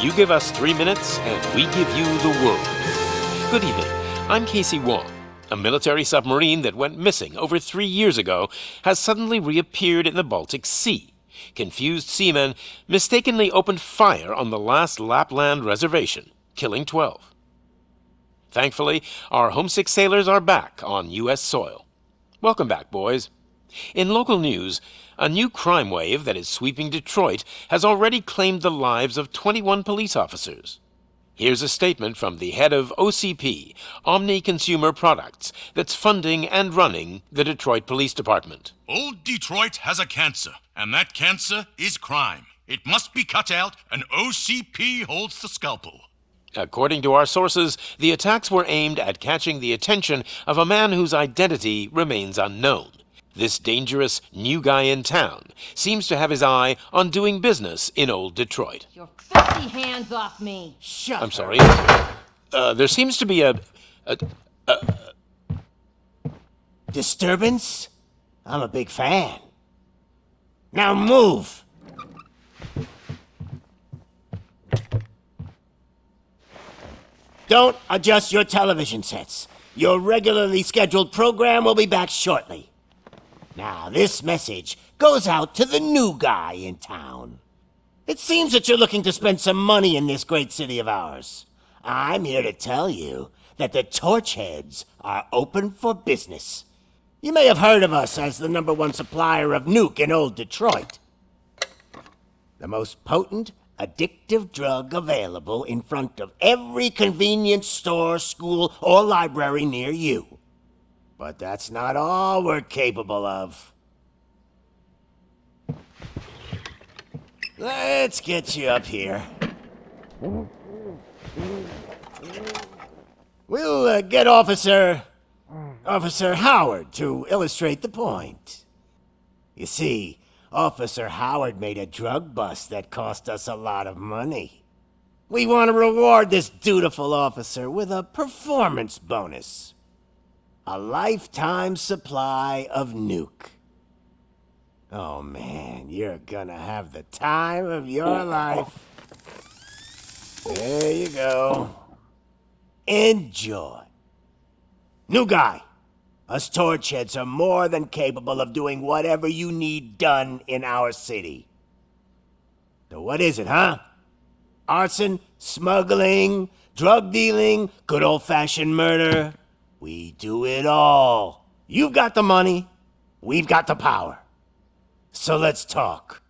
You give us 3 minutes, and we give you the world. Good evening. I'm 𝐑𝐨𝐶. A military submarine that went missing over 3 years ago has suddenly reappeared in the Baltic Sea. Confused seamen mistakenly opened fire on the last Lapland reservation, killing 12. Thankfully, our homesick sailors are back on U.S. soil. Welcome back, boys. In local news, a new crime wave that is sweeping Detroit has already claimed the lives of 21 police officers. Here's a statement from the head of OCP, Omni Consumer Products, that's funding and running the Detroit Police Department. Old Detroit has a cancer, and that cancer is crime. It must be cut out, and OCP holds the scalpel. According to our sources, the attacks were aimed at catching the attention of a man whose identity remains unknown. This dangerous new guy in town seems to have his eye on doing business in old Detroit. Your filthy hands off me! Shut I'm sorry. There seems to be a disturbance? I'm a big fan. Now move! Don't adjust your television sets. Your regularly scheduled program will be back shortly. Now, this message goes out to the new guy in town. It seems that you're looking to spend some money in this great city of ours. I'm here to tell you that the Torchheads are open for business. You may have heard of us as the #1 supplier of nuke in old Detroit. The most potent, addictive drug available in front of every convenience store, school, or library near you. But that's not all we're capable of. Let's get you up here. We'll get Officer Howard to illustrate the point. You see, Officer Howard made a drug bust that cost us a lot of money. We want to reward this dutiful officer with a performance bonus. A lifetime supply of nuke. Oh man, you're gonna have the time of your life. There you go. Enjoy. New guy. Us Torchheads are more than capable of doing whatever you need done in our city. So what is it, huh? Arson, smuggling, drug dealing, good old-fashioned murder. We do it all. You've got the money, we've got the power. So let's talk.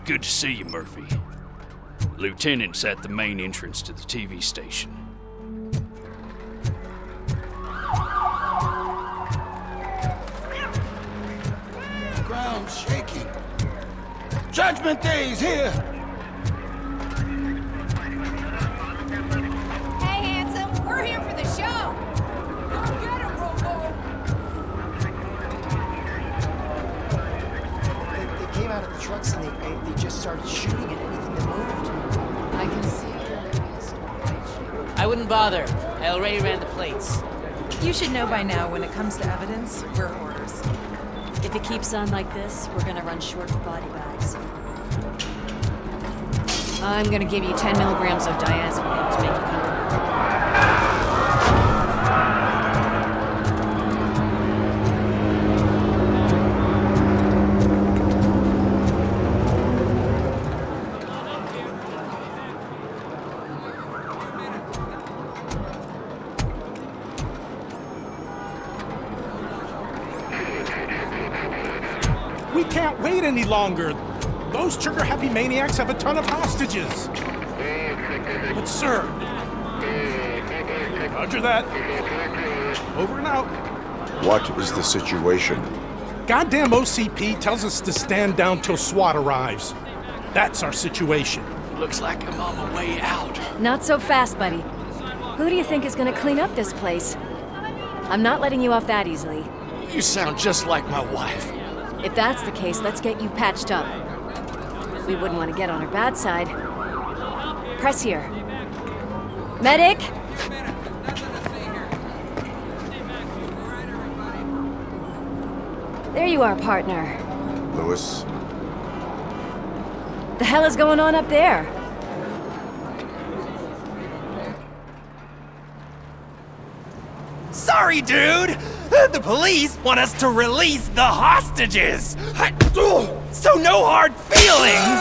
Good to see you, Murphy. Lieutenant's at the main entrance to the TV station. The ground's shaking. Judgment Day is here! Hey, handsome, we're here for the show! Go get it, Robo! They came out of the trucks and they just started shooting at anything that moved. I can see. I wouldn't bother. I already ran the plates. You should know by now when it comes to evidence, we're hoarders. If it keeps on like this, we're gonna run short of body bags. I'm gonna give you 10 milligrams of diazepam to make you comfortable. We can't wait any longer. Those trigger-happy maniacs have a ton of hostages. But sir... Roger that. Over and out. What is the situation? goddamn OCP tells us to stand down till SWAT arrives. That's our situation. Looks like I'm on my way out. Not so fast, buddy. Who do you think is gonna clean up this place? I'm not letting you off that easily. You sound just like my wife. If that's the case, let's get you patched up. We wouldn't want to get on her bad side. Press here. Medic! There you are, partner. Lewis, The hell is going on up there? Sorry, dude! The police want us to release the hostages! So no hard feelings!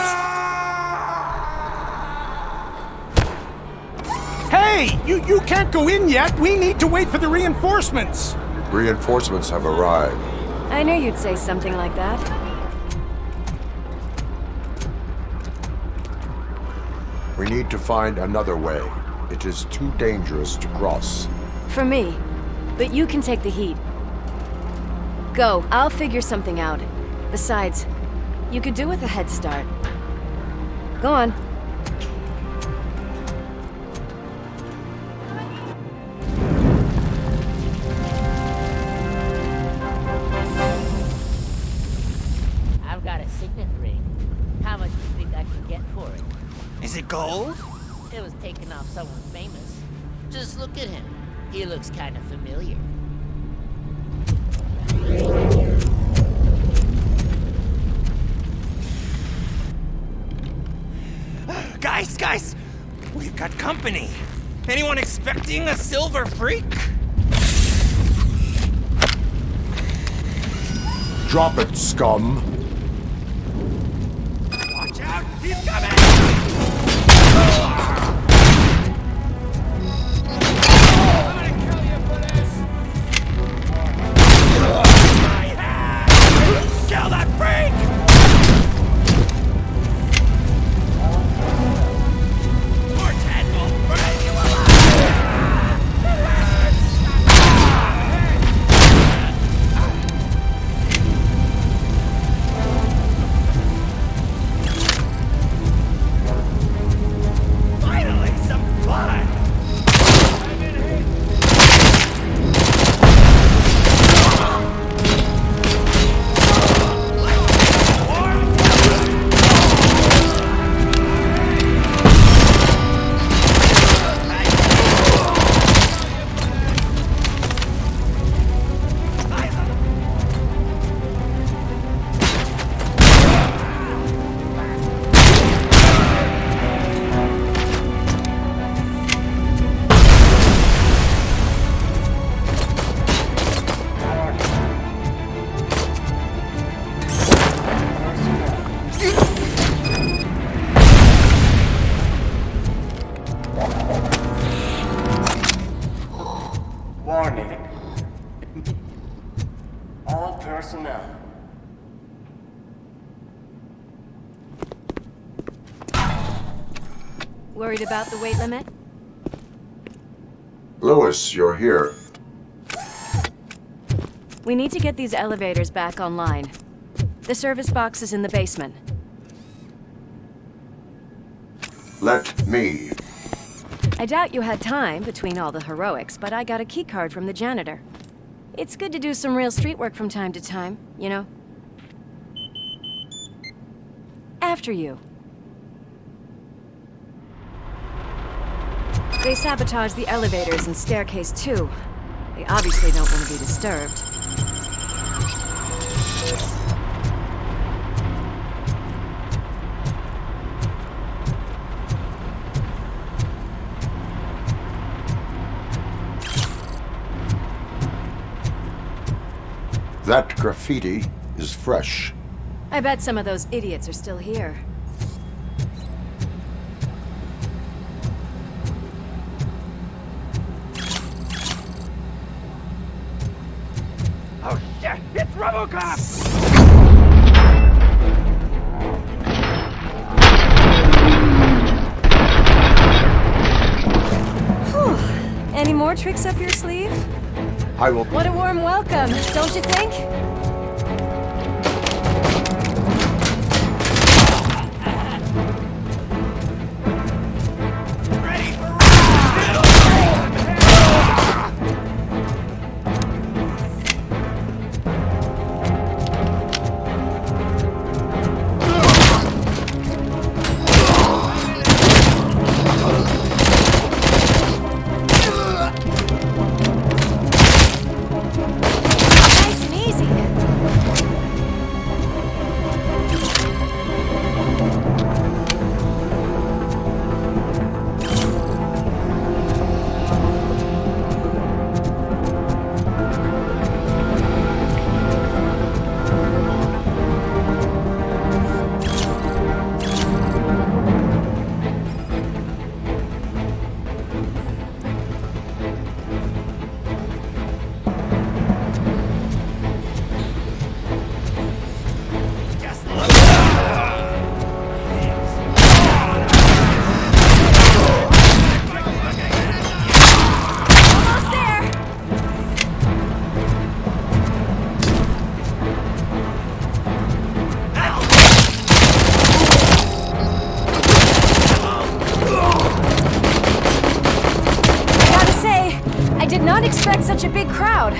Hey, you can't go in yet. We need to wait for the reinforcements. reinforcements have arrived. I knew you'd say something like that. We need to find another way. It is too dangerous to cross. For me. But you can take the heat. Go, I'll figure something out. Besides, you could do with a head start. Go on. I've got a signet ring. How much do you think I can get for it? Is it gold? It was taken off someone famous. Just look at him. He looks kind of familiar. Guys! We've got company. Anyone expecting a silver freak? Drop it, scum. Watch out! He's coming! Kill that freak! Portent will burn you alive! Finally, some fun! Warning. All personnel. Worried about the weight limit? Lewis, you're here. We need to get these elevators back online. The service box is in the basement. Let me. I doubt you had time between all the heroics, but I got a keycard from the janitor. It's good to do some real street work from time to time, you know? After you. They sabotaged the elevators and staircase too. They obviously don't want to be disturbed. That graffiti is fresh. I bet some of those idiots are still here. Oh shit! It's RoboCop! Any more tricks up your sleeve? I will. What a warm welcome, don't you think? did not expect such a big crowd.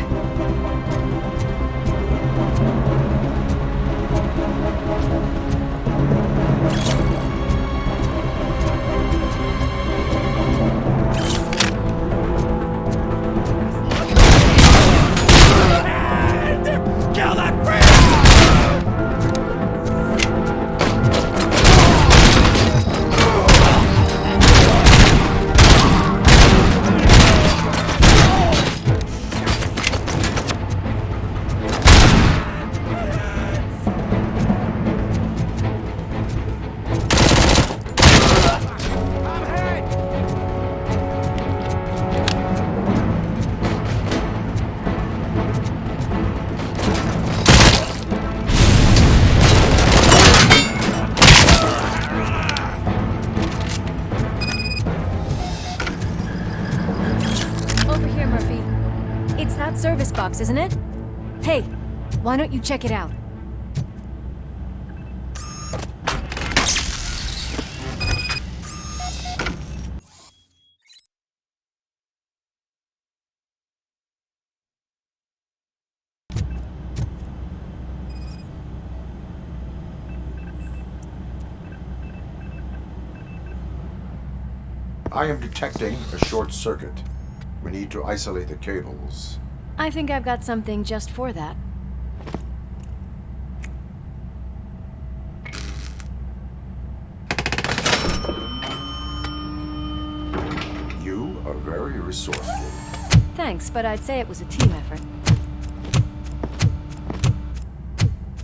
Kill that freak! Service box, isn't it? Hey, why don't you check it out? I am detecting a short circuit. We need to isolate the cables. I think I've got something just for that. You are very resourceful. Thanks, but I'd say it was a team effort.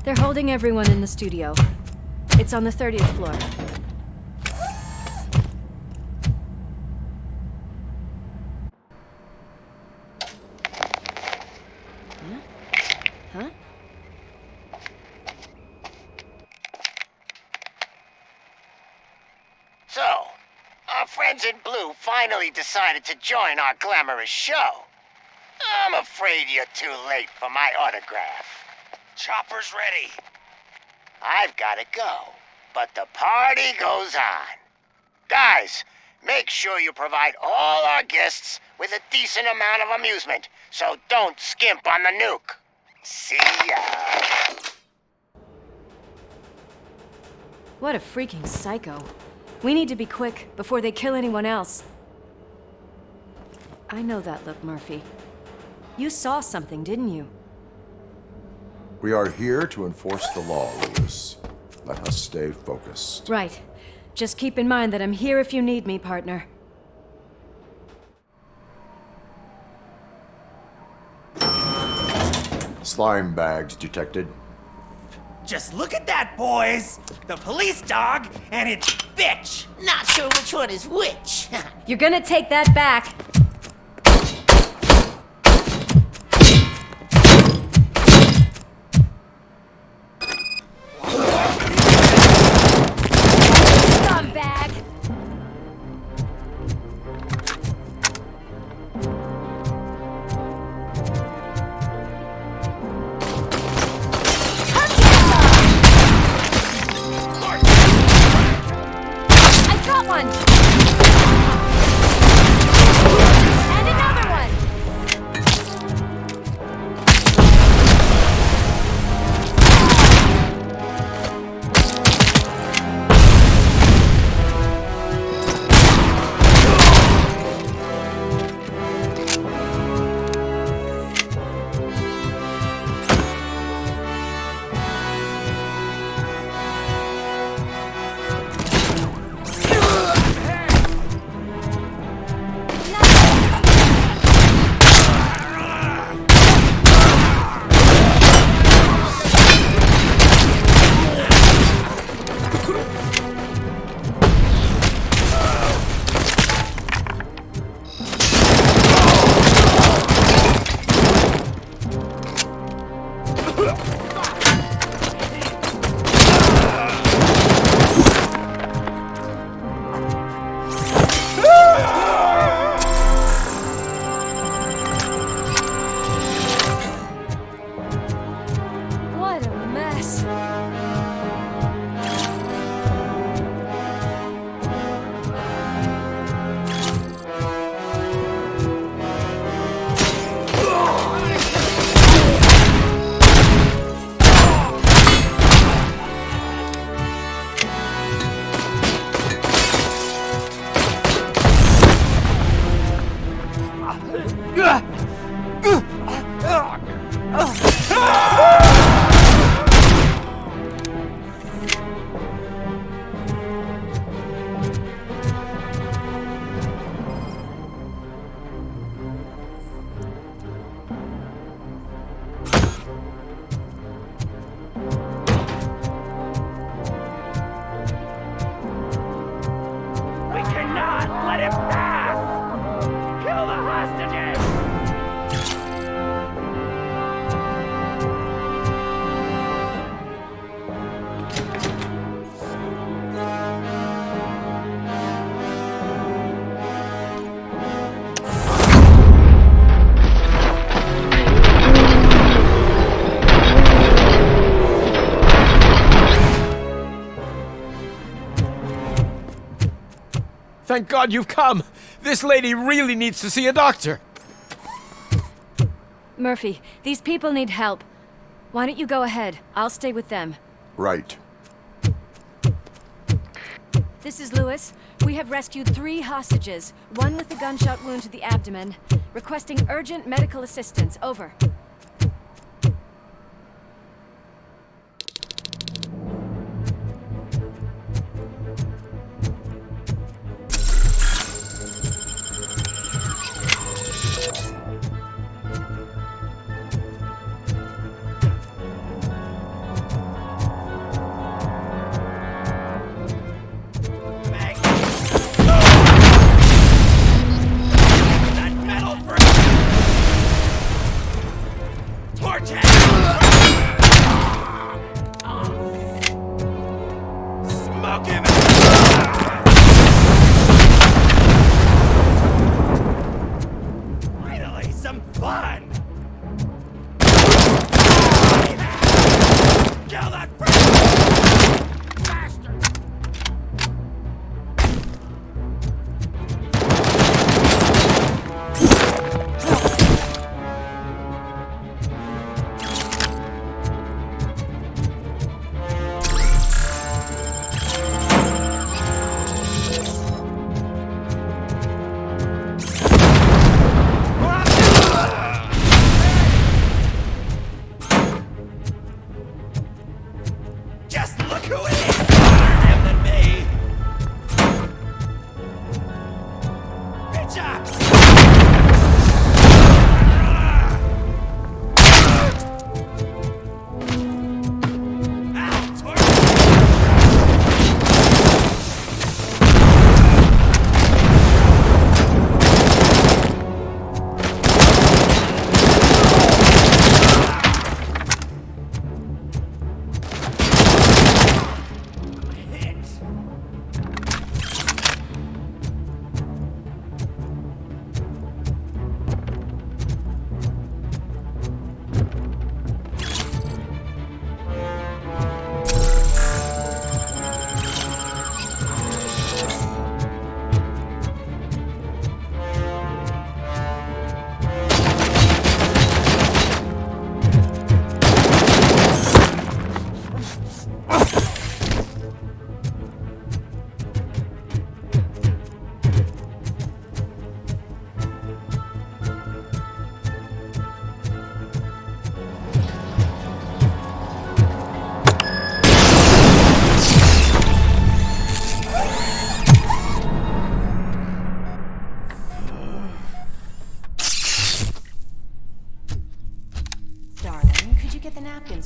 They're holding everyone in the studio. It's on the 30th floor. Huh? So, our friends in blue finally decided to join our glamorous show. I'm afraid you're too late for my autograph. Chopper's ready. I've got to go, but the party goes on. Guys, make sure you provide all our guests with a decent amount of amusement, so don't skimp on the nuke. See ya. What a freaking psycho. We need to be quick before they kill anyone else. I know that look, Murphy. You saw something, didn't you? We are here to enforce the law, Lewis. Let us stay focused. Right. Just keep in mind that I'm here if you need me, partner. Slime bags detected. Just look at that, boys! The police dog and its bitch! Not sure which one is which. You're gonna take that back. Scumbag! I got one! We cannot let him pass! Kill the hostages! Thank God you've come! This lady really needs to see a doctor! Murphy, these people need help. Why don't you go ahead? I'll stay with them. Right. This is Lewis. We have rescued 3 hostages, one with a gunshot wound to the abdomen. Requesting urgent medical assistance. Over.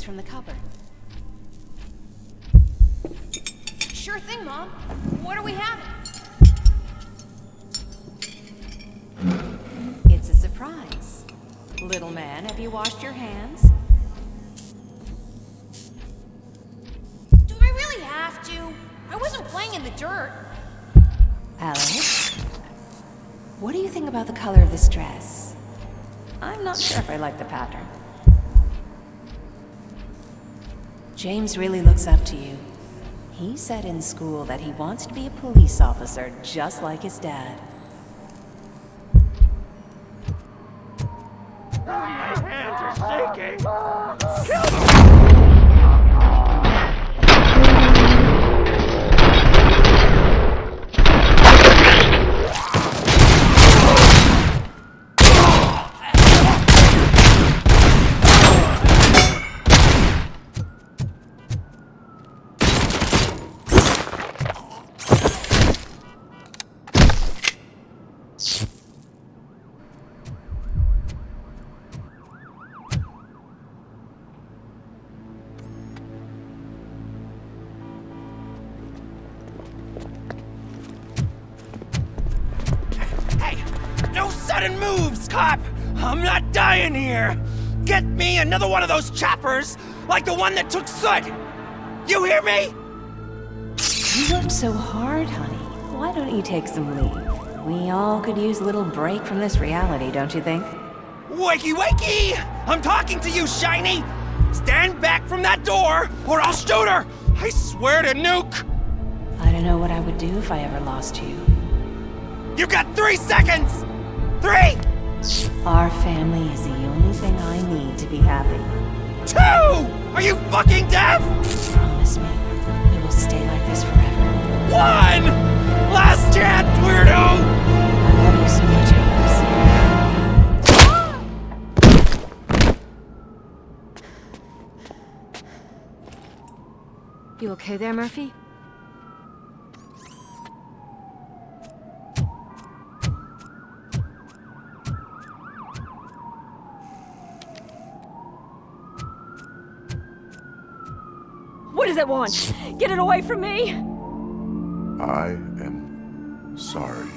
From the cupboard. Sure thing, Mom. What are we having? It's a surprise. Little man, have you washed your hands? Do I really have to? I wasn't playing in the dirt. Alex, what do you think about the color of this dress? I'm not sure if I like the pattern. James really looks up to you. He said in school that he wants to be a police officer just like his dad. My hands are shaking! Kill them! sudden moves, cop! I'm not dying here! Get me another one of those choppers, like the one that took Soot! You hear me? You work so hard, honey. Why don't you take some leave? We all could use a little break from this reality, don't you think? Wakey, wakey! I'm talking to you, Shiny! Stand back from that door, or I'll shoot her! I swear to nuke! I don't know what I would do if I ever lost you. You got 3 seconds! 3! Our family is the only thing I need to be happy. 2! Are you fucking deaf? Promise me, we will stay like this forever. 1! Last chance, weirdo! I love you so much, Alice. You okay there, Murphy? What does it want? Get it away from me! I am sorry.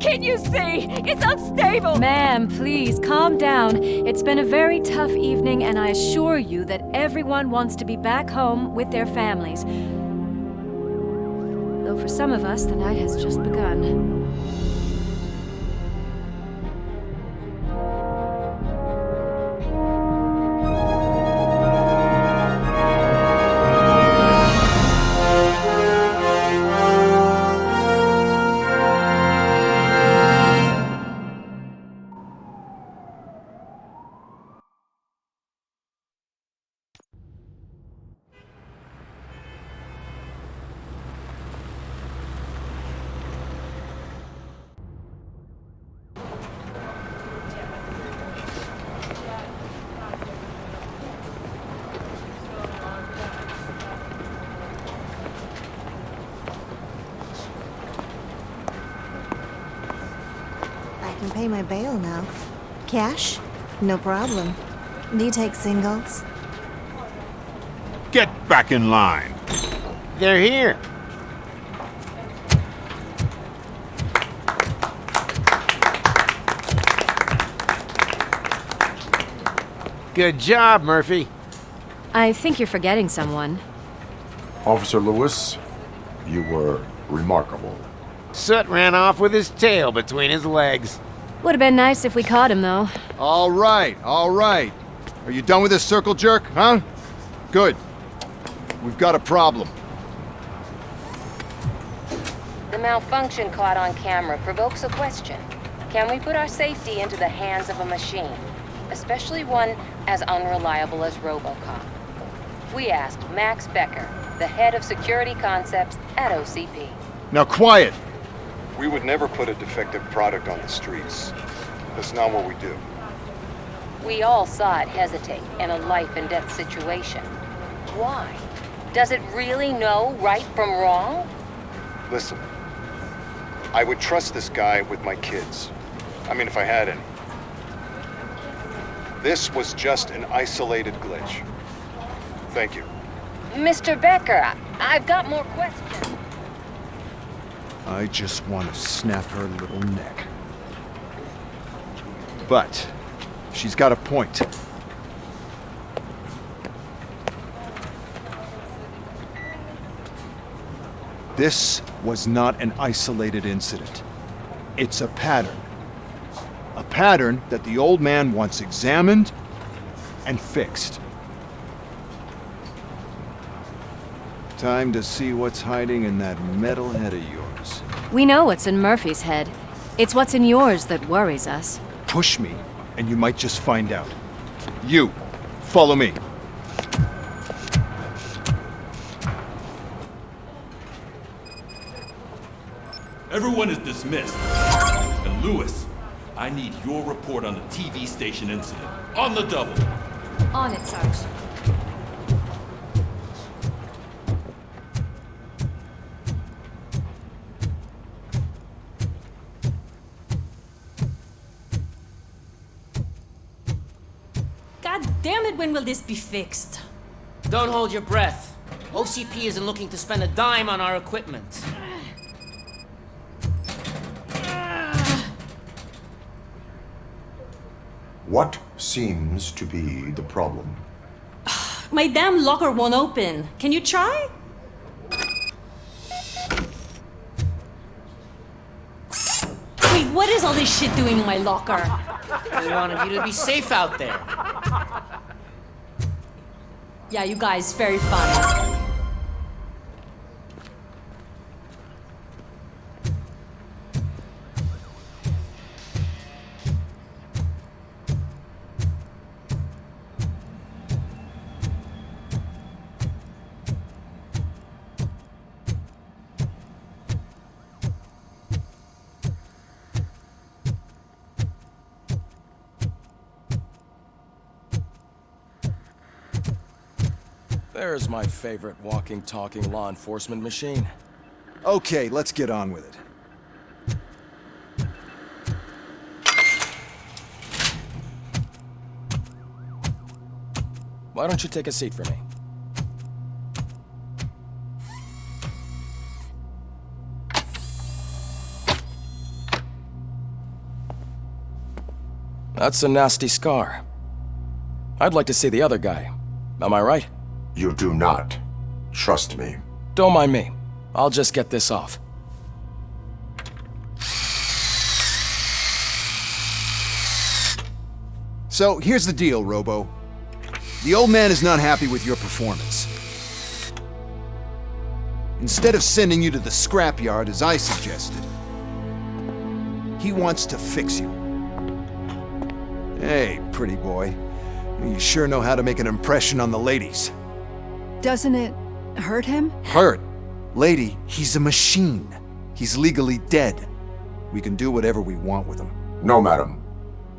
Can't you see? It's unstable! Ma'am, please, calm down. It's been a very tough evening, and I assure you that everyone wants to be back home with their families. Though for some of us, the night has just begun. I can pay my bail now. Cash? No problem. Do you take singles? Get back in line. They're here. Good job, Murphy. I think you're forgetting someone. Officer Lewis, you were remarkable. Soot ran off with his tail between his legs. Would have been nice if we caught him, though. All right, all right. Are you done with this circle jerk, huh? Good. We've got a problem. The malfunction caught on camera provokes a question. Can we put our safety into the hands of a machine? Especially one as unreliable as RoboCop. We asked Max Becker, the head of security concepts at OCP. Now quiet! We would never put a defective product on the streets. That's not what we do. We all saw it hesitate in a life-and-death situation. Why? Does it really know right from wrong? Listen, I would trust this guy with my kids. I mean, if I had any. This was just an isolated glitch. Thank you. Mr. Becker, I've got more questions. I just want to snap her little neck. But she's got a point. This was not an isolated incident. It's a pattern. A pattern that the old man wants examined and fixed. Time to see what's hiding in that metal head of yours. We know what's in Murphy's head. It's what's in yours that worries us. Push me, and you might just find out. You, follow me. Everyone is dismissed. And Lewis, I need your report on the TV station incident. On the double. On it, Sarge. God damn it, when will this be fixed? Don't hold your breath. OCP isn't looking to spend a dime on our equipment. What seems to be the problem? My damn locker won't open. Can you try? Wait, what is all this shit doing in my locker? We wanted you to be safe out there. Yeah, you guys, very funny. There's my favorite walking, talking law enforcement machine. Okay, let's get on with it. Why don't you take a seat for me? That's a nasty scar. I'd like to see the other guy. Am I right? You do not. Trust me. Don't mind me. I'll just get this off. So, here's the deal, Robo. The old man is not happy with your performance. Instead of sending you to the scrapyard as I suggested, he wants to fix you. Hey, pretty boy. You sure know how to make an impression on the ladies. Doesn't it hurt him? Hurt? Lady, he's a machine. He's legally dead. We can do whatever we want with him. No, madam.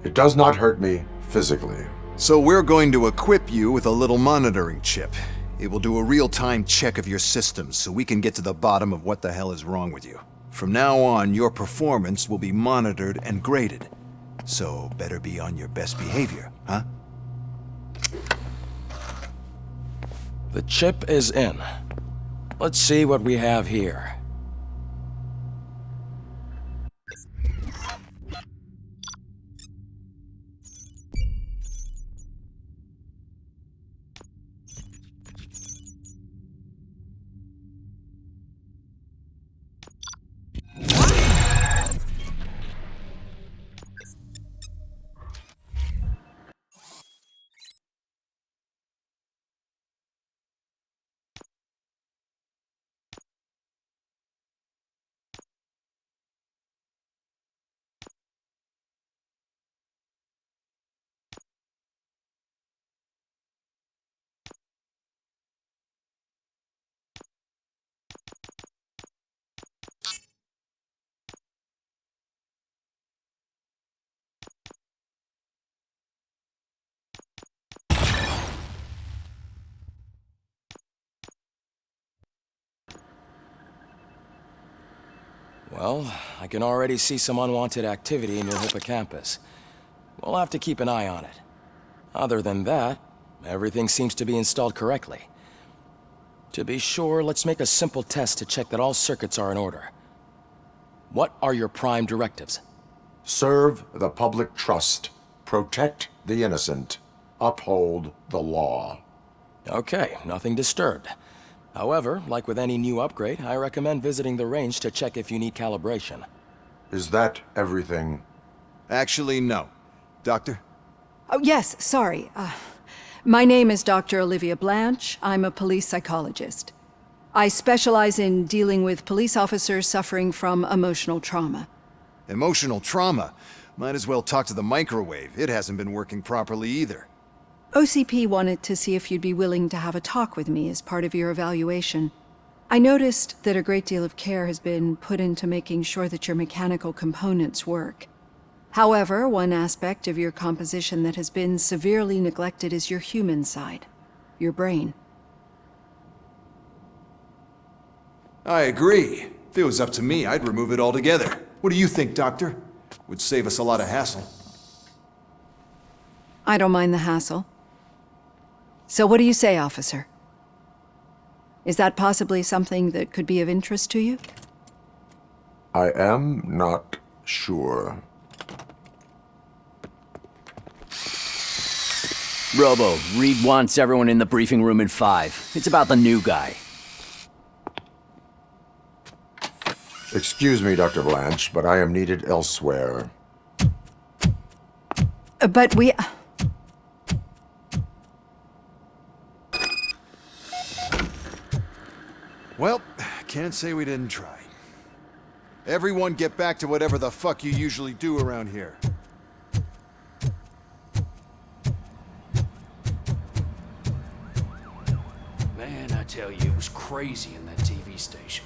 It does not hurt me physically. So we're going to equip you with a little monitoring chip. It will do a real-time check of your systems so we can get to the bottom of what the hell is wrong with you. From now on, your performance will be monitored and graded. So better be on your best behavior, huh? The chip is in. Let's see what we have here. Well, I can already see some unwanted activity in your hippocampus. We'll have to keep an eye on it. Other than that, everything seems to be installed correctly. To be sure, let's make a simple test to check that all circuits are in order. What are your prime directives? Serve the public trust. Protect the innocent. Uphold the law. Okay, nothing disturbed. However, like with any new upgrade, I recommend visiting the range to check if you need calibration. Is that everything? Actually, no. Doctor? Oh, yes, sorry. My name is Dr. Olivia Blanche. I'm a police psychologist. I specialize in dealing with police officers suffering from emotional trauma. Emotional trauma? Might as well talk to the microwave. It hasn't been working properly either. OCP wanted to see if you'd be willing to have a talk with me as part of your evaluation. I noticed that a great deal of care has been put into making sure that your mechanical components work. However, one aspect of your composition that has been severely neglected is your human side, your brain. I agree. If it was up to me, I'd remove it altogether. What do you think, Doctor? Would save us a lot of hassle. I don't mind the hassle. So what do you say, officer? Is that possibly something that could be of interest to you? I am not sure. Robo, Reed wants everyone in the briefing room in 5. It's about the new guy. Excuse me, Dr. Blanche, but I am needed elsewhere. But we... Well, can't say we didn't try. Everyone get back to whatever the fuck you usually do around here. Man, I tell you, it was crazy in that TV station.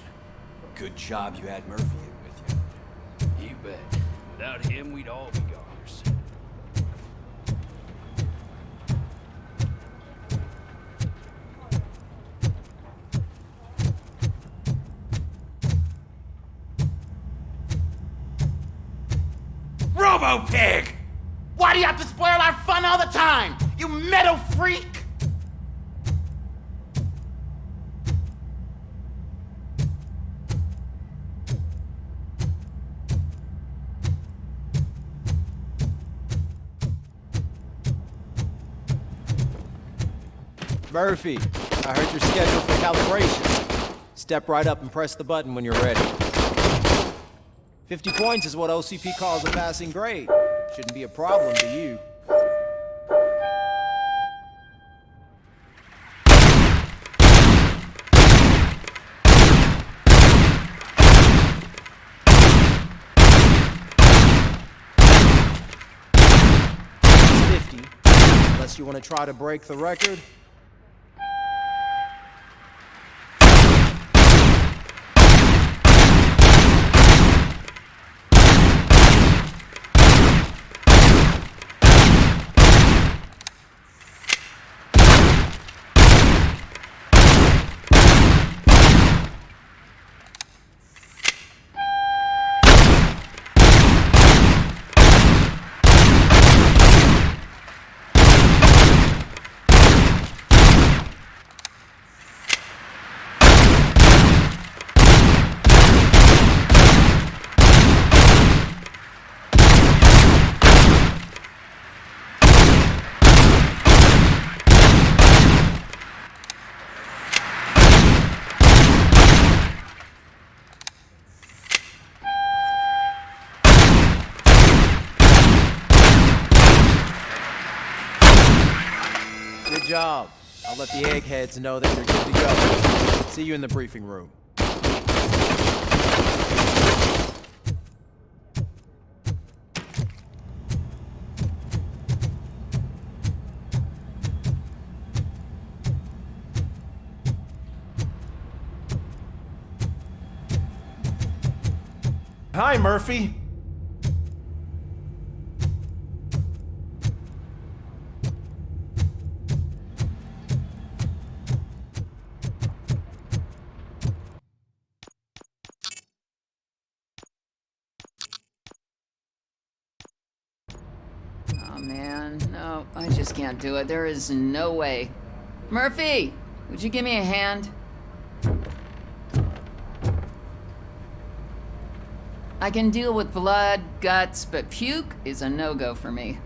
Good job you had Murphy in with you. You bet. Without him, we'd all be goners. Robo-Pig! Why do you have to spoil our fun all the time? You metal freak! Murphy, I heard you're scheduled for calibration. Step right up and press the button when you're ready. 50 points is what OCP calls a passing grade. Shouldn't be a problem to you. It's 50, unless you want to try to break the record. Good job. I'll let the eggheads know that you're good to go. See you in the briefing room. Hi, Murphy. No, I just can't do it. There is no way. Murphy, would you give me a hand? I can deal with blood, guts, but puke is a no-go for me.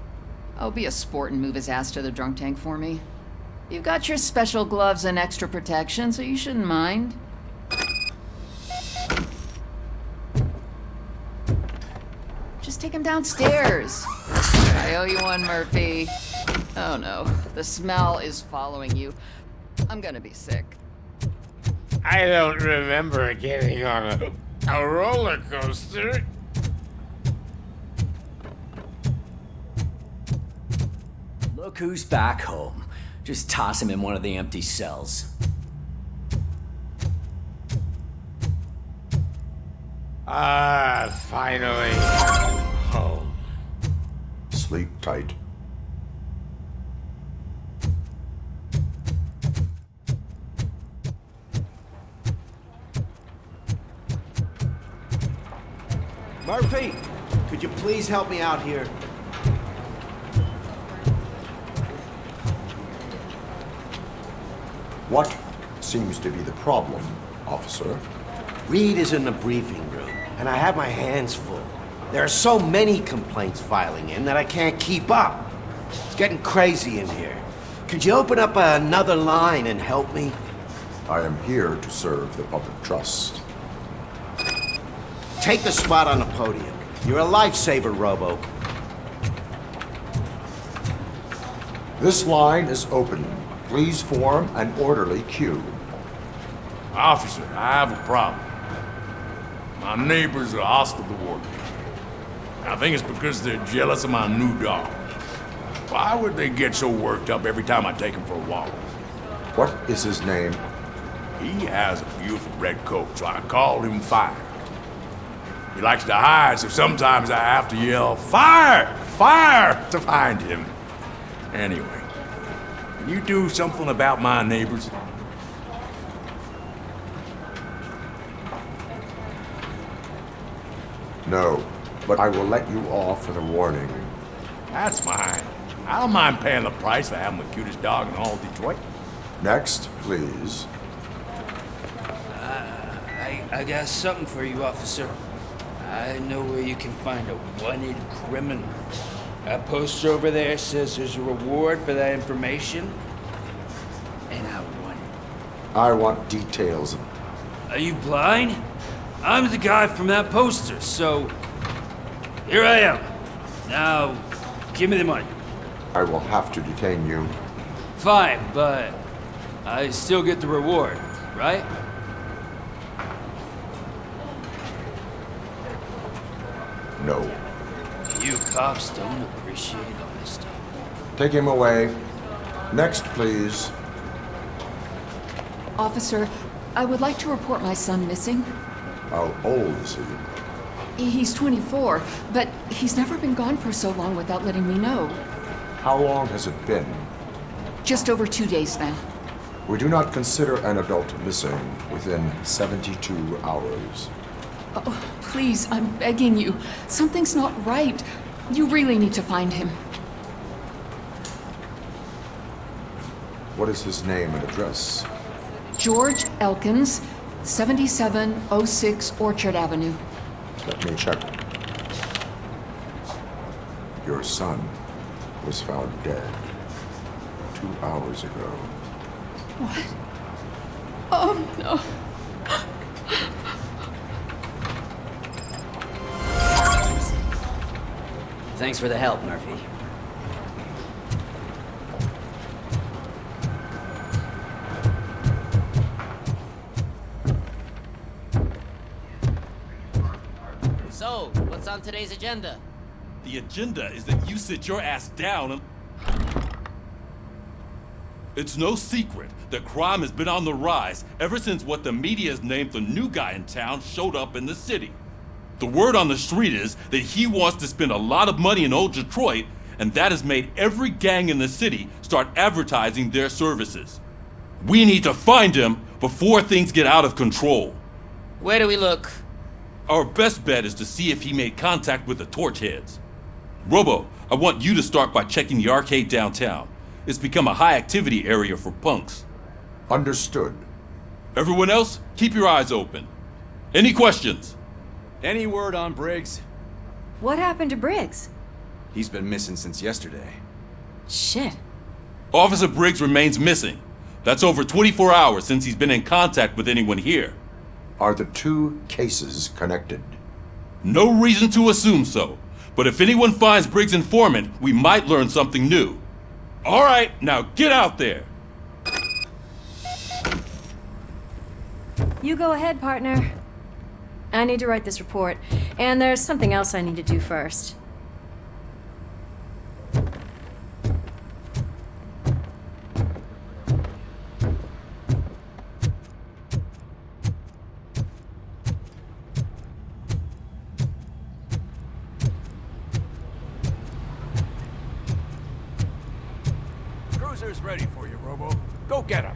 Oh, be a sport and move his ass to the drunk tank for me. You've got your special gloves and extra protection, so you shouldn't mind. Just take him downstairs. I owe you one, Murphy. Oh no, the smell is following you. I'm gonna be sick. I don't remember getting on a roller coaster. Look who's back home. Just toss him in one of the empty cells. Finally. Home. Sleep tight. Murphy, could you please help me out here? What seems to be the problem, officer? Reed is in the briefing room, and I have my hands full. There are so many complaints filing in that I can't keep up. It's getting crazy in here. Could you open up another line and help me? I am here to serve the public trust. Take the spot on the podium. You're a lifesaver, Robo. This line is open. Please form an orderly queue. Officer, I have a problem. My neighbors are hostile toward me. I think it's because they're jealous of my new dog. Why would they get so worked up every time I take him for a walk? What is his name? He has a beautiful red coat, so I called him Fire. He likes to hide, so sometimes I have to yell, "Fire! Fire!" to find him. Anyway, can you do something about my neighbors? No, but I will let you off with a warning. That's fine. I don't mind paying the price for having the cutest dog in all of Detroit. Next, please. I got something for you, officer. I know where you can find a wanted criminal. That poster over there says there's a reward for that information, and I want it. I want details. Are you blind? I'm the guy from that poster, so here I am. Now, give me the money. I will have to detain you. Fine, but I still get the reward, right? No. You cops don't appreciate honesty. Take him away. Next, please. Officer, I would like to report my son missing. How old is he? He's 24, but he's never been gone for so long without letting me know. How long has it been? Just over 2 days now. We do not consider an adult missing within 72 hours. Oh, please, I'm begging you. Something's not right. You really need to find him. What is his name and address? George Elkins, 7706 Orchard Avenue. Let me check. Your son was found dead 2 hours ago. What? Oh, no. Thanks for the help, Murphy. So, what's on today's agenda? The agenda is that you sit your ass down and... It's no secret that crime has been on the rise ever since what the media has named the new guy in town showed up in the city. The word on the street is that he wants to spend a lot of money in old Detroit, and that has made every gang in the city start advertising their services. We need to find him before things get out of control. Where do we look? Our best bet is to see if he made contact with the Torchheads. Robo, I want you to start by checking the arcade downtown. It's become a high-activity area for punks. Understood. Everyone else, keep your eyes open. Any questions? Any word on Briggs? What happened to Briggs? He's been missing since yesterday. Shit. Officer Briggs remains missing. That's over 24 hours since he's been in contact with anyone here. Are the two cases connected? No reason to assume so. But if anyone finds Briggs' informant, we might learn something new. All right, now get out there. You go ahead, partner. I need to write this report, and there's something else I need to do first. Cruiser's ready for you, Robo. Go get him.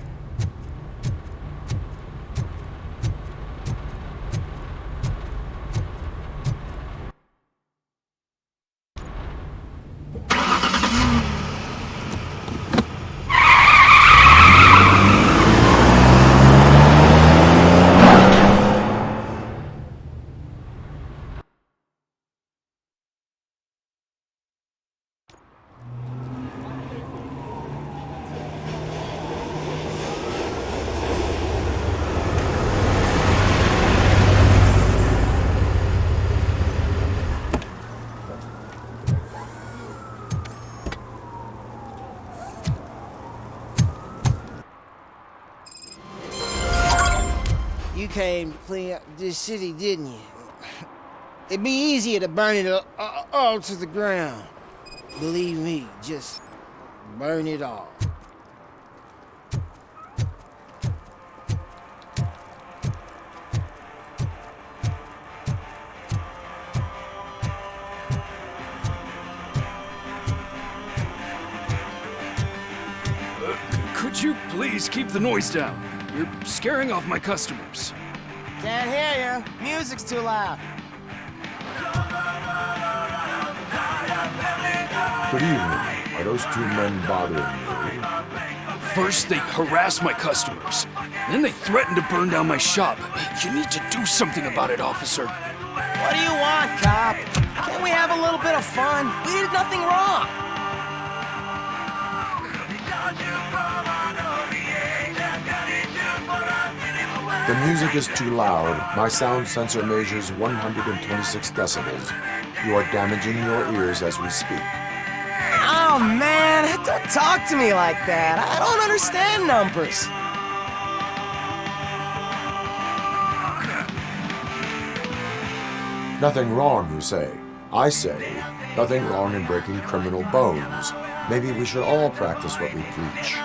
came to clean up this city, didn't you? It'd be easier to burn it all to the ground. Believe me, just burn it all. Could you please keep the noise down? You're scaring off my customers. Can't hear you. Music's too loud. Good evening. Are those two men bothering you? First, they harass my customers. Then they threaten to burn down my shop. You need to do something about it, officer. What do you want, cop? Can't we have a little bit of fun? We did nothing wrong. The music is too loud. My sound sensor measures 126 decibels. You are damaging your ears as we speak. Oh, man, don't talk to me like that. I don't understand numbers. Nothing wrong, you say. I say, nothing wrong in breaking criminal bones. Maybe we should all practice what we preach.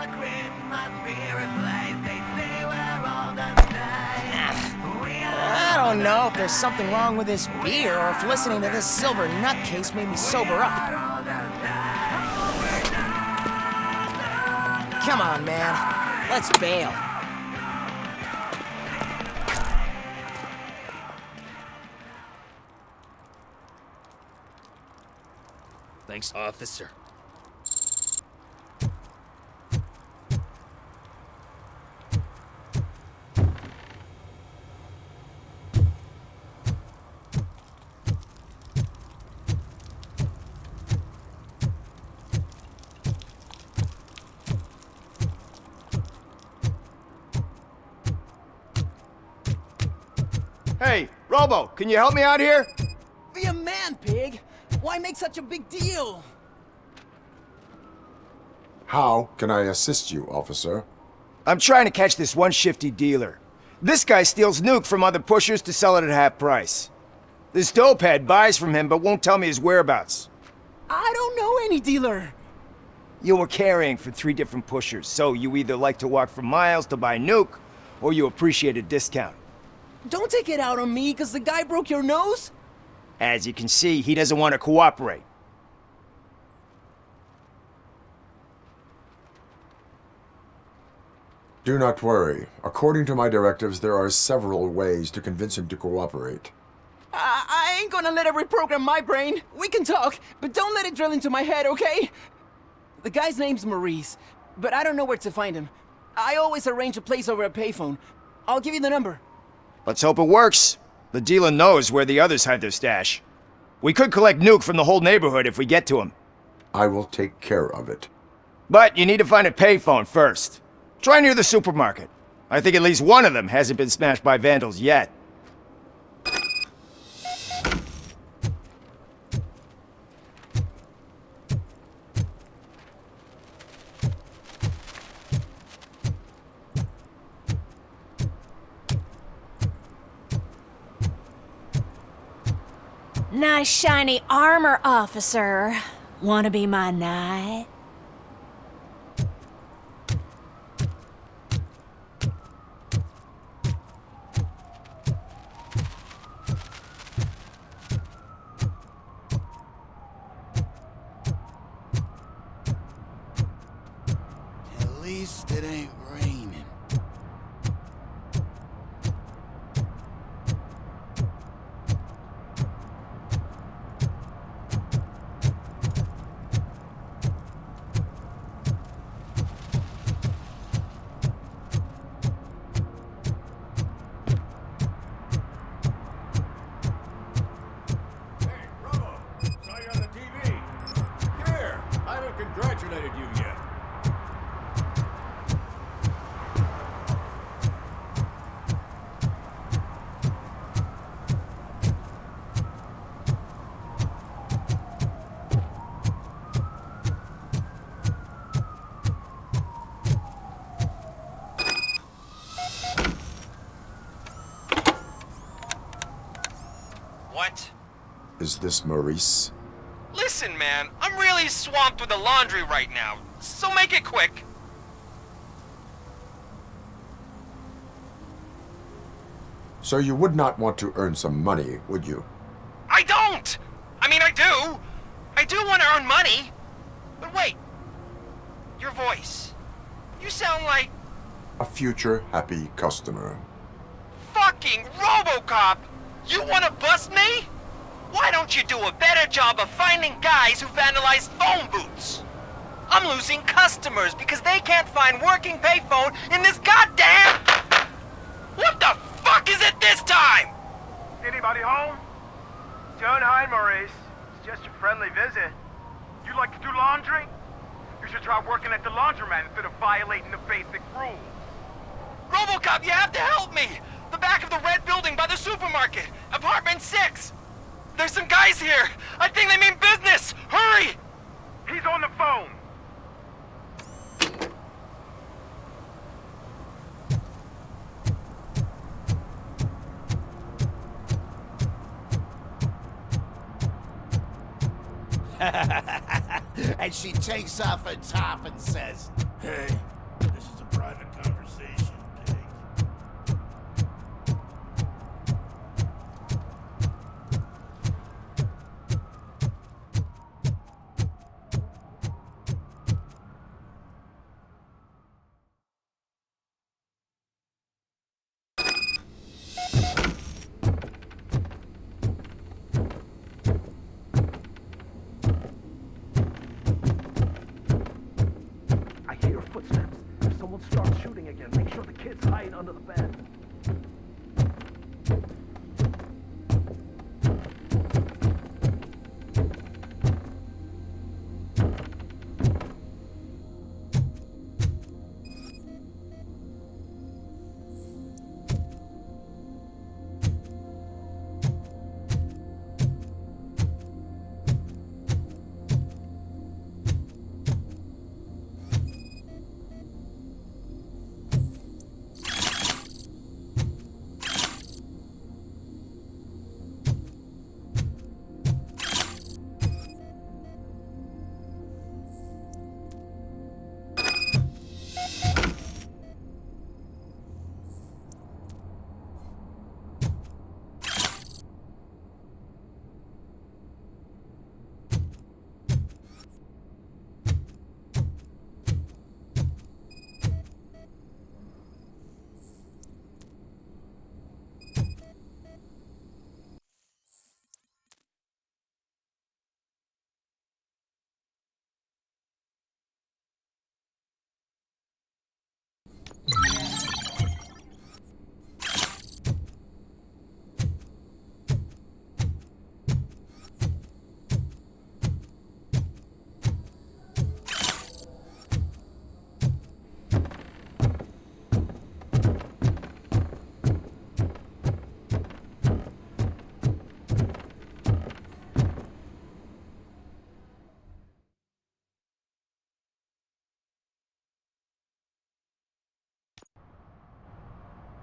I don't know if there's something wrong with this beer or if listening to this silver nutcase made me sober up. Come on, man. Let's bail. Thanks, officer. Hey, Robo, can you help me out here? Be a man, pig. Why make such a big deal? How can I assist you, officer? I'm trying to catch this one shifty dealer. This guy steals nuke from other pushers to sell it at half price. This dopehead buys from him but won't tell me his whereabouts. I don't know any dealer. You were carrying for 3 different pushers, so you either like to walk for miles to buy nuke, or you appreciate a discount. Don't take it out on me, because the guy broke your nose? As you can see, he doesn't want to cooperate. Do not worry. According to my directives, there are several ways to convince him to cooperate. I ain't gonna let it reprogram my brain. We can talk, but don't let it drill into my head, okay? The guy's name's Maurice, but I don't know where to find him. I always arrange a place over a payphone. I'll give you the number. Let's hope it works. The dealer knows where the others hide their stash. We could collect nuke from the whole neighborhood if we get to him. I will take care of it. But you need to find a payphone first. Try near the supermarket. I think at least one of them hasn't been smashed by vandals yet. Nice shiny armor, officer. Wanna be my knight? At least it ain't raining. this, Maurice? Listen, man, I'm really swamped with the laundry right now, so make it quick. So you would not want to earn some money, would you? I don't! I mean, I do. I do want to earn money. But wait. Your voice. You sound like... A future happy customer. fucking RoboCop! You want to bust me? Why don't you do a better job of finding guys who vandalize phone booths? I'm losing customers because they can't find working payphone in this goddamn... What the fuck is it this time? Anybody home? Don't hide, Maurice. It's just a friendly visit. You like to do laundry? You should try working at the laundromat instead of violating the basic rules. RoboCop, you have to help me! The back of the red building by the supermarket. Apartment 6. There's some guys here. I think they mean business. Hurry! He's on the phone. And she takes off her top and says, "Hey, this is a private conversation, pig." I hear footsteps. If someone starts shooting again, make sure the kid's hiding under the bed.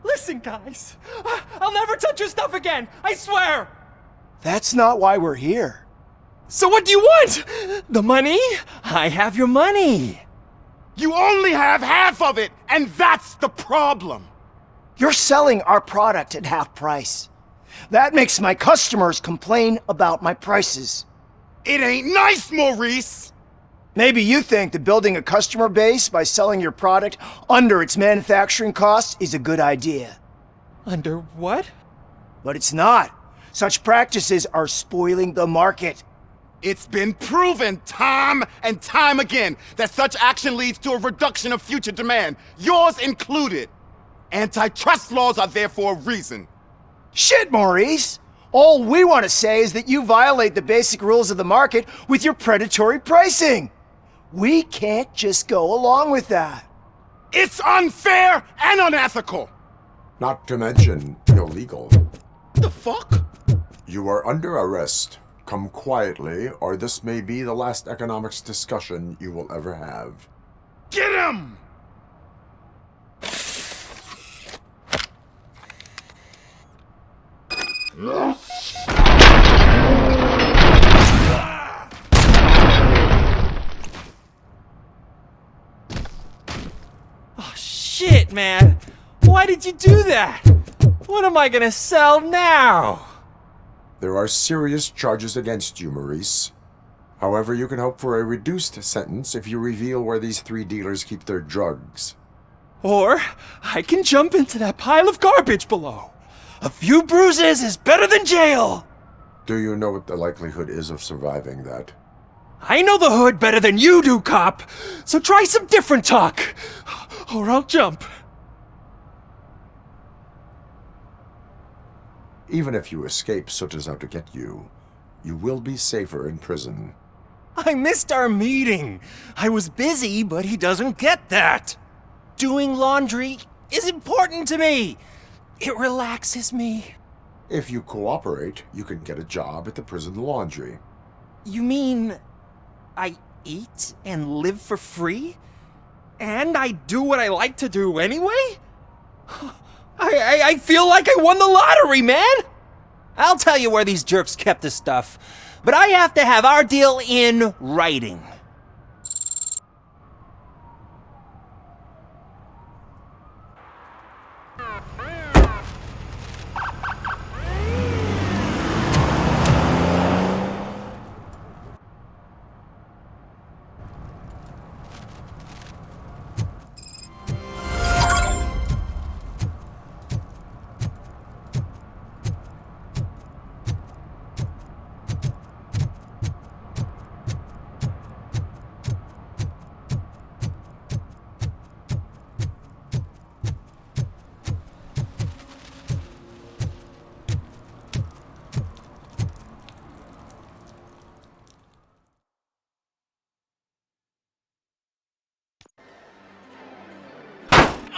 Listen, guys. I'll never touch your stuff again. I swear. That's not why we're here. So what do you want? The money? I have your money. You only have half of it, and that's the problem. You're selling our product at half price. That makes my customers complain about my prices. It ain't nice, Maurice! Maybe you think that building a customer base by selling your product under its manufacturing costs is a good idea. Under what? But it's not. Such practices are spoiling the market. It's been proven time and time again that such action leads to a reduction of future demand, yours included. Antitrust laws are there for a reason. Shit, Maurice! All we want to say is that you violate the basic rules of the market with your predatory pricing. We can't just go along with that. It's unfair and unethical! Not to mention illegal. The fuck? You are under arrest. Come quietly, or this may be the last economics discussion you will ever have. Get him! shit, man! Why did you do that? What am I gonna sell now? There are serious charges against you, Maurice. However, you can hope for a reduced sentence if you reveal where these 3 dealers keep their drugs. Or I can jump into that pile of garbage below. A few bruises is better than jail! Do you know what the likelihood is of surviving that? I know the hood better than you do, cop! So try some different talk, or I'll jump. Even if you escape Soot is out to get you, you will be safer in prison. I missed our meeting. I was busy, but he doesn't get that. Doing laundry is important to me. It relaxes me. If you cooperate, you can get a job at the prison laundry. You mean I eat and live for free? And I do what I like to do anyway? I feel like I won the lottery, man! I'll tell you where these jerks kept the stuff, but I have to have our deal in writing.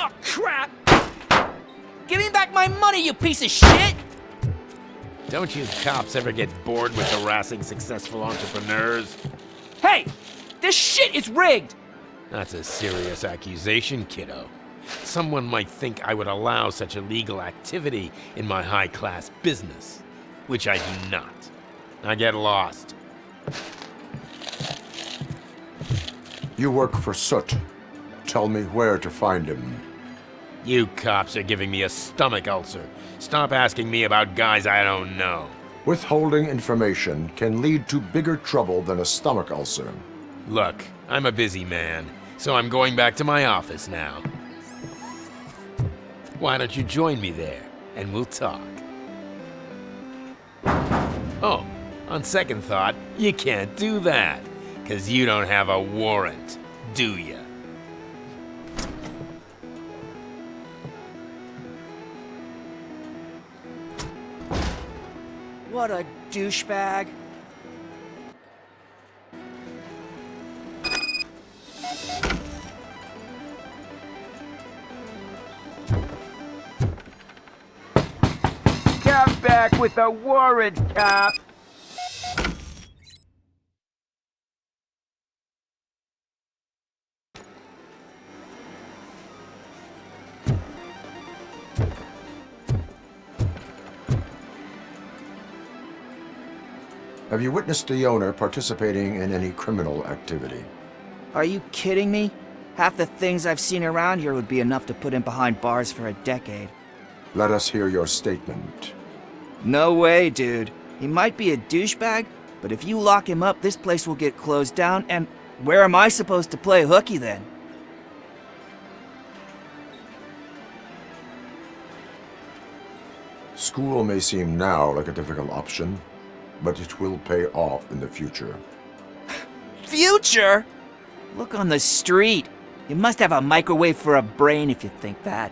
Oh, crap! Give me back my money, you piece of shit! Don't you cops ever get bored with harassing successful entrepreneurs? Hey! This shit is rigged! That's a serious accusation, kiddo. Someone might think I would allow such illegal activity in my high-class business, which I do not. Now get lost. You work for Soot. Tell me where to find him. You cops are giving me a stomach ulcer. Stop asking me about guys I don't know. Withholding information can lead to bigger trouble than a stomach ulcer. Look, I'm a busy man, so I'm going back to my office now. Why don't you join me there, and we'll talk. Oh, on second thought, you can't do that, 'cause you don't have a warrant, do ya? What a douchebag. Come back with a warrant, cop! Have you witnessed the owner participating in any criminal activity? Are you kidding me? Half the things I've seen around here would be enough to put him behind bars for a decade. Let us hear your statement. No way, dude. He might be a douchebag, but if you lock him up, this place will get closed down, and where am I supposed to play hooky then? School may seem now like a difficult option, but it will pay off in the future. Future? Look on the street. You must have a microwave for a brain if you think that.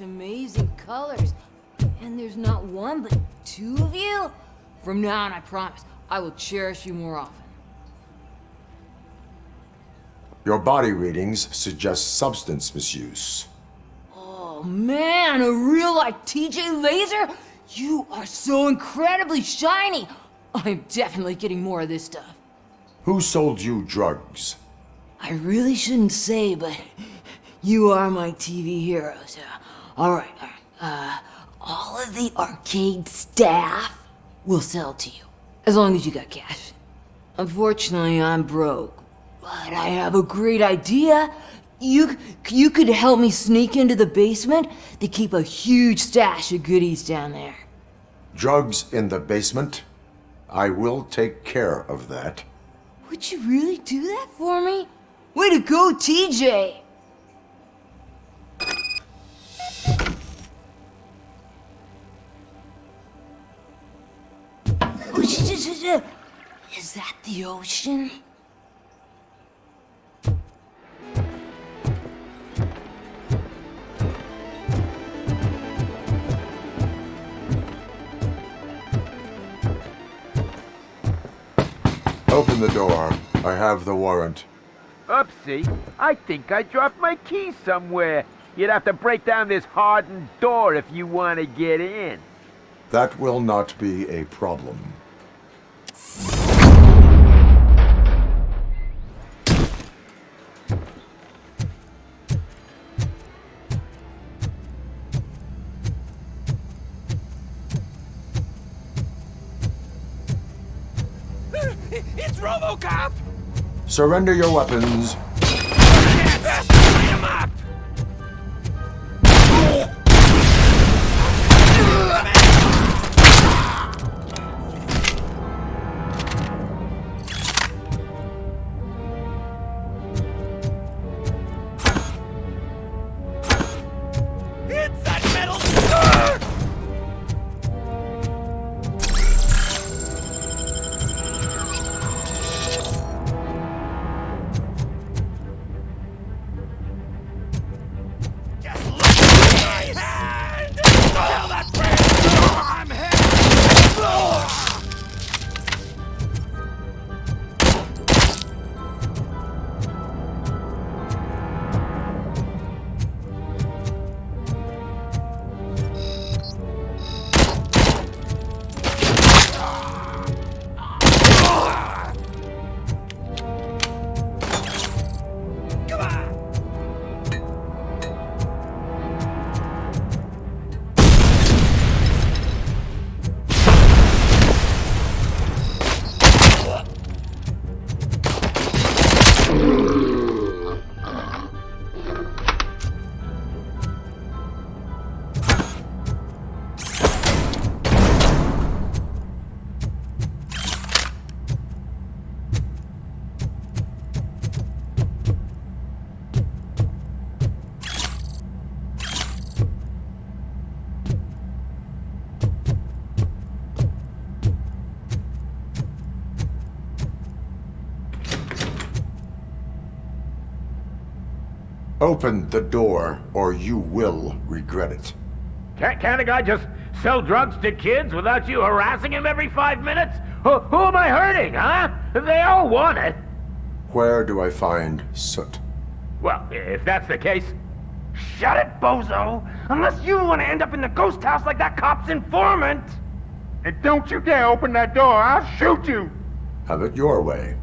amazing colors. And there's not one, but two of you? From now on, I promise, I will cherish you more often. Your body readings suggest substance misuse. Oh man, a real life TJ laser? You are so incredibly shiny! I'm definitely getting more of this stuff. Who sold you drugs? I really shouldn't say, but you are my TV heroes. Alright, all of the arcade staff will sell to you, as long as you got cash. Unfortunately, I'm broke, but I have a great idea. You could help me sneak into the basement. They keep a huge stash of goodies down there. Drugs in the basement? I will take care of that. Would you really do that for me? Way to go, TJ! Is that the ocean? Open the door. I have the warrant. Oopsie, I think I dropped my keys somewhere. You'd have to break down this hardened door if you want to get in. That will not be a problem. It's RoboCop! Surrender your weapons. Yes! Light him up! It's that metal skirt! Open the door, or you will regret it. Can't a guy just sell drugs to kids without you harassing him every 5 minutes? Who am I hurting, huh? They all want it. Where do I find soot? Well, if that's the case, shut it, bozo! Unless you want to end up in the ghost house like that cop's informant! And don't you dare open that door, I'll shoot you! Have it your way.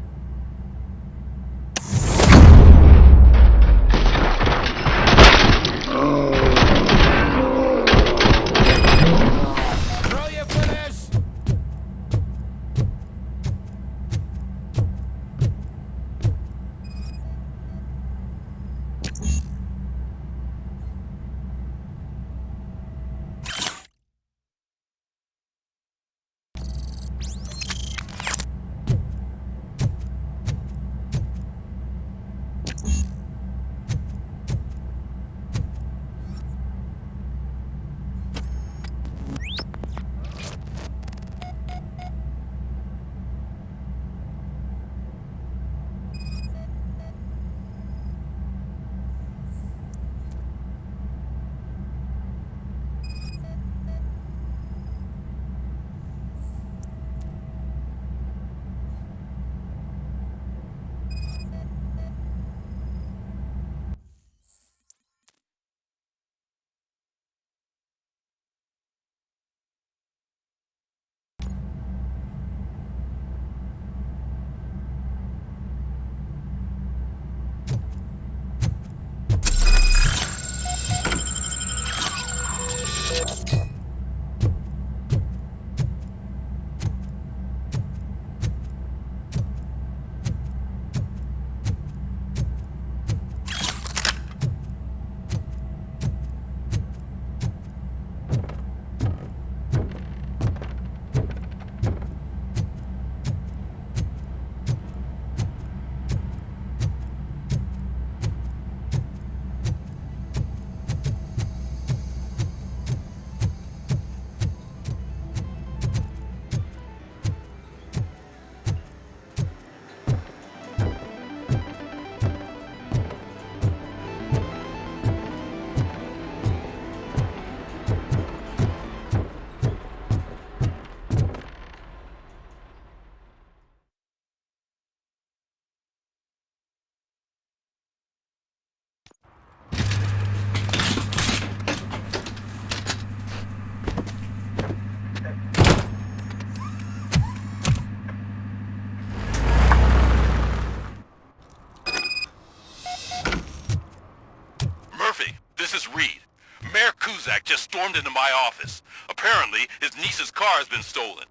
just stormed into my office. Apparently, his niece's car has been stolen.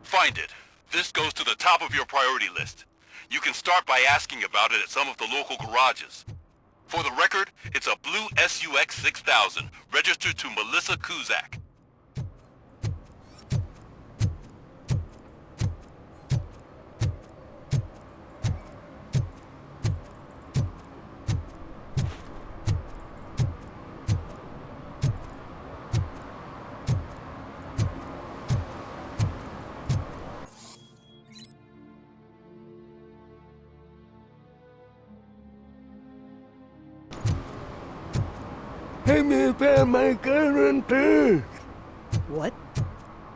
Find it. This goes to the top of your priority list. You can start by asking about it at some of the local garages. For the record, it's a blue SUX 6000, registered to Melissa Kuzak. Help me find my current tooth. What?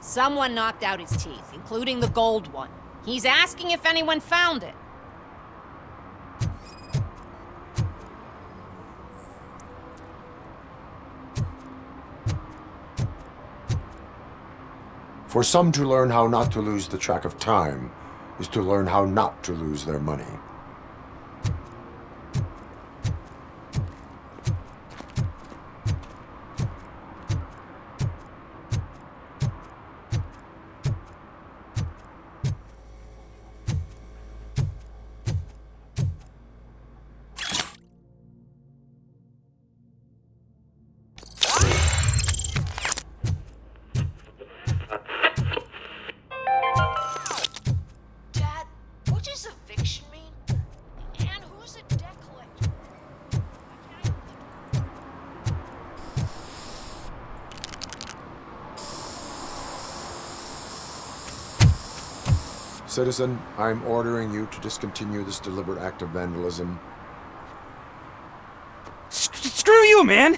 Someone knocked out his teeth, including the gold one. He's asking if anyone found it. For some, to learn how not to lose the track of time is to learn how not to lose their money. Citizen, I'm ordering you to discontinue this deliberate act of vandalism. Screw you, man!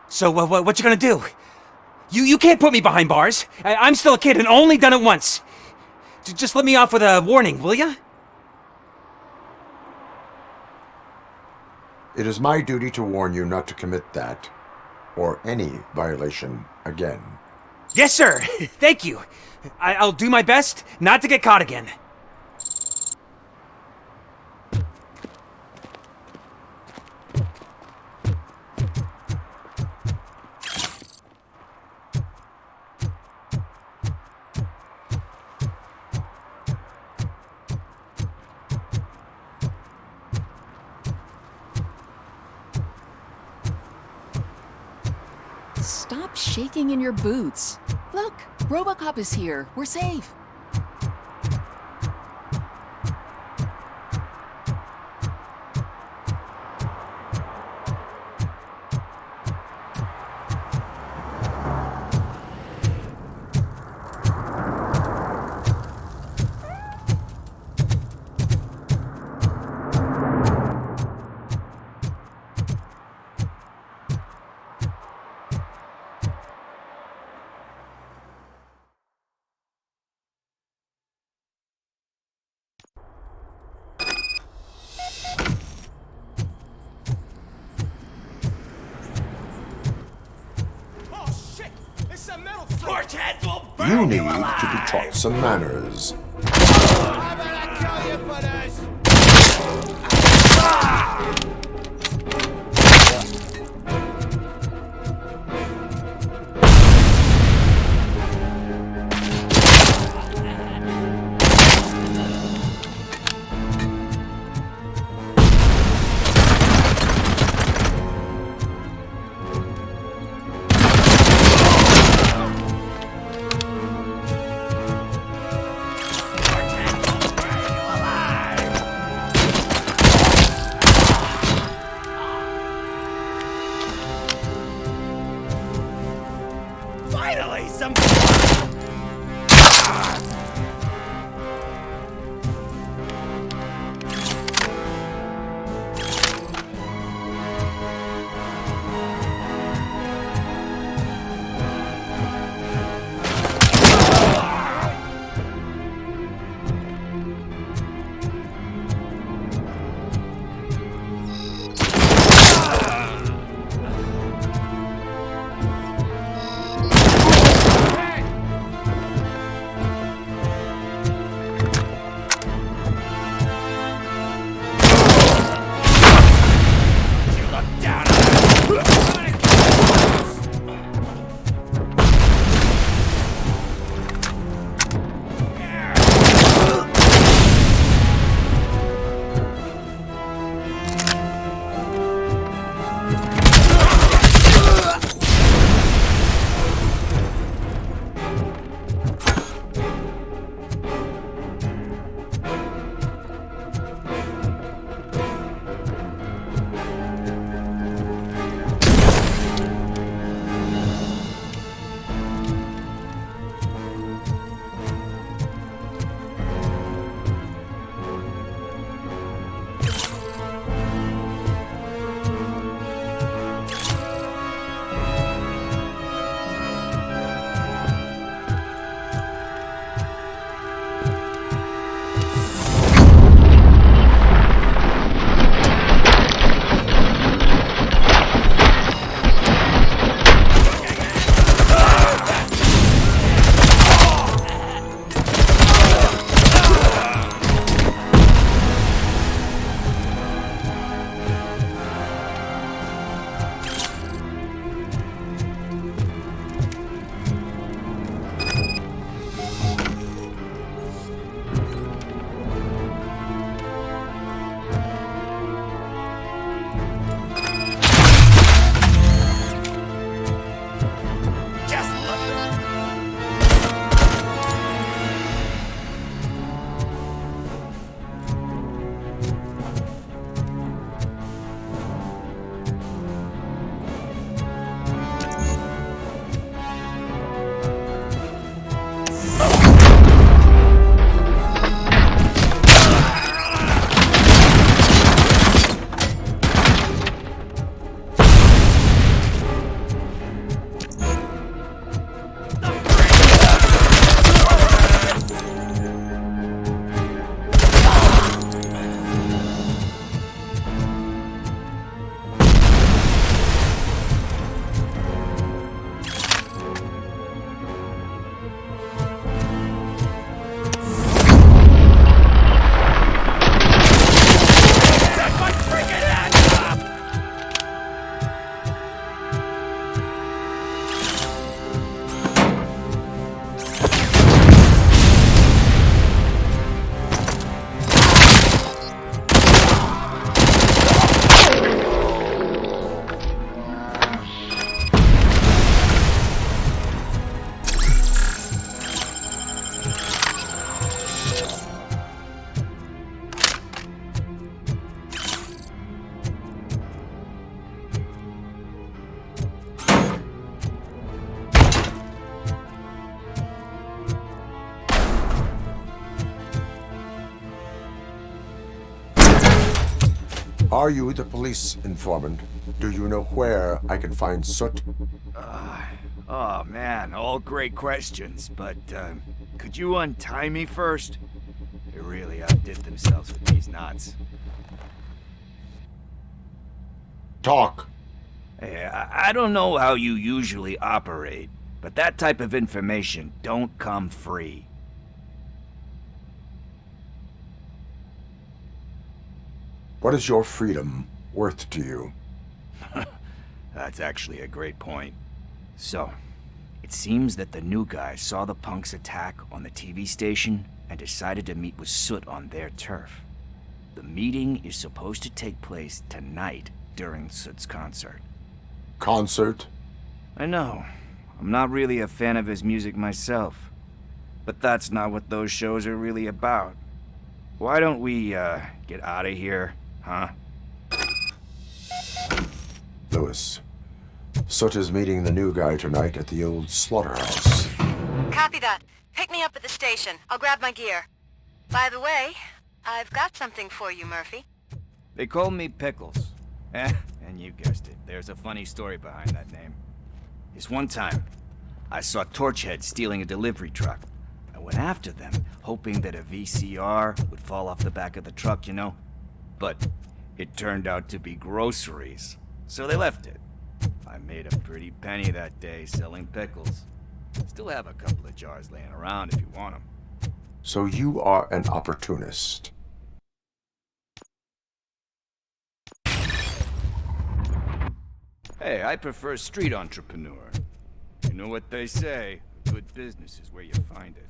So, what you gonna do? You can't put me behind bars. I'm still a kid and only done it once. Just let me off with a warning, will ya? It is my duty to warn you not to commit that, or any violation, again. Yes, sir! Thank you. I'll do my best not to get caught again. Stop shaking in your boots. Look, RoboCop is here. We're safe. You need to be taught some manners. Finally, some... Are you the police informant? Do you know where I can find Soot? Oh man, all great questions, but could you untie me first? They really outdid themselves with these knots. Talk. Hey, I don't know how you usually operate, But that type of information don't come free. What is your freedom worth to you? That's actually a great point. So, it seems that the new guy saw the punks attack on the TV station and decided to meet with Soot on their turf. The meeting is supposed to take place tonight during Soot's concert. Concert? I know. I'm not really a fan of his music myself. But that's not what those shows are really about. Why don't we, get out of here, huh? Lewis, Soot is meeting the new guy tonight at the old slaughterhouse. Copy that. Pick me up at the station. I'll grab my gear. By the way, I've got something for you, Murphy. They call me Pickles. And you guessed it. There's a funny story behind that name. This one time, I saw Torchhead stealing a delivery truck. I went after them, hoping that a VCR would fall off the back of the truck, you know? But it turned out to be groceries, so they left it. I made a pretty penny that day selling pickles. Still have a couple of jars laying around if you want them. So you are an opportunist. Hey, I prefer street entrepreneur. You know what they say, a good business is where you find it.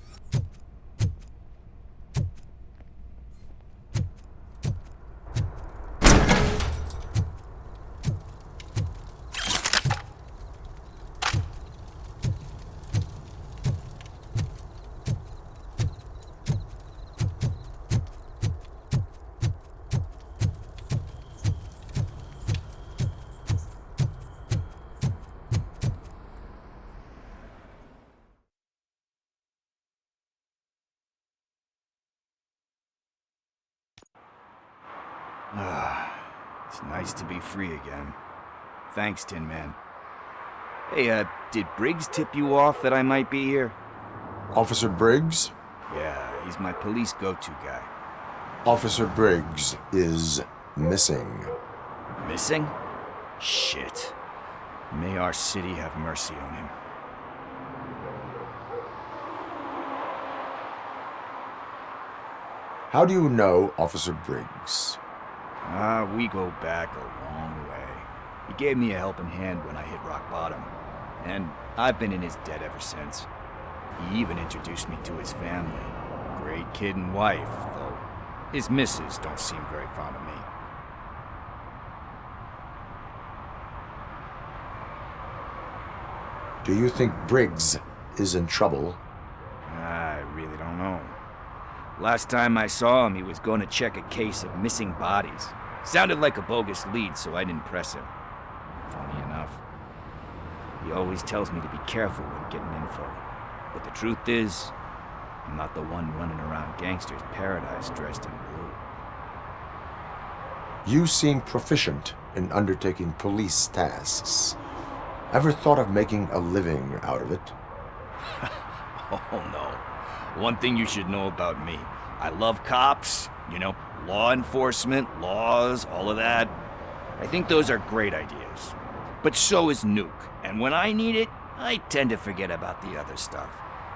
It's nice to be free again. Thanks, Tin Man. Hey, did Briggs tip you off that I might be here? Officer Briggs? Yeah, he's my police go-to guy. Officer Briggs is missing. Missing? Shit. May our city have mercy on him. How do you know Officer Briggs? We go back a long way. He gave me a helping hand when I hit rock bottom, and I've been in his debt ever since. He even introduced me to his family. Great kid and wife, though his missus don't seem very fond of me. Do you think Briggs is in trouble? I really don't know. Last time I saw him, he was going to check a case of missing bodies. Sounded like a bogus lead, so I didn't press him. Funny enough, he always tells me to be careful when getting info. But the truth is, I'm not the one running around gangster's paradise dressed in blue. You seem proficient in undertaking police tasks. Ever thought of making a living out of it? Oh no. One thing you should know about me. I love cops, you know, law enforcement, laws, all of that. I think those are great ideas. But so is Nuke, and when I need it, I tend to forget about the other stuff.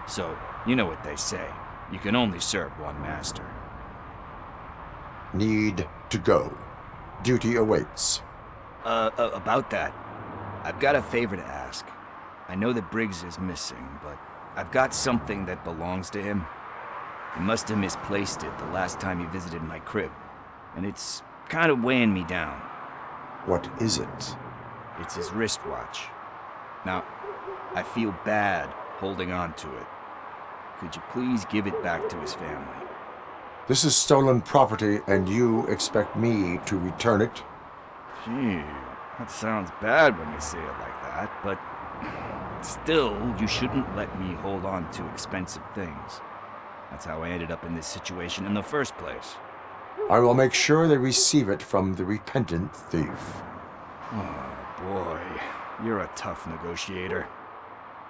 So, you know what they say. You can only serve one master. Need to go. Duty awaits. About that, I've got a favor to ask. I know that Briggs is missing, but I've got something that belongs to him. He must have misplaced it the last time he visited my crib, and it's kind of weighing me down. What is it? It's his wristwatch. Now, I feel bad holding on to it. Could you please give it back to his family? This is stolen property, and you expect me to return it? Gee, that sounds bad when you say it like that, but still, you shouldn't let me hold on to expensive things. That's how I ended up in this situation in the first place. I will make sure they receive it from the repentant thief. Oh, boy. You're a tough negotiator.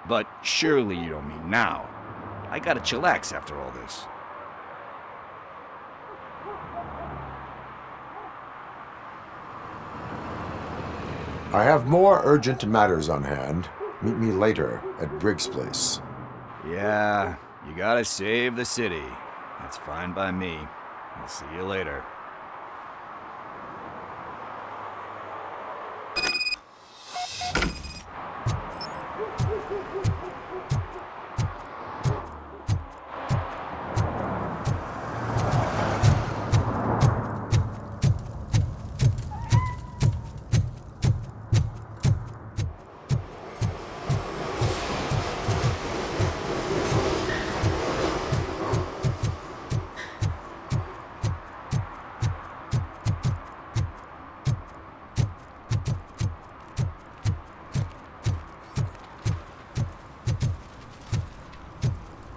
But surely you don't mean now. I gotta chillax after all this. I have more urgent matters on hand. Meet me later at Briggs' place. Yeah, you gotta save the city. That's fine by me. I'll see you later.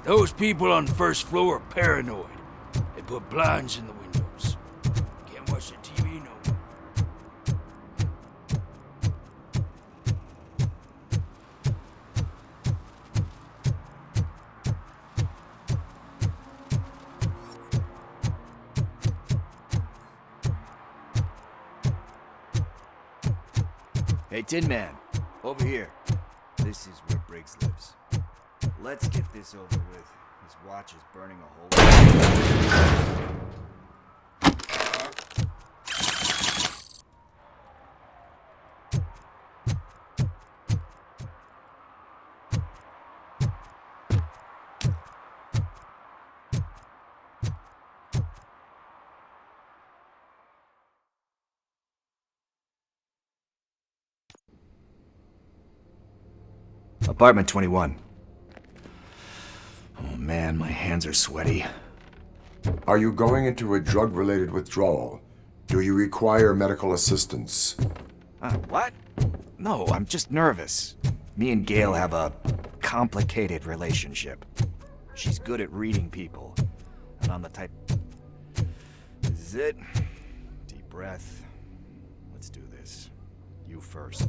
Those people on the first floor are paranoid. They put blinds in the windows. Can't watch the TV no more. Hey, Tin Man, over here. This is where Briggs lives. Let's get this over with. His watch is burning a hole. Apartment 21. Oh man, my hands are sweaty. Are you going into a drug-related withdrawal? Do you require medical assistance? What? No, I'm just nervous. Me and Gail have a complicated relationship. She's good at reading people. And I'm the type... This is it. Deep breath. Let's do this. You first.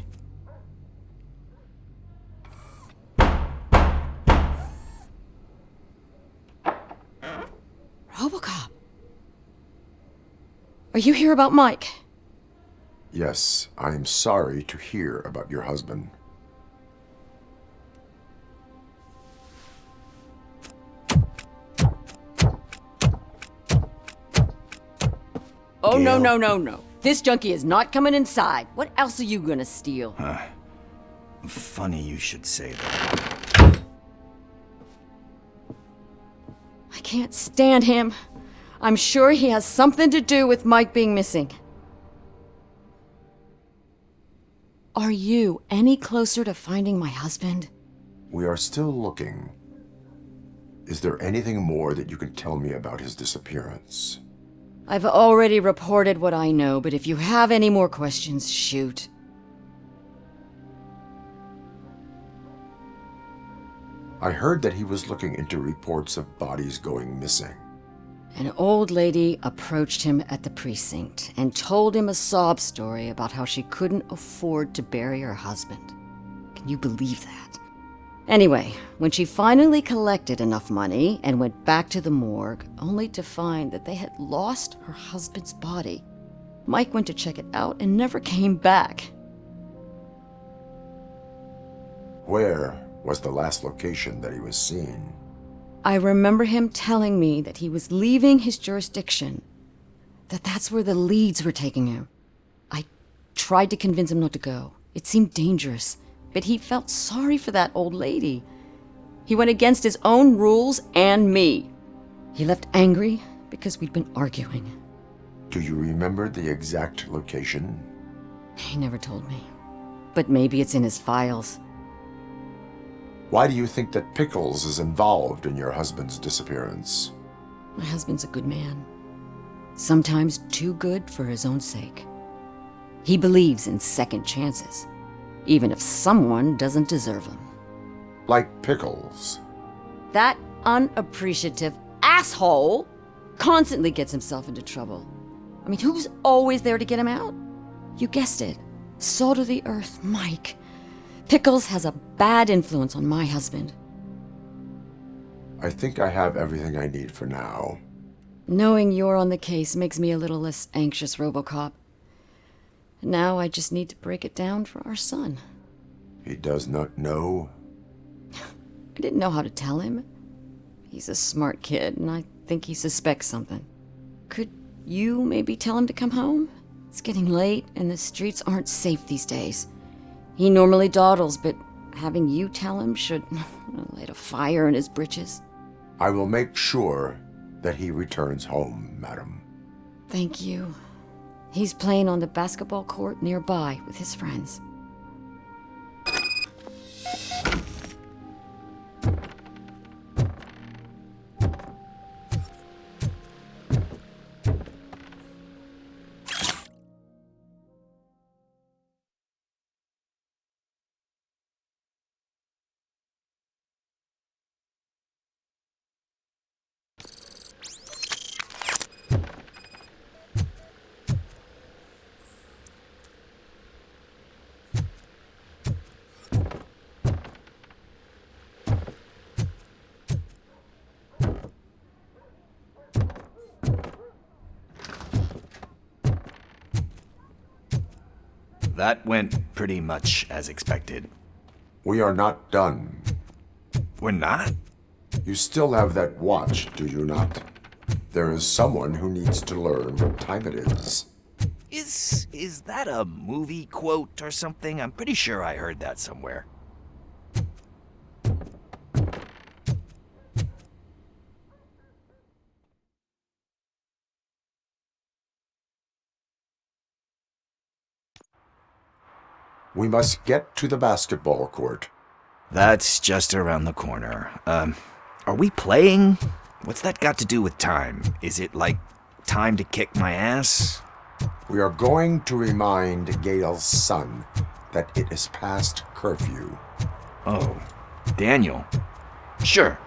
RoboCop. Are you here about Mike? Yes, I am sorry to hear about your husband. Oh, no, no, no, no. This junkie is not coming inside. What else are you gonna steal? Funny you should say that. I can't stand him. I'm sure he has something to do with Mike being missing. Are you any closer to finding my husband? We are still looking. Is there anything more that you can tell me about his disappearance? I've already reported what I know, but if you have any more questions, shoot. I heard that he was looking into reports of bodies going missing. An old lady approached him at the precinct and told him a sob story about how she couldn't afford to bury her husband. Can you believe that? Anyway, when she finally collected enough money and went back to the morgue, only to find that they had lost her husband's body, Mike went to check it out and never came back. Where was the last location that he was seen? I remember him telling me that he was leaving his jurisdiction, that's where the leads were taking him. I tried to convince him not to go. It seemed dangerous, but he felt sorry for that old lady. He went against his own rules and me. He left angry because we'd been arguing. Do you remember the exact location? He never told me, but maybe it's in his files. Why do you think that Pickles is involved in your husband's disappearance? My husband's a good man. Sometimes too good for his own sake. He believes in second chances, even if someone doesn't deserve them. Like Pickles. That unappreciative asshole constantly gets himself into trouble. I mean, who's always there to get him out? You guessed it. Salt of the earth, Mike. Pickles has a bad influence on my husband. I think I have everything I need for now. Knowing you're on the case makes me a little less anxious, RoboCop. Now I just need to break it down for our son. He does not know? I didn't know how to tell him. He's a smart kid, and I think he suspects something. Could you maybe tell him to come home? It's getting late, and the streets aren't safe these days. He normally dawdles, but having you tell him should light a fire in his britches. I will make sure that he returns home, madam. Thank you. He's playing on the basketball court nearby with his friends. That went pretty much as expected. We are not done. We're not? You still have that watch, do you not? There is someone who needs to learn what time it is. Is that a movie quote or something? I'm pretty sure I heard that somewhere. We must get to the basketball court. That's just around the corner. Are we playing? What's that got to do with time? Is it like time to kick my ass? We are going to remind Gale's son that it is past curfew. Oh, Daniel. Sure.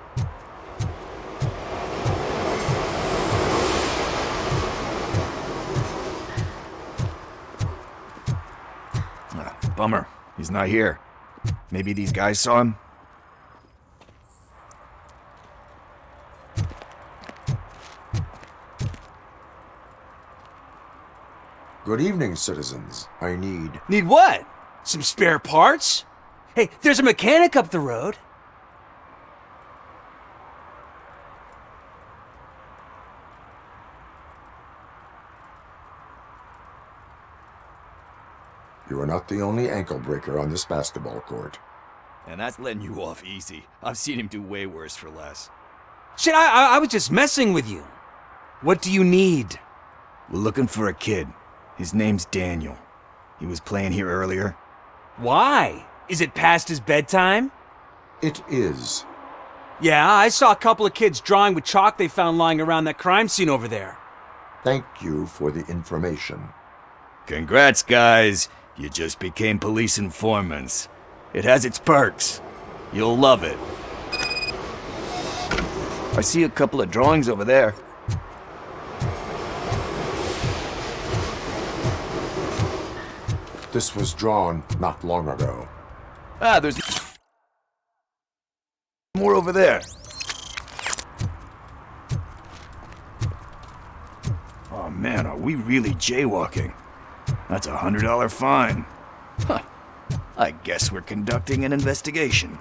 Bummer. He's not here. Maybe these guys saw him? Good evening, citizens. I need... Need what? Some spare parts? Hey, there's a mechanic up the road. You are not the only ankle breaker on this basketball court. And that's letting you off easy. I've seen him do way worse for less. Shit, I was just messing with you. What do you need? We're looking for a kid. His name's Daniel. He was playing here earlier. Why? Is it past his bedtime? It is. Yeah, I saw a couple of kids drawing with chalk they found lying around that crime scene over there. Thank you for the information. Congrats, guys. You just became police informants. It has its perks. You'll love it. I see a couple of drawings over there. This was drawn not long ago. Ah, there's more over there. Oh man, are we really jaywalking? That's a $100 fine. Huh. I guess we're conducting an investigation.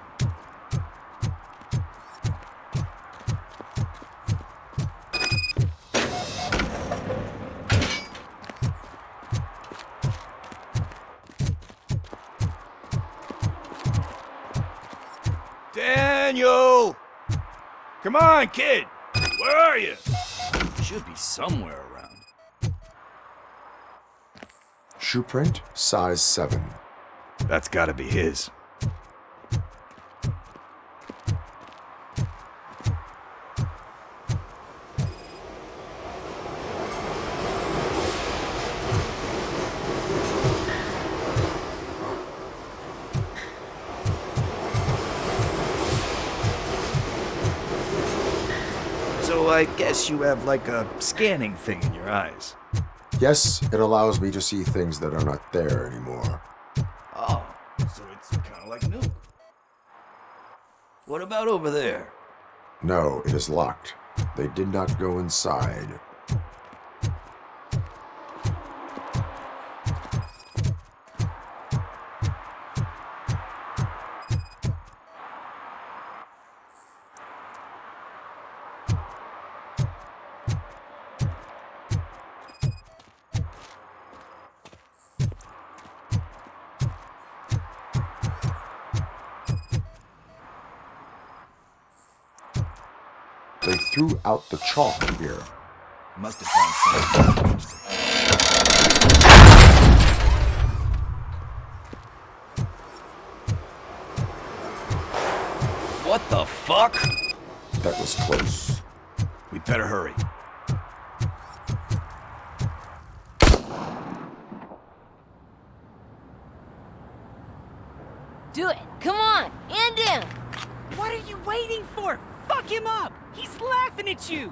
Daniel! Come on, kid! Where are you? Should be somewhere around. Shoe print, size 7. That's gotta be his. So I guess you have like a scanning thing in your eyes. Yes, it allows me to see things that are not there anymore. Oh, so it's kind of like new. What about over there? No, it is locked. They did not go inside. threw out the chalk here. Must have found something interesting. What the fuck? That was close. We'd better hurry. Do it. Come on. End him. What are you waiting for? Fuck him up. He's laughing at you.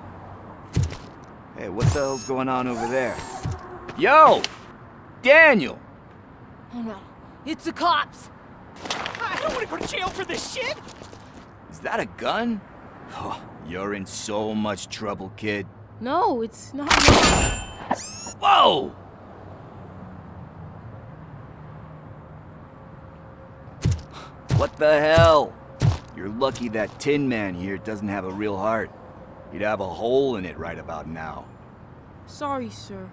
Hey, what the hell's going on over there? Yo! Daniel! Oh no. It's the cops. I don't want to go to jail for this shit. Is that a gun? Oh, you're in so much trouble, kid. No, it's not. Whoa! What the hell? You're lucky that Tin Man here doesn't have a real heart. He'd have a hole in it right about now. Sorry, sir.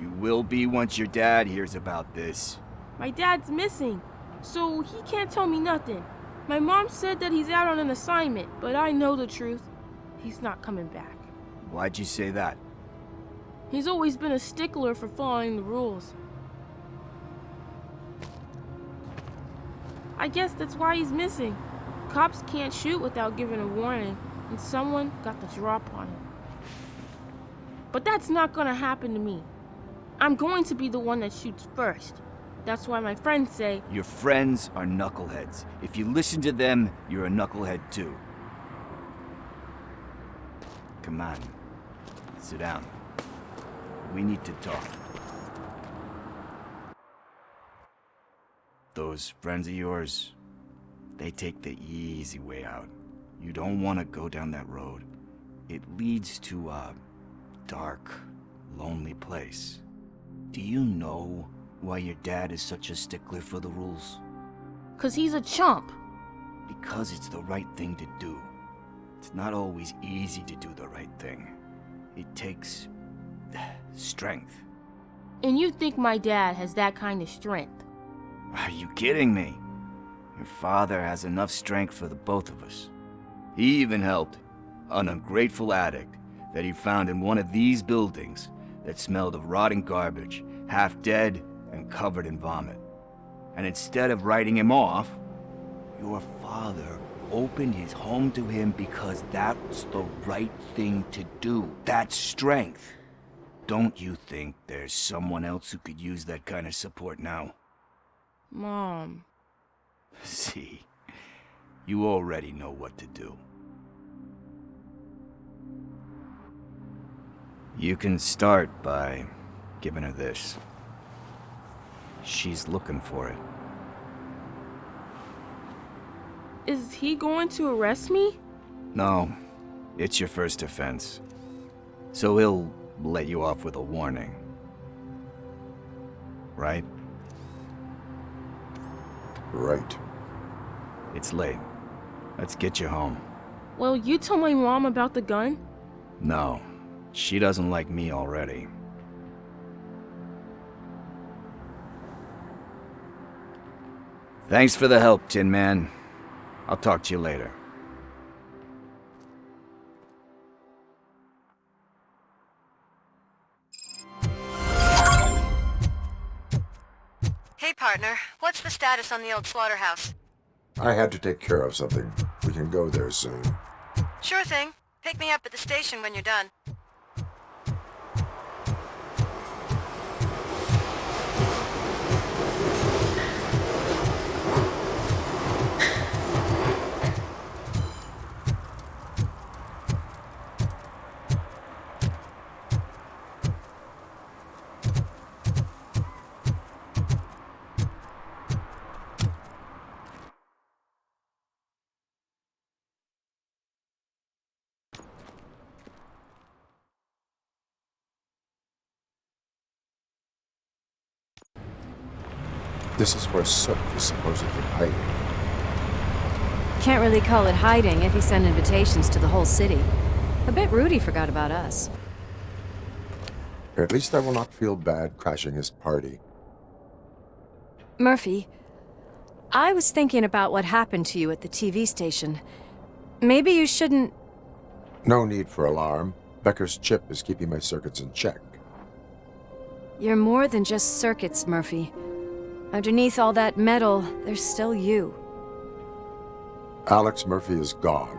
You will be once your dad hears about this. My dad's missing, so he can't tell me nothing. My mom said that he's out on an assignment, but I know the truth. He's not coming back. Why'd you say that? He's always been a stickler for following the rules. I guess that's why he's missing. Cops can't shoot without giving a warning, and someone got the drop on him. But that's not gonna happen to me. I'm going to be the one that shoots first. That's why my friends say... Your friends are knuckleheads. If you listen to them, you're a knucklehead too. Come on. Sit down. We need to talk. Those friends of yours, they take the easy way out. You don't want to go down that road. It leads to a dark, lonely place. Do you know why your dad is such a stickler for the rules? 'Cause he's a chump. Because it's the right thing to do. It's not always easy to do the right thing. It takes strength. And you think my dad has that kind of strength? Are you kidding me? Your father has enough strength for the both of us. He even helped an ungrateful addict that he found in one of these buildings that smelled of rotting garbage, half dead and covered in vomit. And instead of writing him off, your father opened his home to him because that's the right thing to do. That's strength. Don't you think there's someone else who could use that kind of support now? Mom. See, you already know what to do. You can start by giving her this. She's looking for it. Is he going to arrest me? No, it's your first offense. So he'll let you off with a warning. Right? Right. It's late. Let's get you home. Well, you told my mom about the gun? No, she doesn't like me already. Thanks for the help, Tin Man. I'll talk to you later. Hey, partner. What's the status on the old slaughterhouse? I had to take care of something. We can go there soon. Sure thing. Pick me up at the station when you're done. This is where Soap is supposedly hiding. Can't really call it hiding if he sent invitations to the whole city. I bet Rudy forgot about us. At least I will not feel bad crashing his party. Murphy, I was thinking about what happened to you at the TV station. Maybe you shouldn't... No need for alarm. Becker's chip is keeping my circuits in check. You're more than just circuits, Murphy. Underneath all that metal, there's still you. Alex Murphy is gone.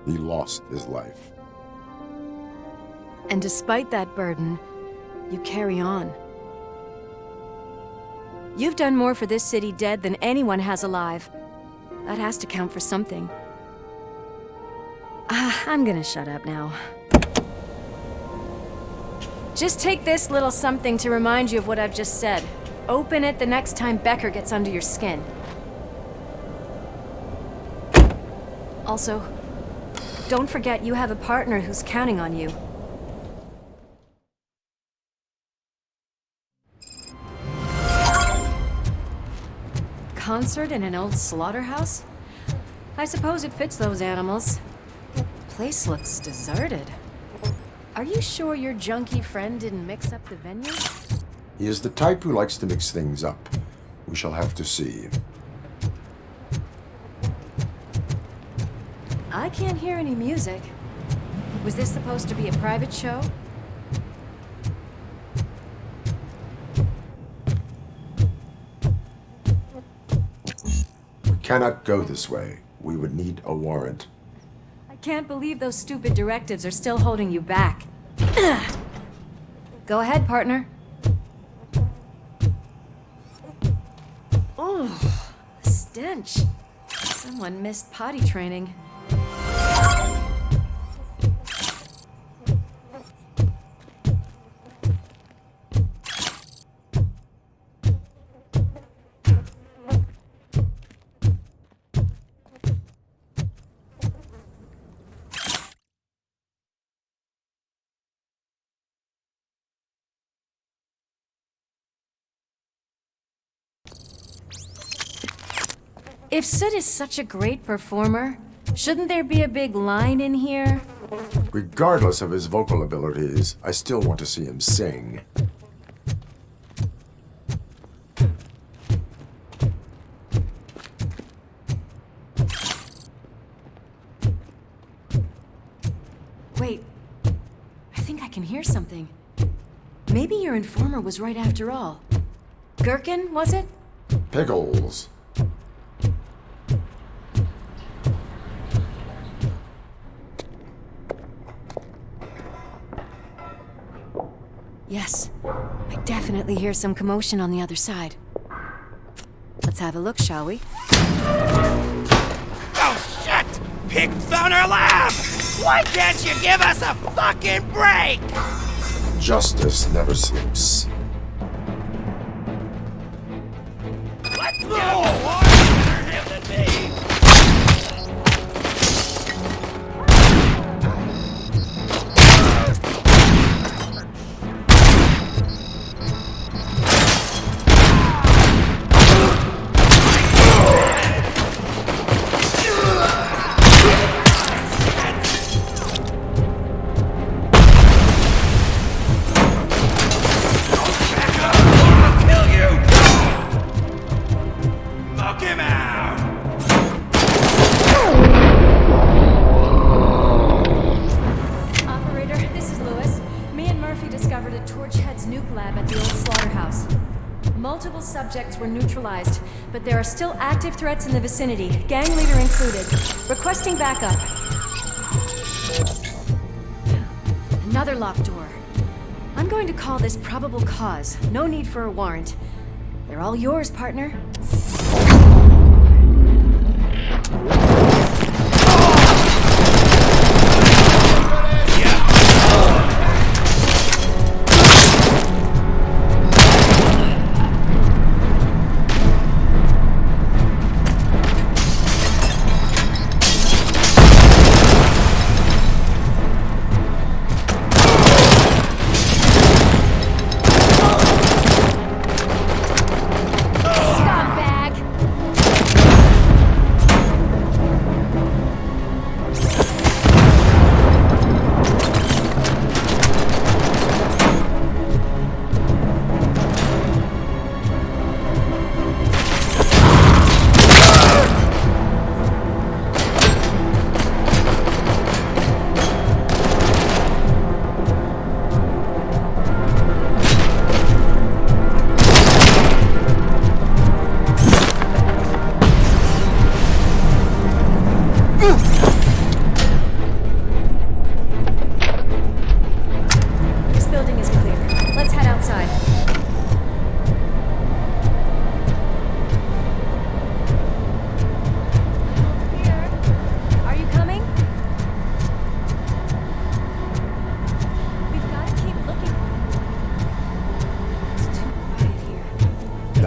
He lost his life. And despite that burden, you carry on. You've done more for this city dead than anyone has alive. That has to count for something. I'm gonna shut up now. Just take this little something to remind you of what I've just said. Open it the next time Becker gets under your skin. Also, don't forget you have a partner who's counting on you. Concert in an old slaughterhouse? I suppose it fits those animals. Place looks deserted. Are you sure your junkie friend didn't mix up the venue? He is the type who likes to mix things up. We shall have to see. I can't hear any music. Was this supposed to be a private show? We cannot go this way. We would need a warrant. I can't believe those stupid directives are still holding you back. Go ahead, partner. Oh, the stench. Someone missed potty training. If Sid is such a great performer, shouldn't there be a big line in here? Regardless of his vocal abilities, I still want to see him sing. Wait, I think I can hear something. Maybe your informer was right after all. Gherkin, was it? Pickles. Yes, I definitely hear some commotion on the other side. Let's have a look, shall we? Oh, shit! Pig found our lab! Why can't you give us a fucking break? Justice never sleeps. Let's go! Better him than me! Subjects were neutralized, but there are still active threats in the vicinity, gang leader included. Requesting backup. Another locked door. I'm going to call this probable cause. No need for a warrant. They're all yours, partner.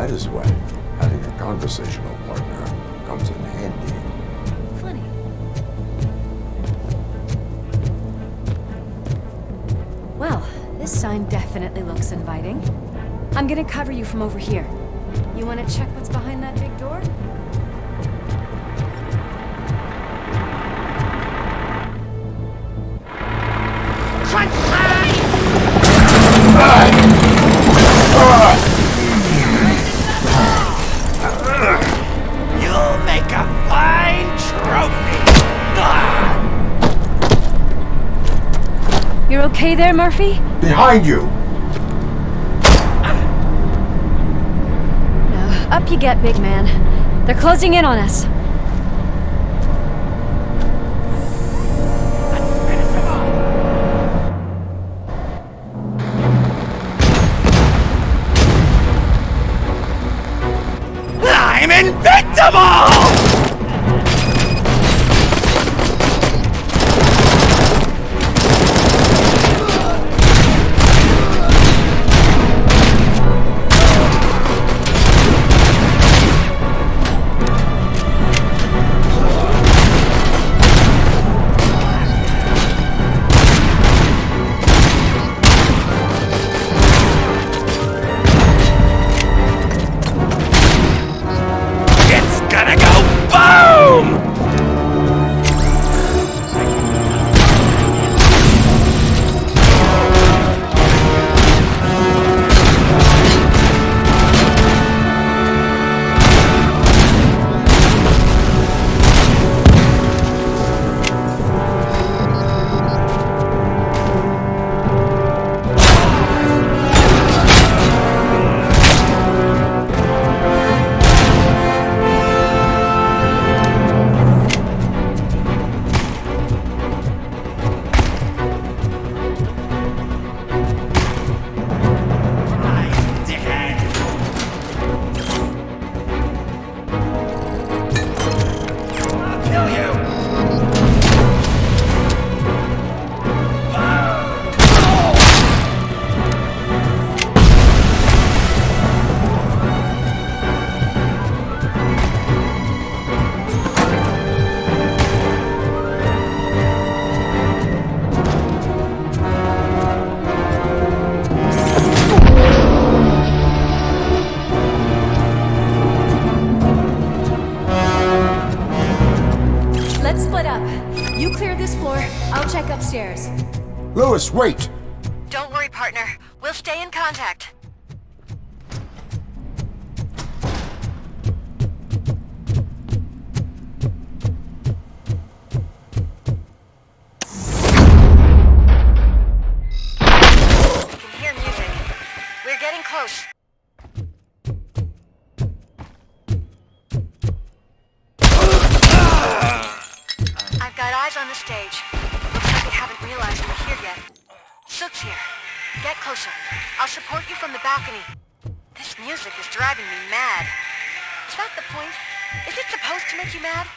that is when having a conversational partner comes in handy. Funny. Well, this sign definitely looks inviting. I'm gonna cover you from over here. You wanna check what's behind that big door? Crunch time! You'll make a fine trophy! You're okay there, Murphy? Behind you! Up you get, big man. They're closing in on us. I'm invincible! Upstairs. Lewis, wait! Don't worry, partner. We'll stay in contact. I can hear music. We're getting close. I've got eyes on the stage. Haven't realized we're here yet. Sook's here. Get closer. I'll support you from the balcony. This music is driving me mad. Is that the point? Is it supposed to make you mad?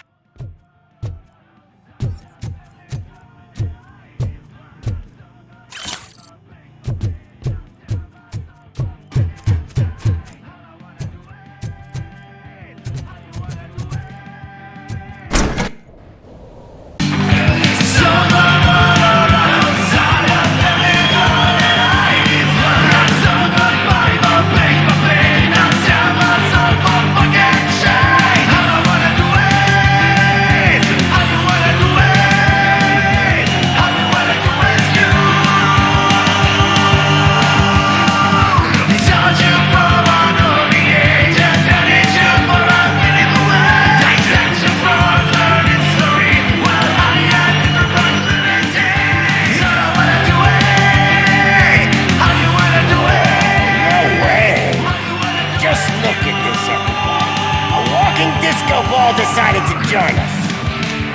Decided to join us.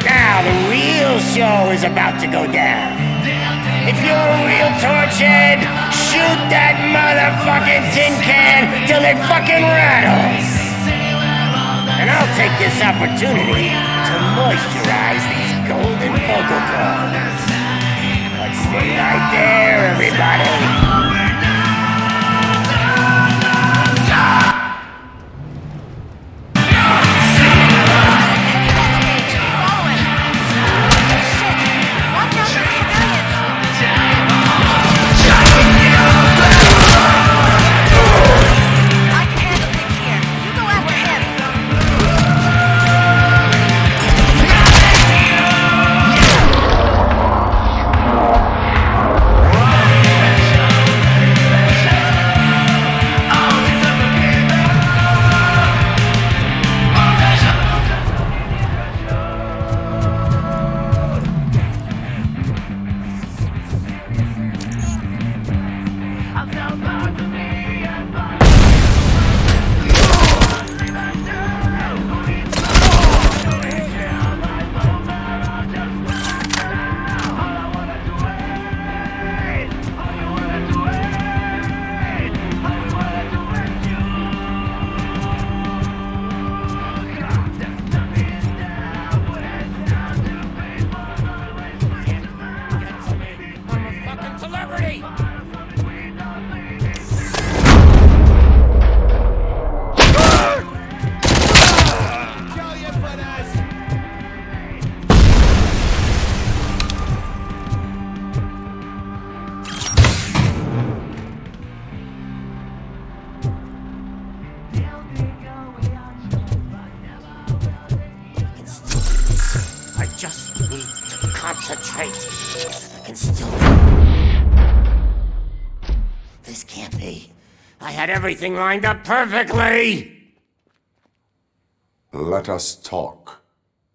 Now the real show is about to go down. If you're a real torchhead, shoot that motherfucking tin can till it fucking rattles. And I'll take this opportunity to moisturize these golden vocal cords. Let's stay right there, everybody. concentrate. I can still... This can't be. I had everything lined up perfectly! Let us talk.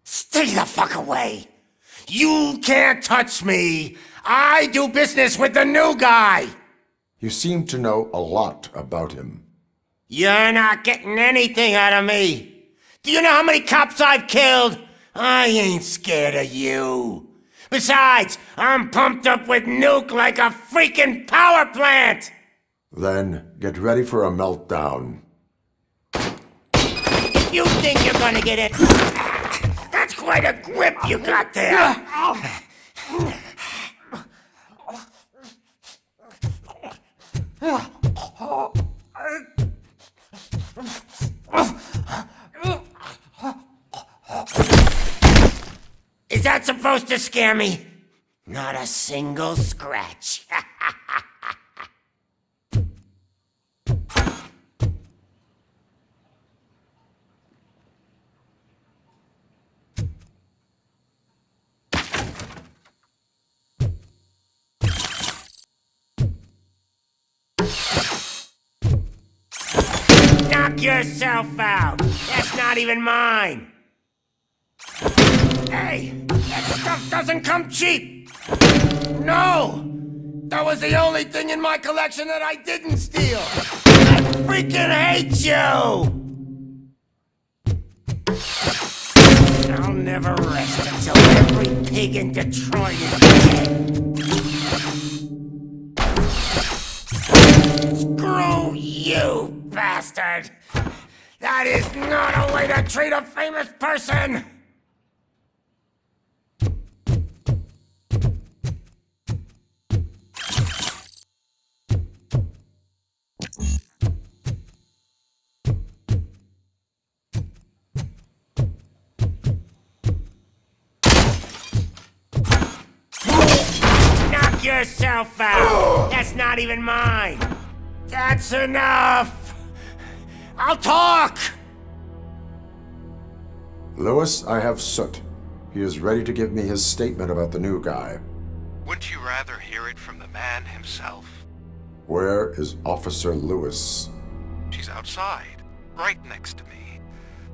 Stay the fuck away! You can't touch me! I do business with the new guy! You seem to know a lot about him. You're not getting anything out of me! Do you know how many cops I've killed? I ain't scared of you. Besides, I'm pumped up with nuke like a freaking power plant! Then get ready for a meltdown. If you think you're gonna get it... That's quite a grip you got there! Is that supposed to scare me? Not a single scratch. Knock yourself out. That's not even mine. Hey, that stuff doesn't come cheap! No! That was the only thing in my collection that I didn't steal! I freaking hate you! I'll never rest until every pig in Detroit is dead. Screw you, bastard! That is not a way to treat a famous person! Yourself out. That's not even mine. That's enough. I'll talk. Lewis, I have Soot. He is ready to give me his statement about the new guy. Wouldn't you rather hear it from the man himself? Where is Officer Lewis? She's outside, right next to me.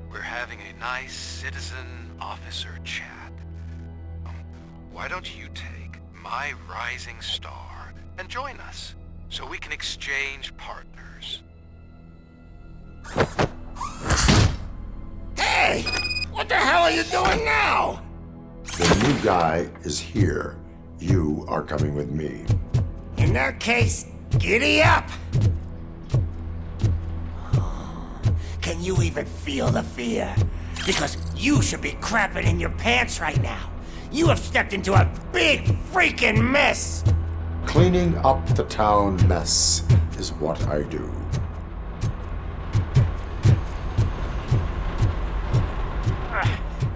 We're having a nice citizen-officer chat. Why don't you take my rising star and join us so we can exchange partners? Hey! What the hell are you doing now? The new guy is here. You are coming with me. In that case, giddy up! Can you even feel the fear? Because you should be crapping in your pants right now. You have stepped into a big freaking mess! Cleaning up the town mess is what I do.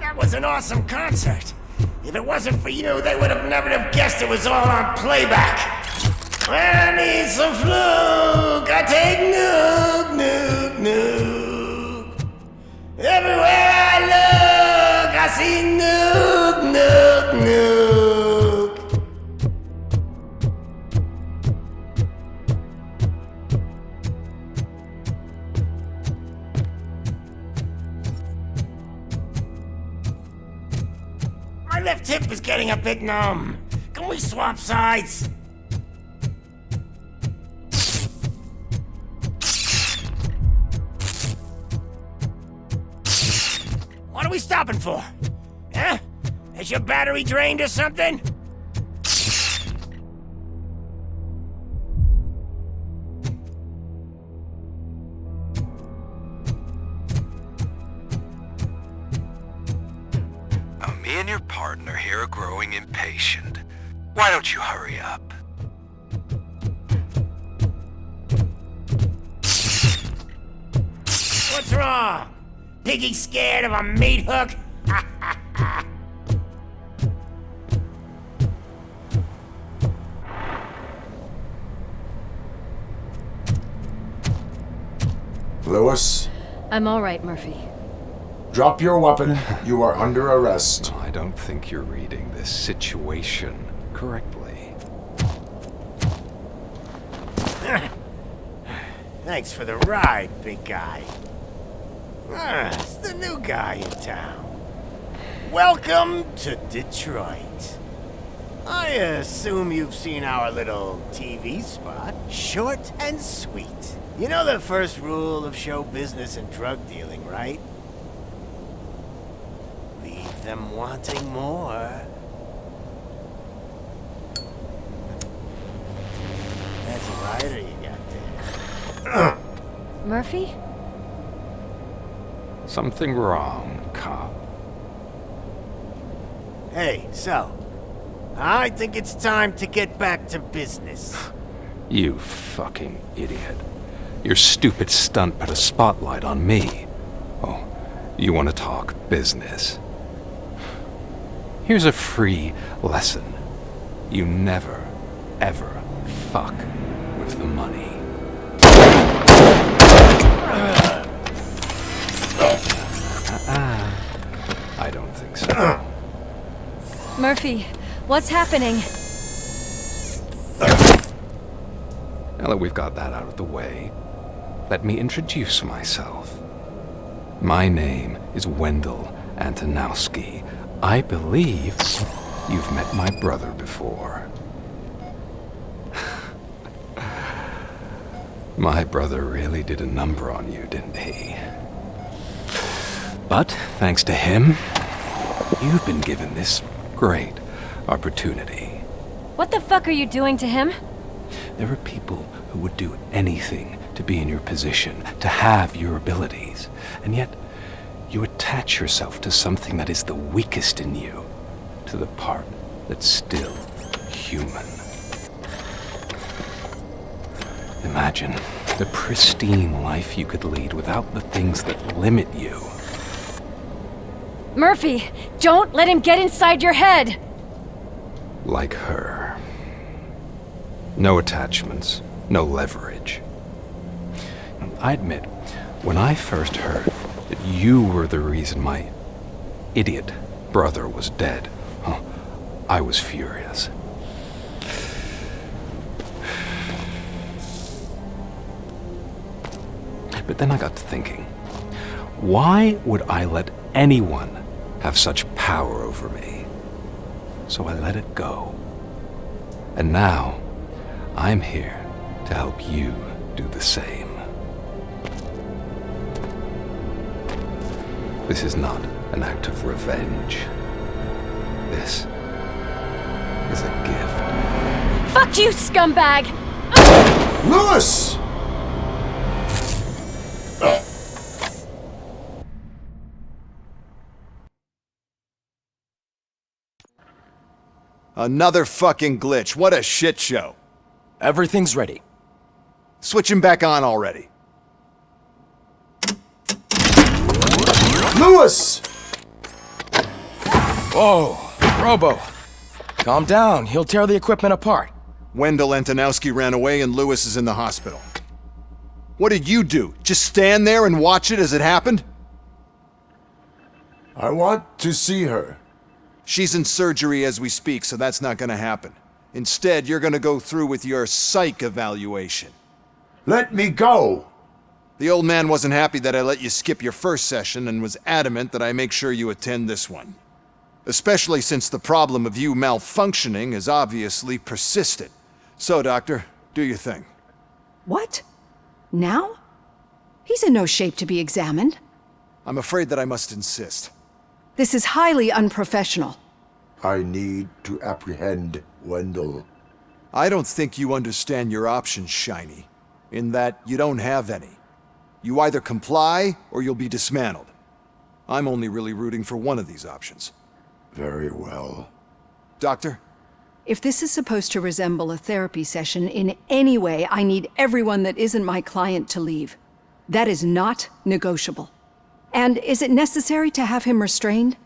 That was an awesome concert. If it wasn't for you, they would have never have guessed it was all on playback. I need some flung. I take nuke, nuke, nuke. Everywhere I look, I see nuke, nuke, nuke. My left hip is getting a bit numb. Can we swap sides? What are we stopping for? Huh? Is your battery drained or something? Me and your partner here are growing impatient. Why don't you hurry up? What's wrong? Piggy scared of a meat hook? Lewis? I'm all right, Murphy. Drop your weapon. You are under arrest. I don't think you're reading this situation correctly. Thanks for the ride, big guy. It's the new guy in town. Welcome to Detroit. I assume you've seen our little TV spot. Short and sweet. You know the first rule of show business and drug dealing, right? Leave them wanting more. That's a rider you got there. Murphy? Something wrong, cop. Hey, so, I think it's time to get back to business. You fucking idiot. Your stupid stunt put a spotlight on me. Oh, you want to talk business? Here's a free lesson. You never, ever fuck with the money. I don't think so. Murphy, what's happening? Now that we've got that out of the way, let me introduce myself. My name is Wendell Antonowski. I believe you've met my brother before. My brother really did a number on you, didn't he? But thanks to him, you've been given this great opportunity. What the fuck are you doing to him? There are people who would do anything to be in your position, to have your abilities, and yet you attach yourself to something that is the weakest in you, to the part that's still human. Imagine the pristine life you could lead without the things that limit you. Murphy, don't let him get inside your head! Like her. No attachments, no leverage. I admit, when I first heard that you were the reason my idiot brother was dead, I was furious. But then I got to thinking, why would I let anyone have such power over me? So I let it go. And now, I'm here to help you do the same. This is not an act of revenge. This is a gift. Fuck you, scumbag! Lewis! Another fucking glitch. What a shit show. Everything's ready. Switch him back on already. Lewis! Whoa, Robo. Calm down. He'll tear the equipment apart. Wendell Antonowski ran away and Lewis is in the hospital. What did you do? Just stand there and watch it as it happened? I want to see her. She's in surgery as we speak, so that's not gonna happen. Instead, you're gonna go through with your psych evaluation. Let me go! The old man wasn't happy that I let you skip your first session and was adamant that I make sure you attend this one. Especially since the problem of you malfunctioning is obviously persistent. So, Doctor, do your thing. What? Now? He's in no shape to be examined. I'm afraid that I must insist. This is highly unprofessional. I need to apprehend Wendell. I don't think you understand your options, Shiny, in that you don't have any. You either comply or you'll be dismantled. I'm only really rooting for one of these options. Very well. Doctor? If this is supposed to resemble a therapy session in any way, I need everyone that isn't my client to leave. That is not negotiable. And is it necessary to have him restrained?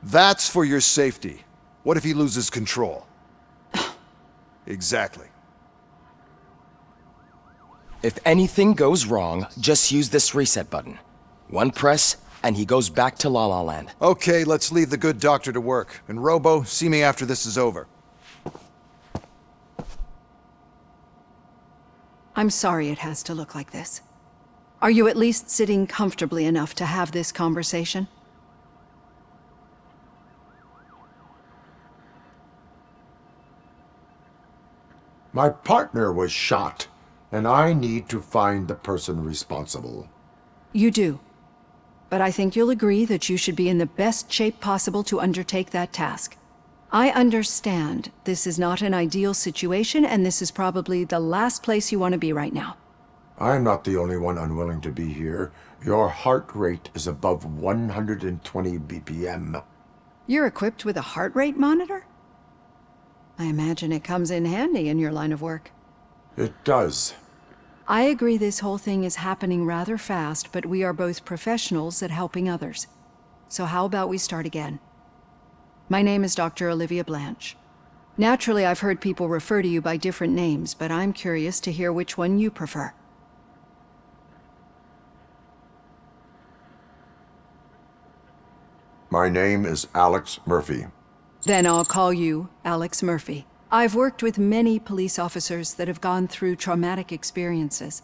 That's for your safety. What if he loses control? Exactly. If anything goes wrong, just use this reset button. One press, and he goes back to La La Land. Okay, let's leave the good doctor to work. And Robo, see me after this is over. I'm sorry it has to look like this. Are you at least sitting comfortably enough to have this conversation? My partner was shot, and I need to find the person responsible. You do. But I think you'll agree that you should be in the best shape possible to undertake that task. I understand this is not an ideal situation, and this is probably the last place you want to be right now. I'm not the only one unwilling to be here. Your heart rate is above 120 BPM. You're equipped with a heart rate monitor? I imagine it comes in handy in your line of work. It does. I agree this whole thing is happening rather fast, but we are both professionals at helping others. So how about we start again? My name is Dr. Olivia Blanche. Naturally, I've heard people refer to you by different names, but I'm curious to hear which one you prefer. My name is Alex Murphy. Then I'll call you Alex Murphy. I've worked with many police officers that have gone through traumatic experiences,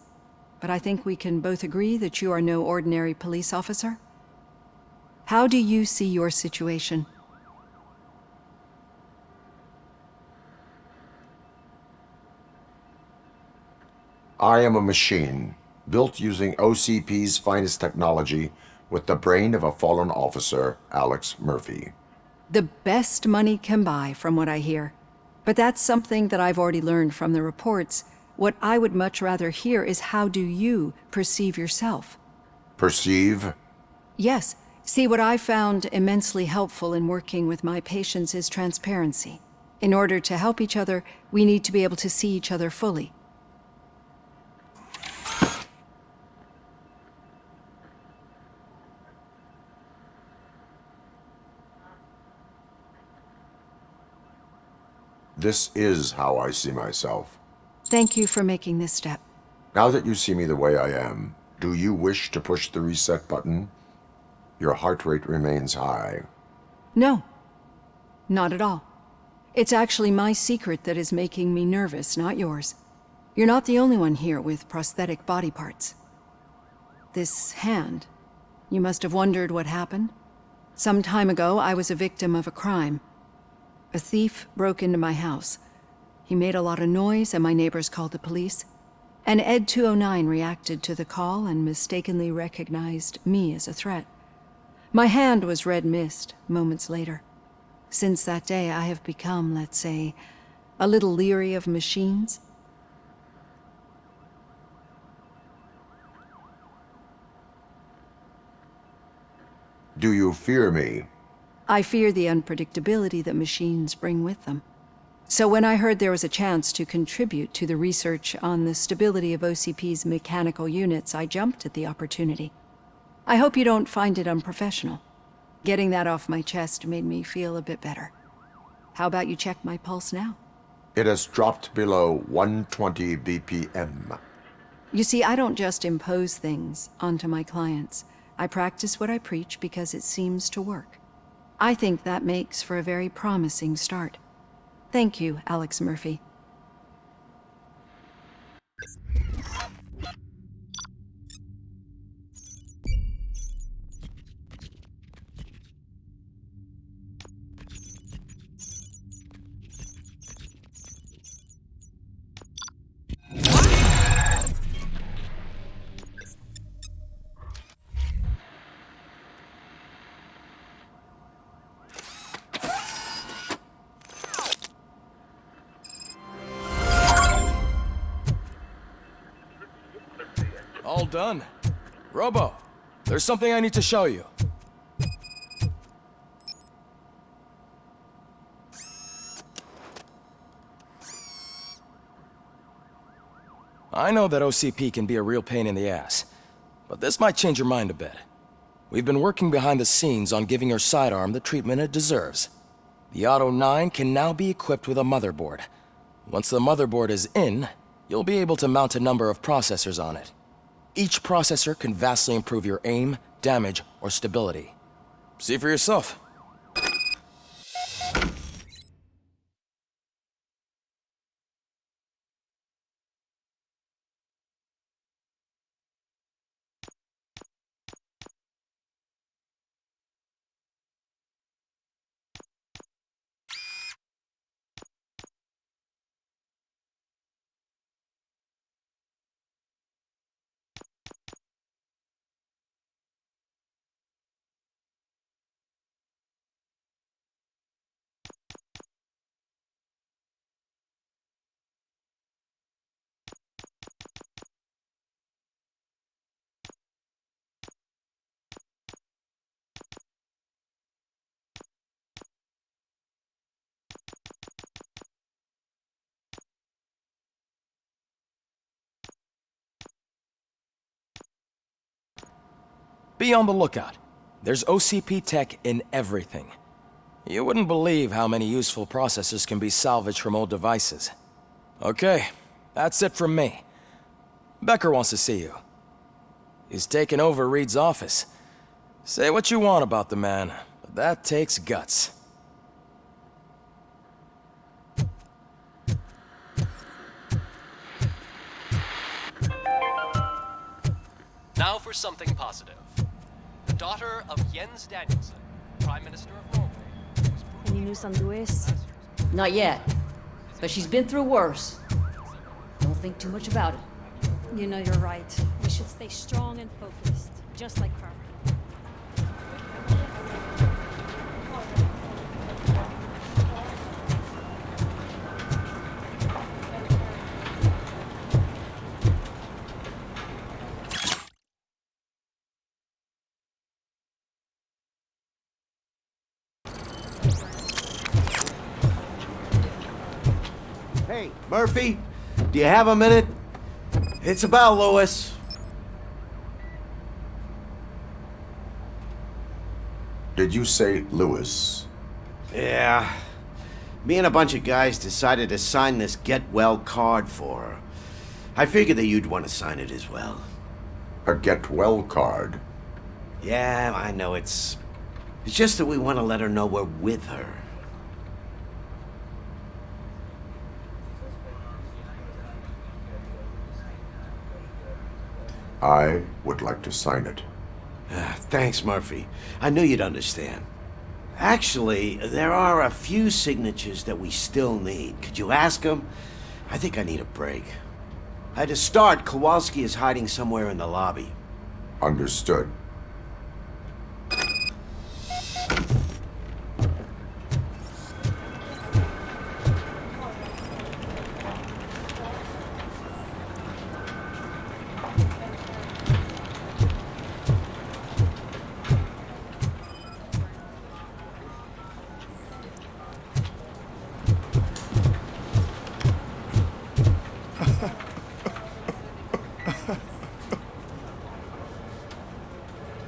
but I think we can both agree that you are no ordinary police officer. How do you see your situation? I am a machine, built using OCP's finest technology with the brain of a fallen officer, Alex Murphy. The best money can buy, from what I hear. But that's something that I've already learned from the reports. What I would much rather hear is how do you perceive yourself? Perceive? Yes. See, what I found immensely helpful in working with my patients is transparency. In order to help each other, we need to be able to see each other fully. This is how I see myself. Thank you for making this step. Now that you see me the way I am, do you wish to push the reset button? Your heart rate remains high. No, not at all. It's actually my secret that is making me nervous, not yours. You're not the only one here with prosthetic body parts. This hand, you must have wondered what happened. Some time ago, I was a victim of a crime. A thief broke into my house. He made a lot of noise and my neighbors called the police. And Ed 209 reacted to the call and mistakenly recognized me as a threat. My hand was red mist moments later. Since that day, I have become, let's say, a little leery of machines. Do you fear me? I fear the unpredictability that machines bring with them. So when I heard there was a chance to contribute to the research on the stability of OCP's mechanical units, I jumped at the opportunity. I hope you don't find it unprofessional. Getting that off my chest made me feel a bit better. How about you check my pulse now? It has dropped below 120 BPM. You see, I don't just impose things onto my clients. I practice what I preach because it seems to work. I think that makes for a very promising start. Thank you, Alex Murphy. All done. Robo, there's something I need to show you. I know that OCP can be a real pain in the ass, but this might change your mind a bit. We've been working behind the scenes on giving your sidearm the treatment it deserves. The Auto 9 can now be equipped with a motherboard. Once the motherboard is in, you'll be able to mount a number of processors on it. Each processor can vastly improve your aim, damage, or stability. See for yourself. Be on the lookout. There's OCP tech in everything. You wouldn't believe how many useful processors can be salvaged from old devices. Okay, that's it from me. Becker wants to see you. He's taken over Reed's office. Say what you want about the man, but that takes guts. Now for something positive. The daughter of Jens Danielson, Prime Minister of Norway. Any news on Luis? Not yet, but she's been through worse. Don't think too much about it. You know, you're right. We should stay strong and focused, just like her. Hey, Murphy, do you have a minute? It's about Lewis. Did you say Lewis? Yeah. Me and a bunch of guys decided to sign this get well card for her. I figured that you'd want to sign it as well. A get well card? Yeah, I know it's just that we want to let her know we're with her. I would like to sign it. Thanks, Murphy. I knew you'd understand. Actually, there are a few signatures that we still need. Could you ask them? I think I need a break. To start, Kowalski is hiding somewhere in the lobby. Understood.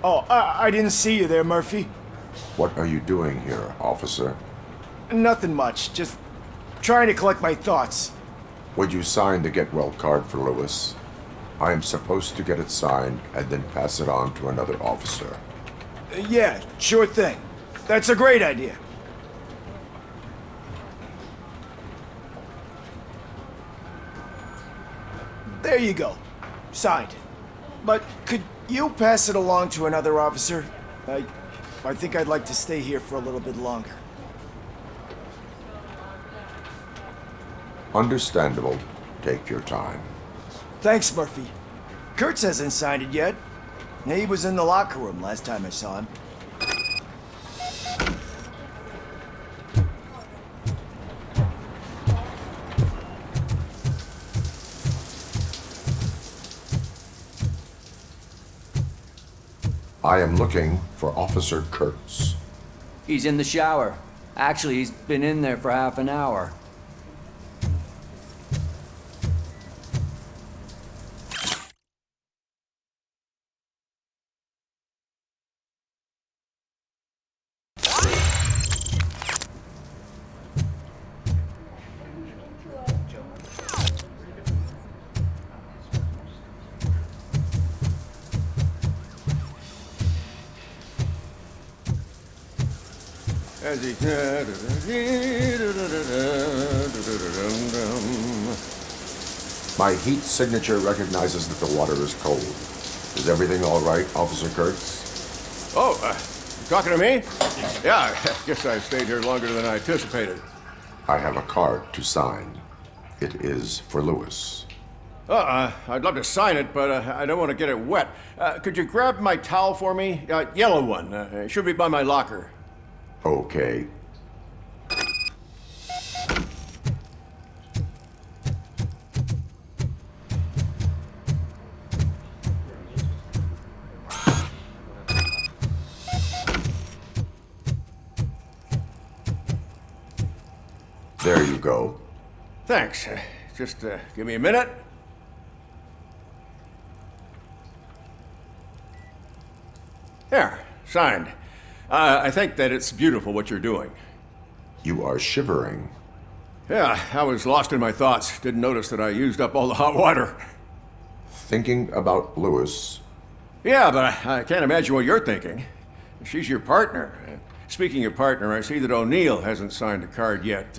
Oh, I didn't see you there, Murphy. What are you doing here, officer? Nothing much, just trying to collect my thoughts. Would you sign the get well card for Lewis? I am supposed to get it signed and then pass it on to another officer. Yeah, sure thing. That's a great idea. There you go. Signed. But could you pass it along to another officer? I think I'd like to stay here for a little bit longer. Understandable. Take your time. Thanks, Murphy. Kurtz hasn't signed it yet. He was in the locker room last time I saw him. I am looking for Officer Kurtz. He's in the shower. Actually, he's been in there for half an hour. as he... My heat signature recognizes that the water is cold. Is everything all right, Officer Kurtz? Oh, you talking to me? Yeah, I guess I stayed here longer than I anticipated. I have a card to sign. It is for Lewis. I'd love to sign it, but I don't want to get it wet. Could you grab my towel for me? Yellow one. It should be by my locker. Okay. There you go. Thanks. Just give me a minute. There, signed. I think that it's beautiful what you're doing. You are shivering. Yeah, I was lost in my thoughts. Didn't notice that I used up all the hot water. Thinking about Lewis? Yeah, but I can't imagine what you're thinking. She's your partner. Speaking of partner, I see that O'Neill hasn't signed a card yet.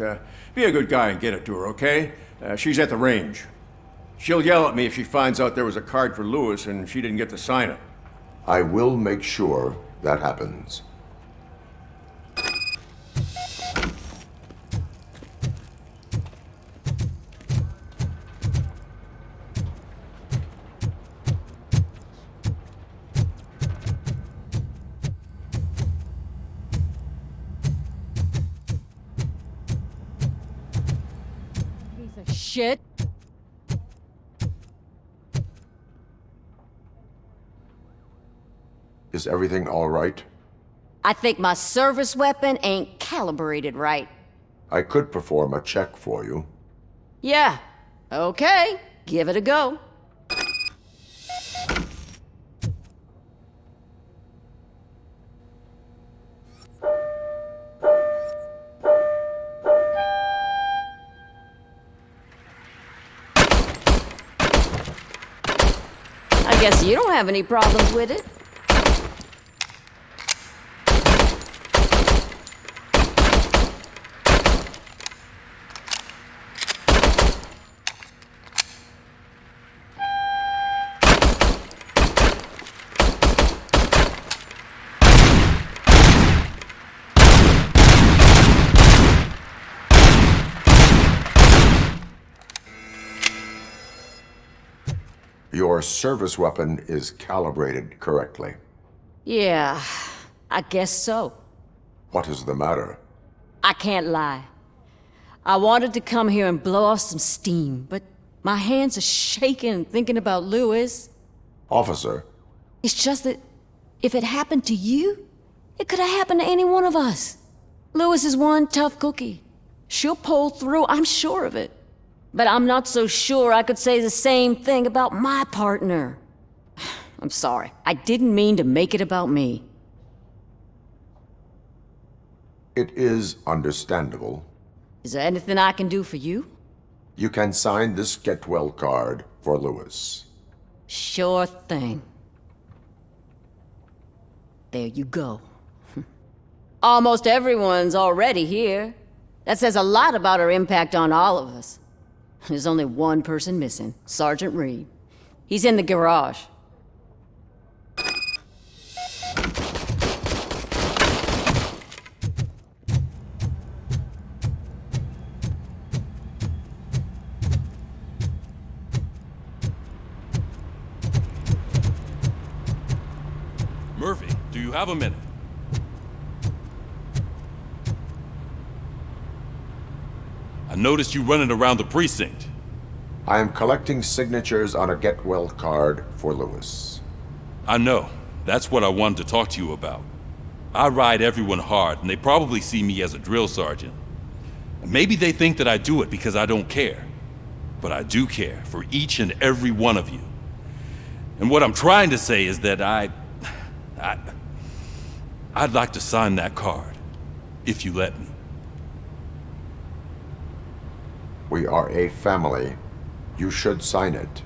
Be a good guy and get it to her, okay? She's at the range. She'll yell at me if she finds out there was a card for Lewis and she didn't get to sign it. I will make sure that happens. Shit. Is everything all right? I think my service weapon ain't calibrated right. I could perform a check for you. Yeah. Okay. Give it a go. I guess you don't have any problems with it. Your service weapon is calibrated correctly. Yeah, I guess so. What is the matter? I can't lie. I wanted to come here and blow off some steam, but my hands are shaking thinking about Lewis. Officer. It's just that if it happened to you, it could have happened to any one of us. Lewis is one tough cookie. She'll pull through, I'm sure of it. But I'm not so sure I could say the same thing about my partner. I'm sorry. I didn't mean to make it about me. It is understandable. Is there anything I can do for you? You can sign this get well card for Lewis. Sure thing. There you go. Almost everyone's already here. That says a lot about her impact on all of us. There's only one person missing, Sergeant Reed. He's in the garage. Murphy, do you have a minute? I noticed you running around the precinct. I am collecting signatures on a get well card for Lewis. I know. That's what I wanted to talk to you about. I ride everyone hard, and they probably see me as a drill sergeant. Maybe they think that I do it because I don't care. But I do care for each and every one of you. And what I'm trying to say is that I'd like to sign that card, if you let me. We are a family. You should sign it.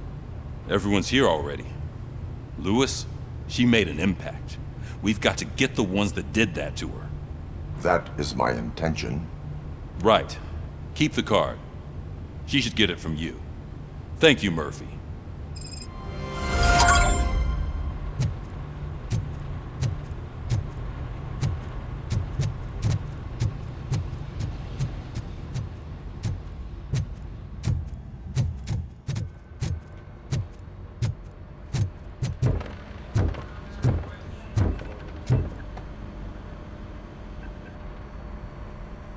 Everyone's here already. Lewis, she made an impact. We've got to get the ones that did that to her. That is my intention. Right. Keep the card. She should get it from you. Thank you, Murphy.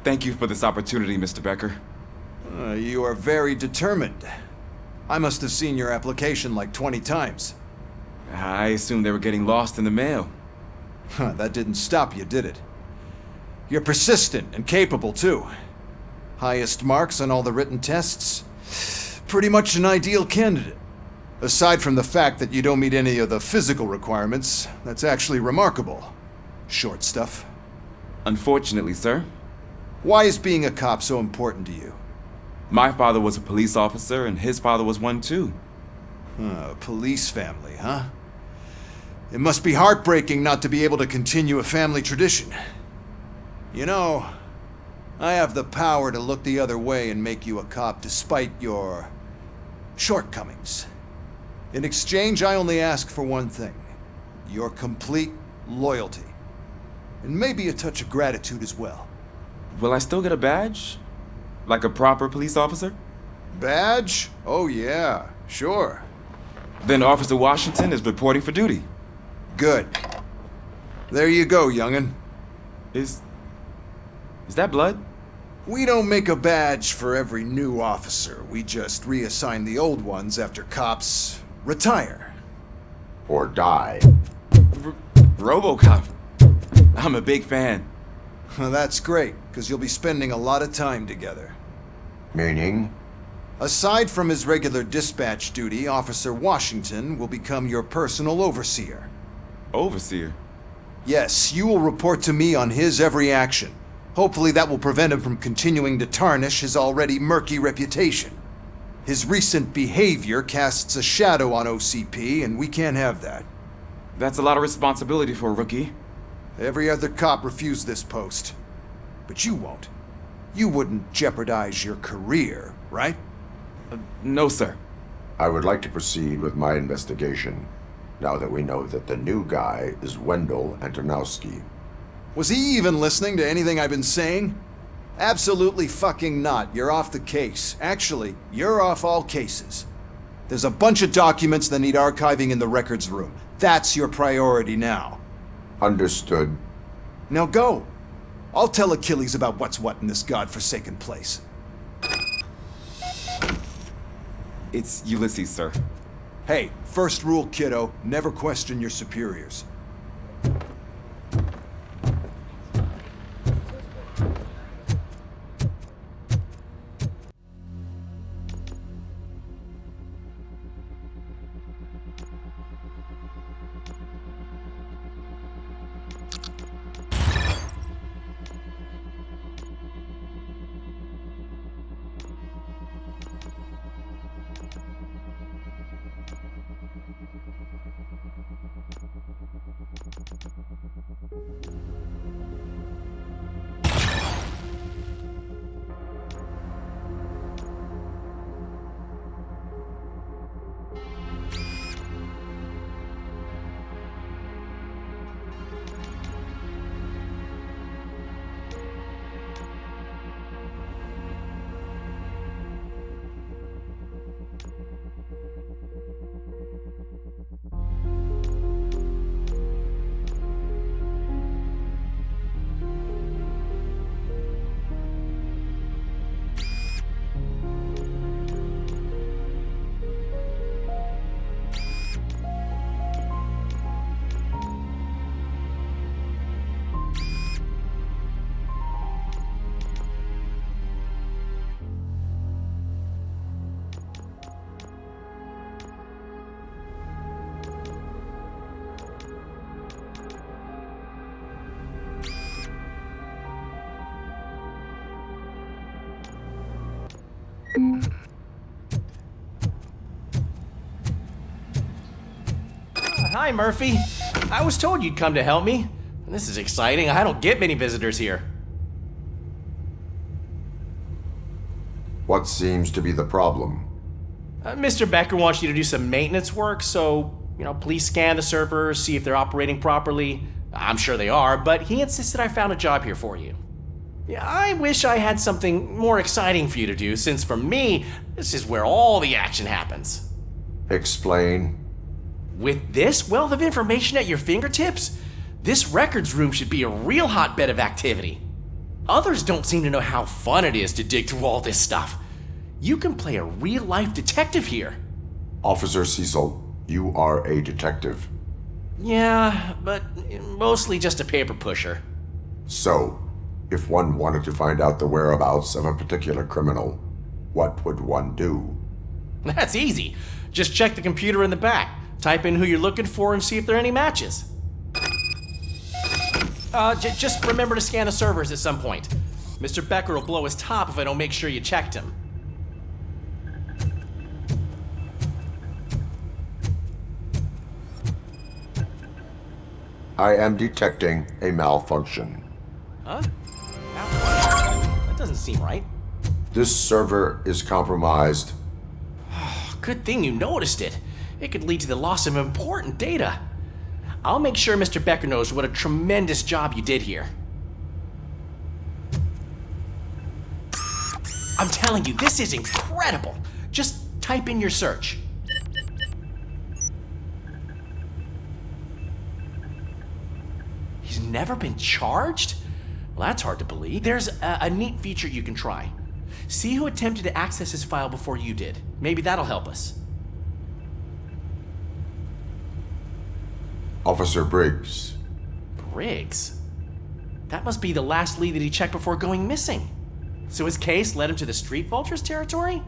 Thank you for this opportunity, Mr. Becker. You are very determined. I must have seen your application like 20 times. I assumed they were getting lost in the mail. That didn't stop you, did it? You're persistent and capable, too. Highest marks on all the written tests. Pretty much an ideal candidate. Aside from the fact that you don't meet any of the physical requirements, that's actually remarkable. Short stuff. Unfortunately, sir. Why is being a cop so important to you? My father was a police officer, and his father was one too. Police family, huh? It must be heartbreaking not to be able to continue a family tradition. You know, I have the power to look the other way and make you a cop despite your shortcomings. In exchange, I only ask for one thing. Your complete loyalty. And maybe a touch of gratitude as well. Will I still get a badge? Like a proper police officer? Badge? Oh yeah, sure. Then Officer Washington is reporting for duty. Good. There you go, young'un. Is that blood? We don't make a badge for every new officer. We just reassign the old ones after cops retire. Or die. RoboCop. I'm a big fan. That's great, because you'll be spending a lot of time together. Meaning? Aside from his regular dispatch duty, Officer Washington will become your personal overseer. Overseer? Yes, you will report to me on his every action. Hopefully that will prevent him from continuing to tarnish his already murky reputation. His recent behavior casts a shadow on OCP, and we can't have that. That's a lot of responsibility for a rookie. Every other cop refused this post. But you won't. You wouldn't jeopardize your career, right? No, sir. I would like to proceed with my investigation, now that we know that the new guy is Wendell Antonowski. Was he even listening to anything I've been saying? Absolutely fucking not. You're off the case. Actually, you're off all cases. There's a bunch of documents that need archiving in the records room. That's your priority now. Understood. Now go. I'll tell Achilles about what's what in this godforsaken place. It's Ulysses, sir. Hey, first rule, kiddo, never question your superiors. Hi, Murphy. I was told you'd come to help me. This is exciting. I don't get many visitors here. What seems to be the problem? Mr. Becker wants you to do some maintenance work, so, please scan the servers, see if they're operating properly. I'm sure they are, but he insisted I found a job here for you. Yeah, I wish I had something more exciting for you to do, since for me, this is where all the action happens. Explain. With this wealth of information at your fingertips, this records room should be a real hotbed of activity. Others don't seem to know how fun it is to dig through all this stuff. You can play a real-life detective here. Officer Cecil, you are a detective. Yeah, but mostly just a paper pusher. So, if one wanted to find out the whereabouts of a particular criminal, what would one do? That's easy. Just check the computer in the back, type in who you're looking for, and see if there are any matches. Just remember to scan the servers at some point. Mr. Becker will blow his top if I don't make sure you checked him. I am detecting a malfunction. Huh? That doesn't seem right. This server is compromised. Good thing you noticed it. It could lead to the loss of important data. I'll make sure Mr. Becker knows what a tremendous job you did here. I'm telling you, this is incredible. Just type in your search. He's never been charged? Well, that's hard to believe. There's a neat feature you can try. See who attempted to access his file before you did. Maybe that'll help us. Officer Briggs. Briggs? That must be the last lead that he checked before going missing. So his case led him to the Street Vultures territory?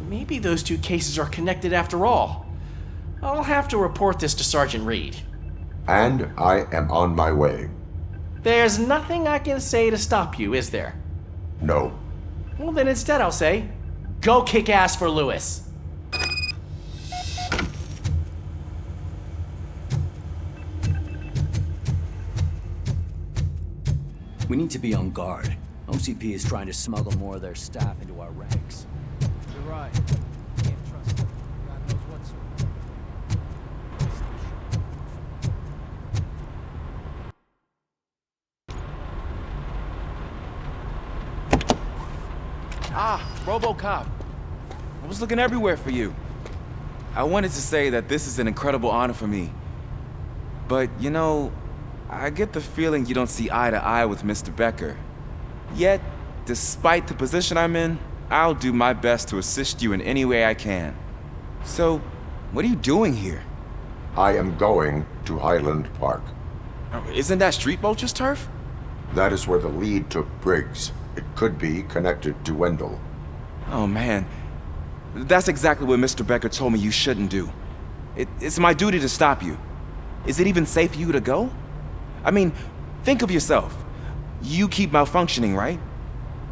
Maybe those two cases are connected after all. I'll have to report this to Sergeant Reed. And I am on my way. There's nothing I can say to stop you, is there? No. Well, then instead I'll say, go kick ass for Lewis. We need to be on guard. OCP is trying to smuggle more of their staff into our ranks. You're right. Can't trust them. God knows what sort of... Ah, RoboCop. I was looking everywhere for you. I wanted to say that this is an incredible honor for me. But, I get the feeling you don't see eye to eye with Mr. Becker. Yet, despite the position I'm in, I'll do my best to assist you in any way I can. So, what are you doing here? I am going to Highland Park. Isn't that Street Vulture's turf? That is where the lead took Briggs. It could be connected to Wendell. Oh man, that's exactly what Mr. Becker told me you shouldn't do. It's my duty to stop you. Is it even safe for you to go? I mean, think of yourself. You keep malfunctioning, right?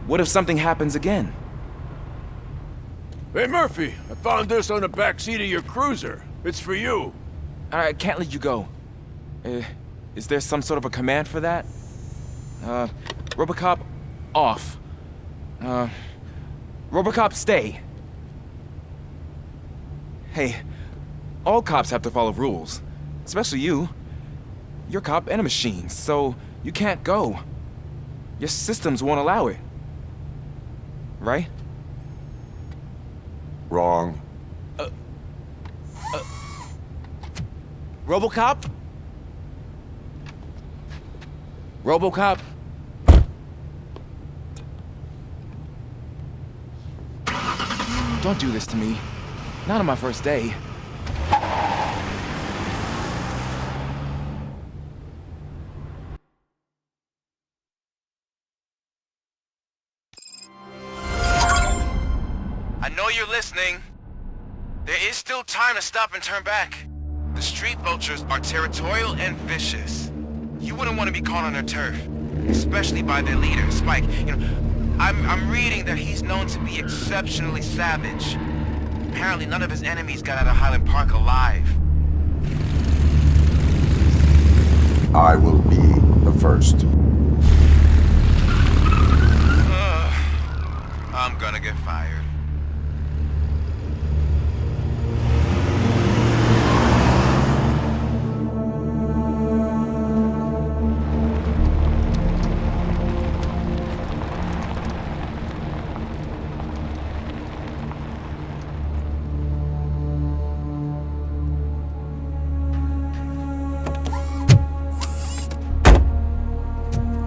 What if something happens again? Hey Murphy, I found this on the back seat of your cruiser. It's for you. I can't let you go. Is there some sort of a command for that? RoboCop, off. RoboCop, stay. Hey, all cops have to follow rules. Especially you. You're a cop and a machine, so you can't go. Your systems won't allow it. Right? Wrong. RoboCop? RoboCop? Don't do this to me. Not on my first day. I know you're listening. There is still time to stop and turn back. The Street Vultures are territorial and vicious. You wouldn't want to be caught on their turf, especially by their leader, Spike. I'm reading that he's known to be exceptionally savage. Apparently none of his enemies got out of Highland Park alive. I will be the first. I'm gonna get fired.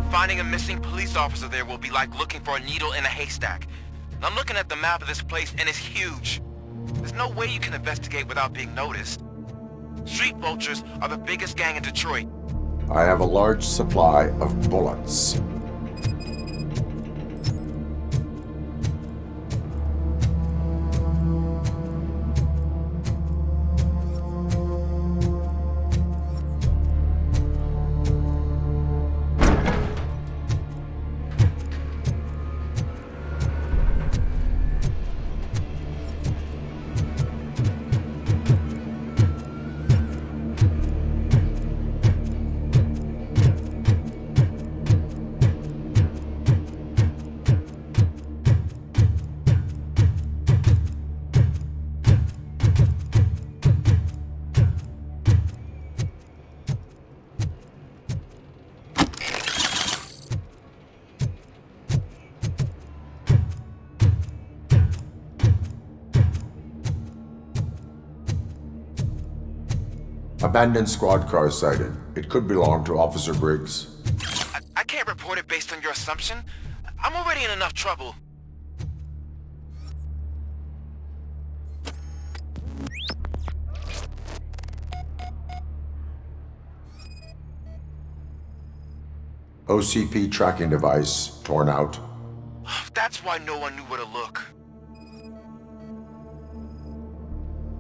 Finding a missing police officer there will be like looking for a needle in a haystack. I'm looking at the map of this place and it's huge. There's no way you can investigate without being noticed. Street vultures are the biggest gang in Detroit. I have a large supply of bullets. Abandoned squad car sighted. It could belong to Officer Briggs. I can't report it based on your assumption. I'm already in enough trouble. OCP tracking device torn out. That's why no one knew where to look.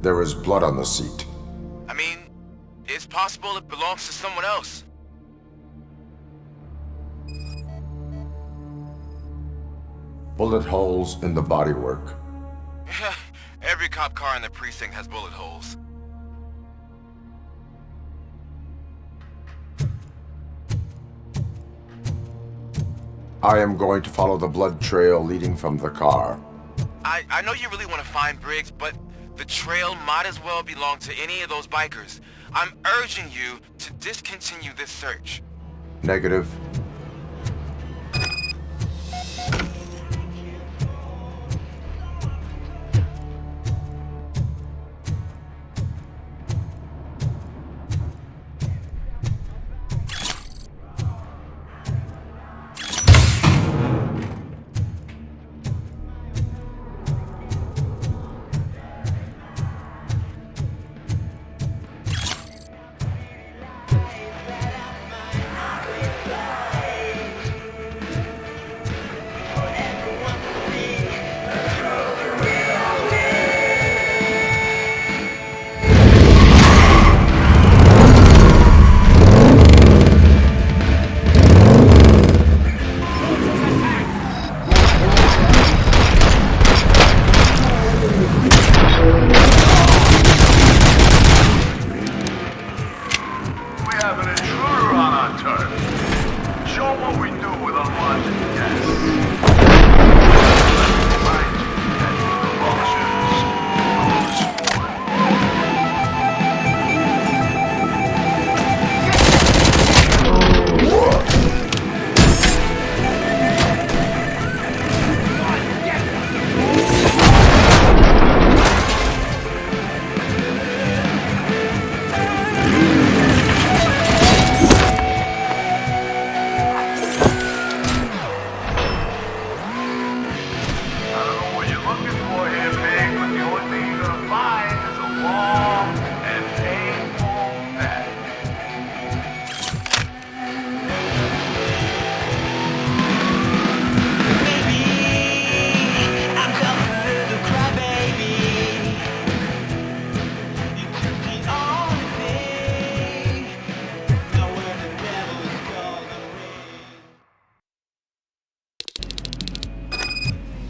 There was blood on the seat. I mean, it's possible it belongs to someone else. Bullet holes in the bodywork. Every cop car in the precinct has bullet holes. I am going to follow the blood trail leading from the car. I know you really want to find Briggs, but the trail might as well belong to any of those bikers. I'm urging you to discontinue this search. Negative.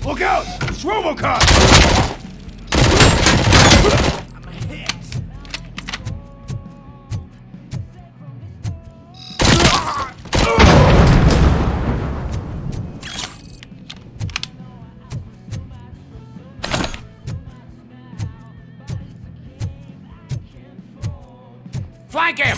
Look out! It's RoboCop! Flank him!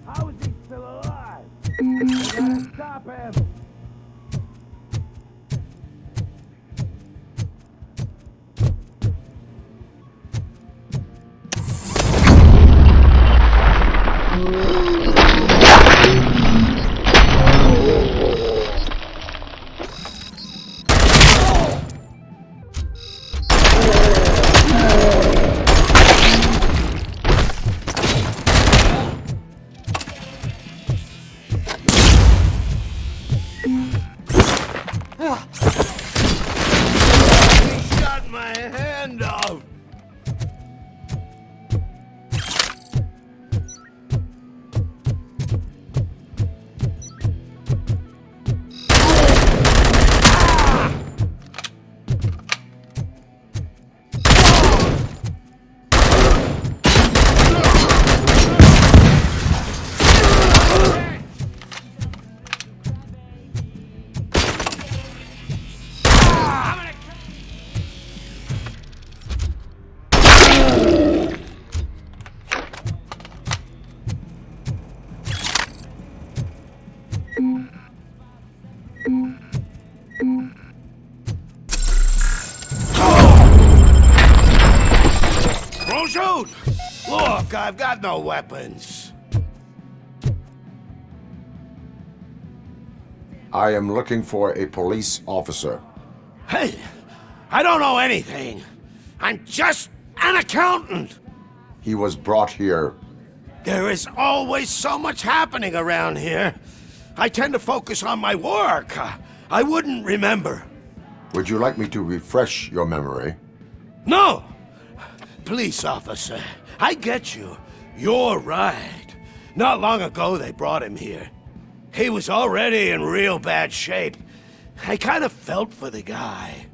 How is he still alive? We gotta stop him! He shot my hand off! Don't shoot! Look, I've got no weapons. I am looking for a police officer. Hey, I don't know anything. I'm just an accountant. He was brought here. There is always so much happening around here. I tend to focus on my work. I wouldn't remember. Would you like me to refresh your memory? No! Police officer, I get you. You're right. Not long ago they brought him here. He was already in real bad shape. I kind of felt for the guy.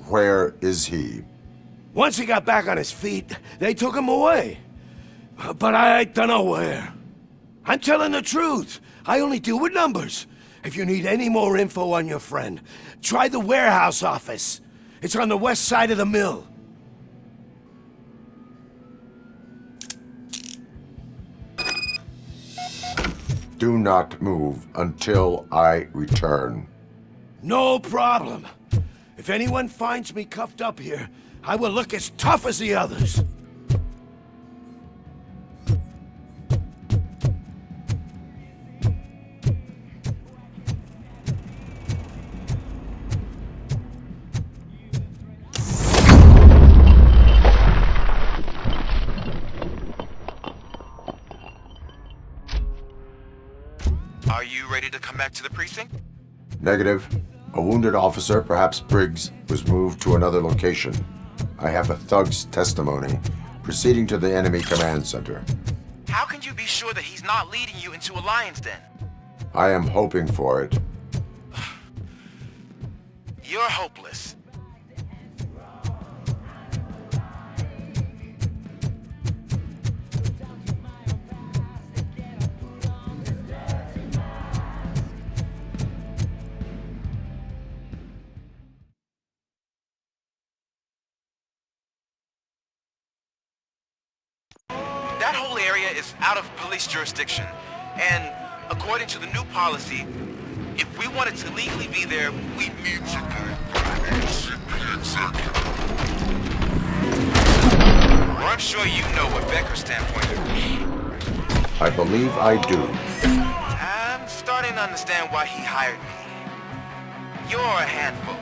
Where is he? Once he got back on his feet, they took him away. But I don't know where. I'm telling the truth. I only deal with numbers. If you need any more info on your friend, try the warehouse office. It's on the west side of the mill. Do not move until I return. No problem. If anyone finds me cuffed up here, I will look as tough as the others. Are you ready to come back to the precinct? Negative. A wounded officer, perhaps Briggs, was moved to another location. I have a thug's testimony, proceeding to the enemy command center. How can you be sure that he's not leading you into a lion's den? I am hoping for it. You're hopeless. That whole area is out of police jurisdiction, and according to the new policy, if we wanted to legally be there, we'd need to do it. Well, I'm sure you know what Becker's standpoint is. I believe I do. I'm starting to understand why he hired me. You're a handful.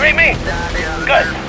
read me? Good.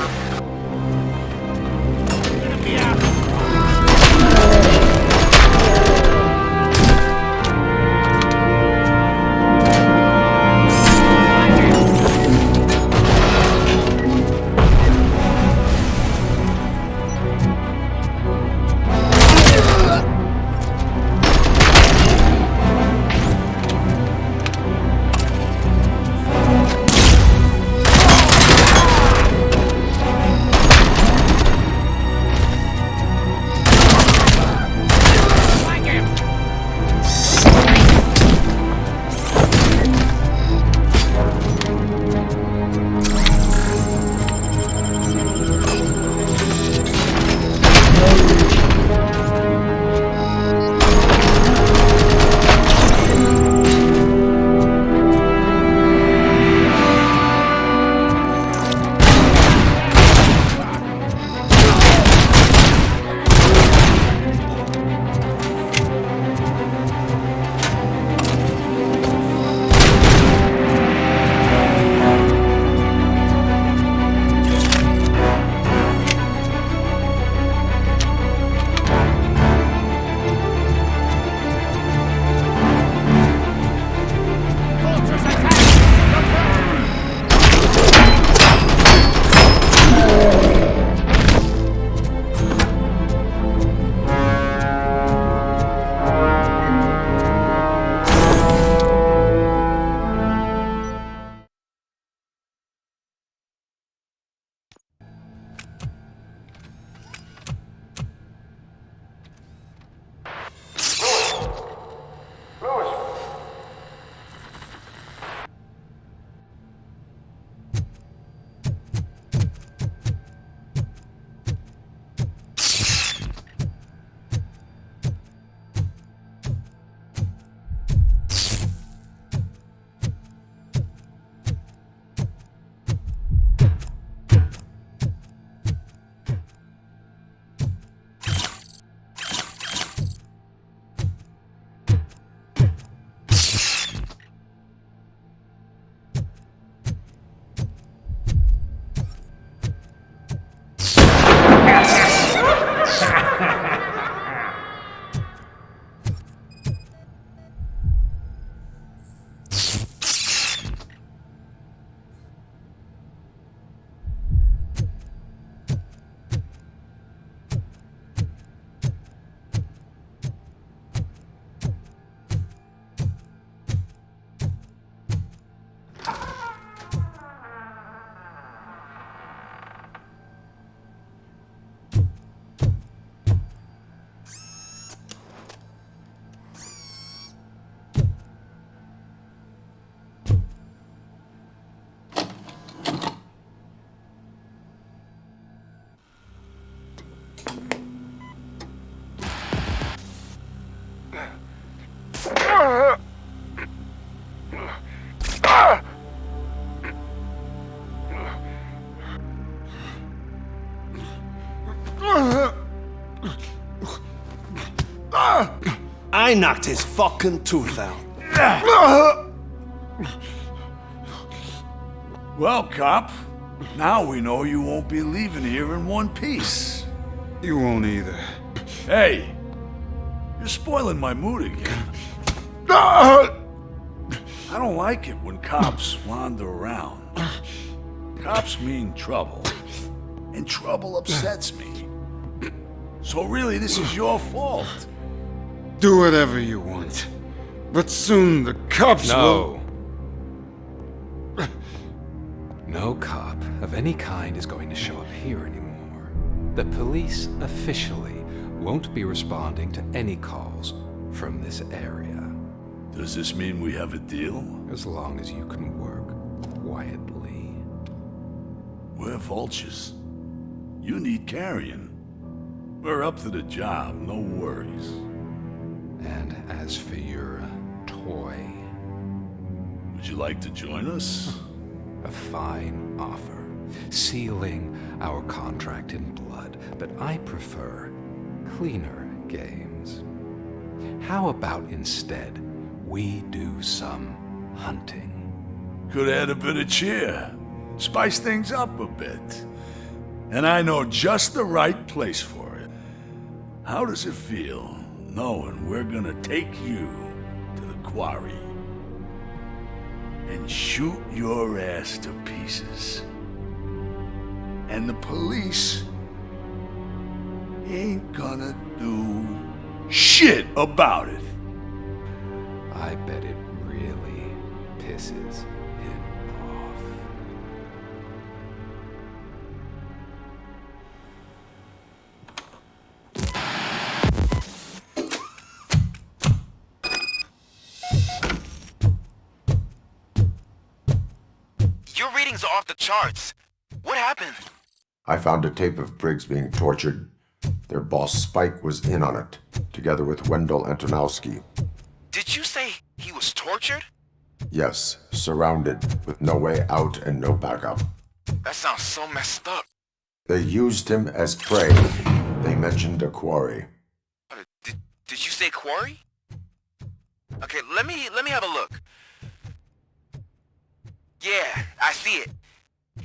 I knocked his fucking tooth out. Well, cop, now we know you won't be leaving here in one piece. You won't either. Hey, you're spoiling my mood again. I don't like it when cops wander around. Cops mean trouble, and trouble upsets me. So really, this is your fault. Do whatever you want, but soon the cops will... No cop of any kind is going to show up here anymore. The police officially won't be responding to any calls from this area. Does this mean we have a deal? As long as you can work quietly. We're vultures. You need carrion. We're up to the job, no worries. And as for your toy... Would you like to join us? A fine offer, sealing our contract in blood, but I prefer cleaner games. How about instead we do some hunting? Could add a bit of cheer. spice things up a bit. And I know just the right place for it. How does it feel knowing we're gonna take you to the quarry and shoot your ass to pieces? And the police ain't gonna do shit about it. I bet it really pisses him off. Your readings are off the charts. What happened? I found a tape of Briggs being tortured. Their boss Spike was in on it, together with Wendell Antonowski. Did you say he was tortured? Yes, surrounded, with no way out and no backup. That sounds so messed up. They used him as prey. They mentioned a quarry. Did you say quarry? Okay, let me have a look. Yeah, I see it.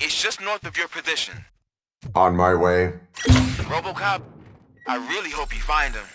It's just north of your position. On my way. RoboCop, I really hope you find him.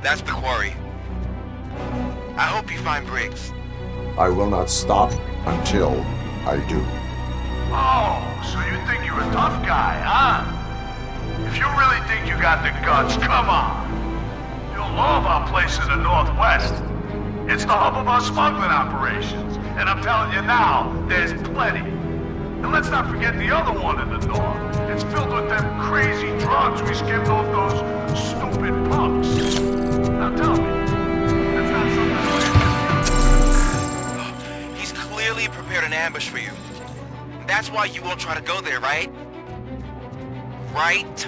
That's the quarry. I hope you find Briggs. I will not stop until I do. Oh, so you think you're a tough guy, huh? If you really think you got the guts, come on. You'll love our place in the Northwest. It's the hub of our smuggling operations. And I'm telling you now, there's plenty. And let's not forget the other one in the north. It's filled with them crazy drugs we skimmed off those stupid punks. Now tell me, that's not something... He's clearly prepared an ambush for you. That's why you won't try to go there, right? Right?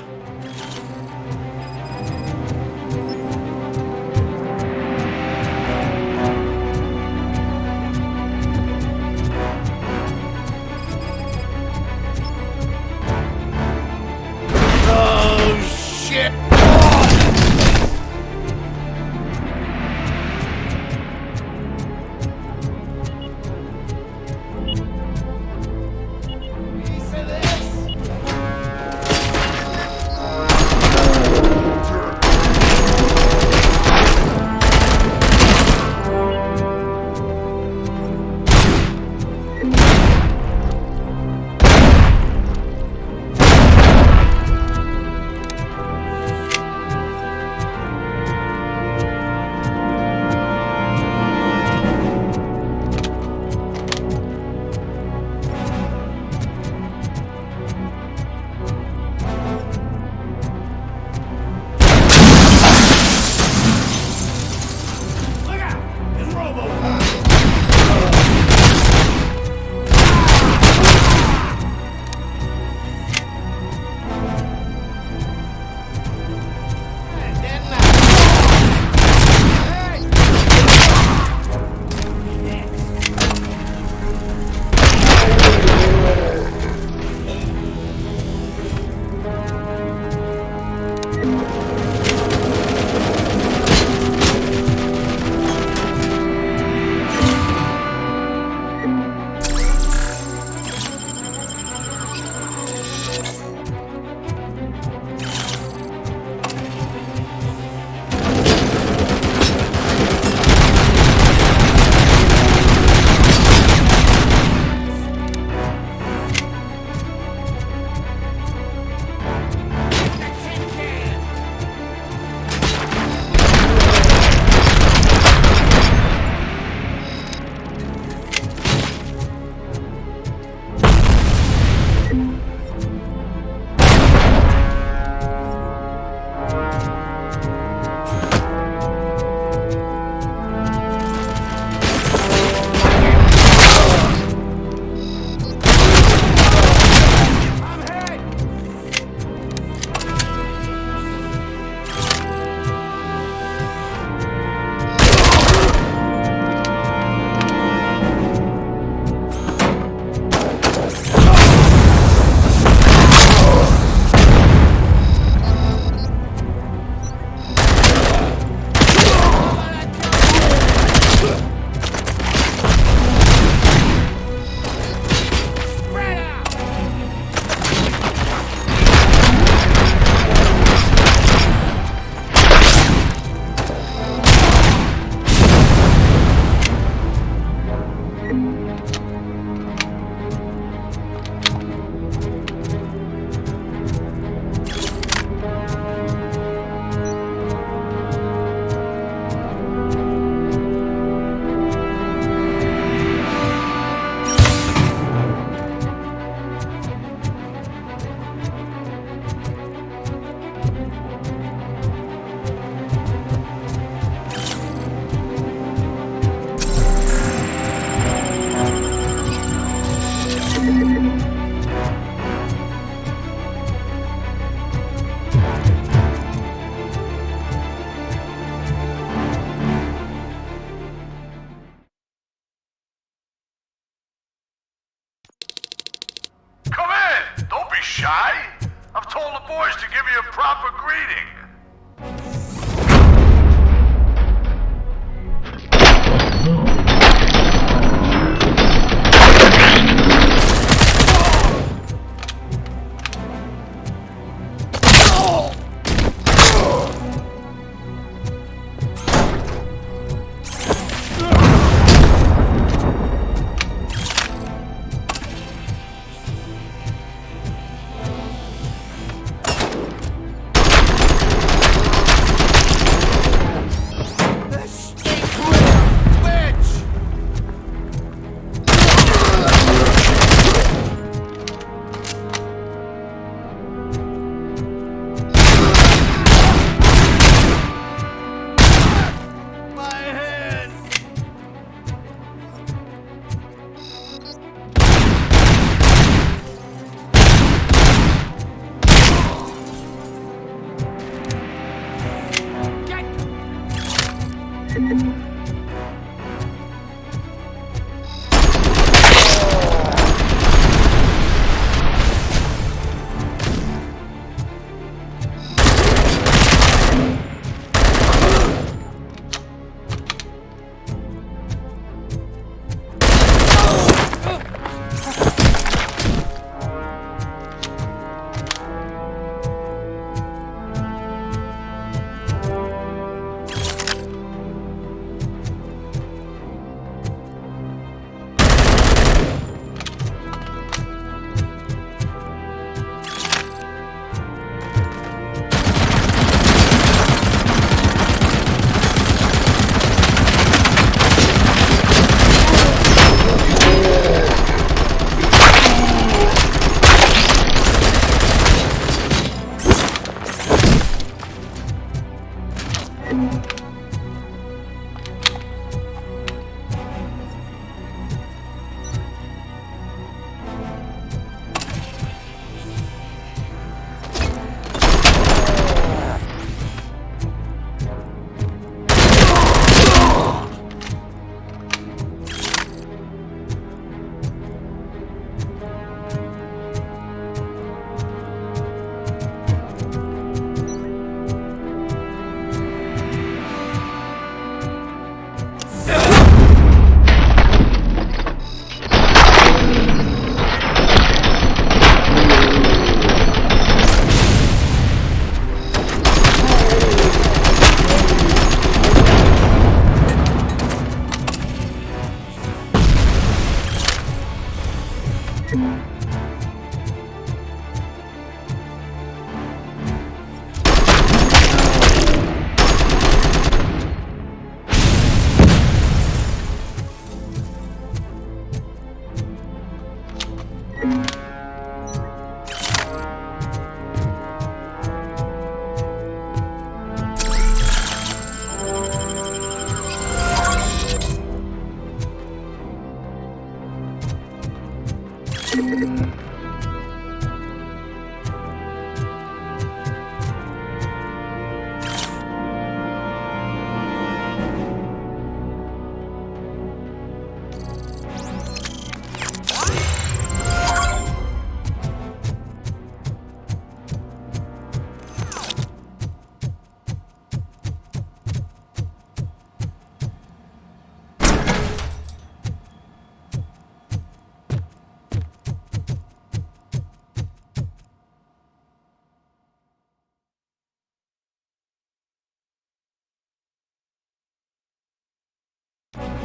shy? I've told the boys to give you a proper greeting.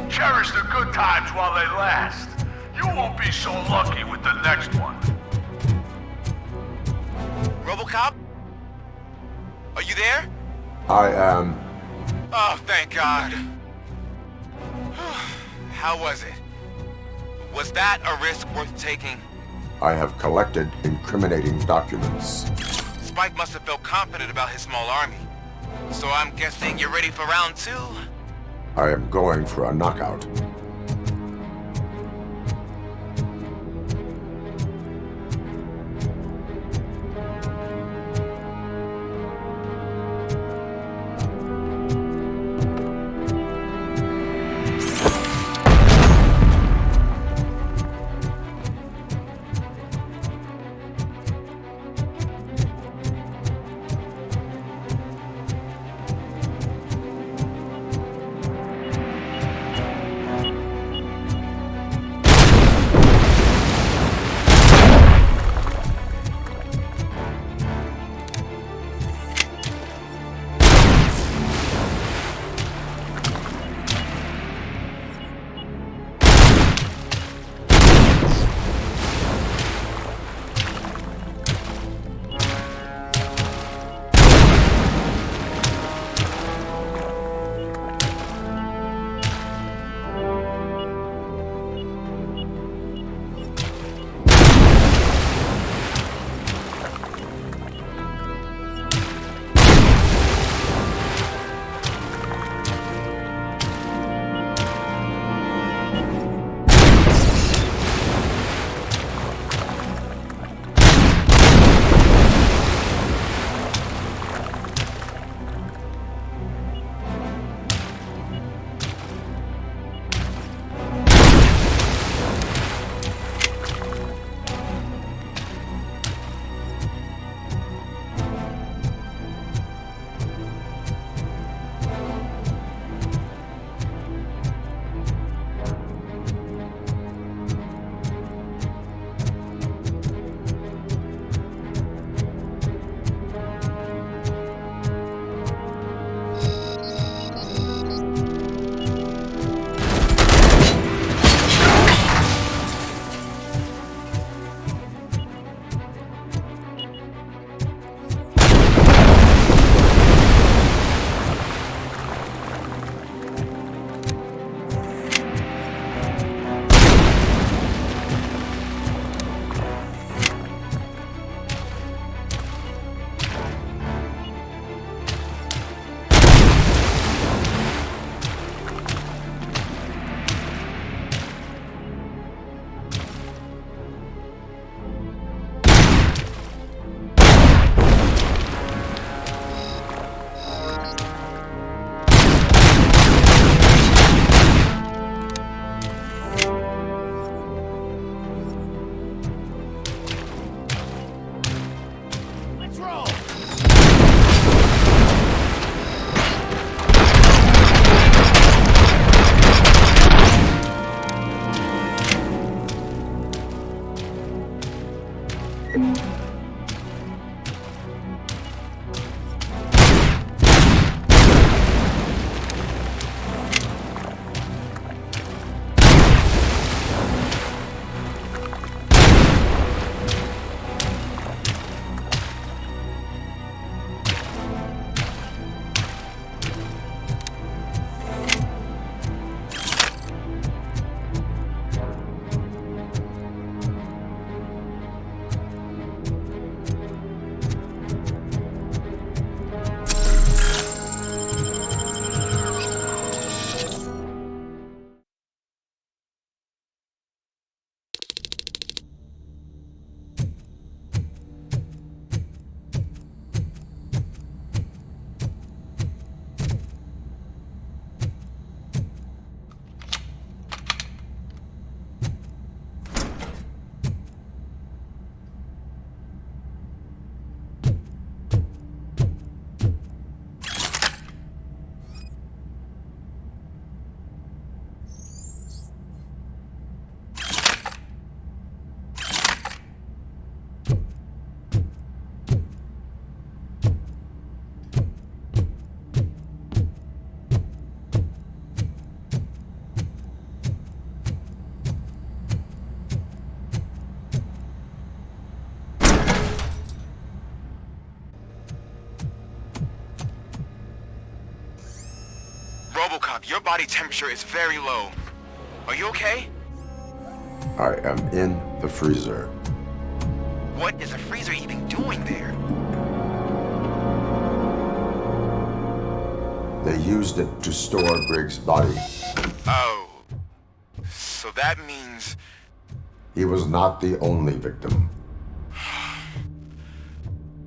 Cherish the good times while they last. You won't be so lucky with the next one. RoboCop? Are you there? I am. Oh, thank God. How was it? Was that a risk worth taking? I have collected incriminating documents. Spike must have felt confident about his small army. So I'm guessing you're ready for round 2? I am going for a knockout. RoboCop, your body temperature is very low. Are you okay? I am in the freezer. What is a freezer even doing there? They used it to store Griggs' body. Oh. So that means... He was not the only victim.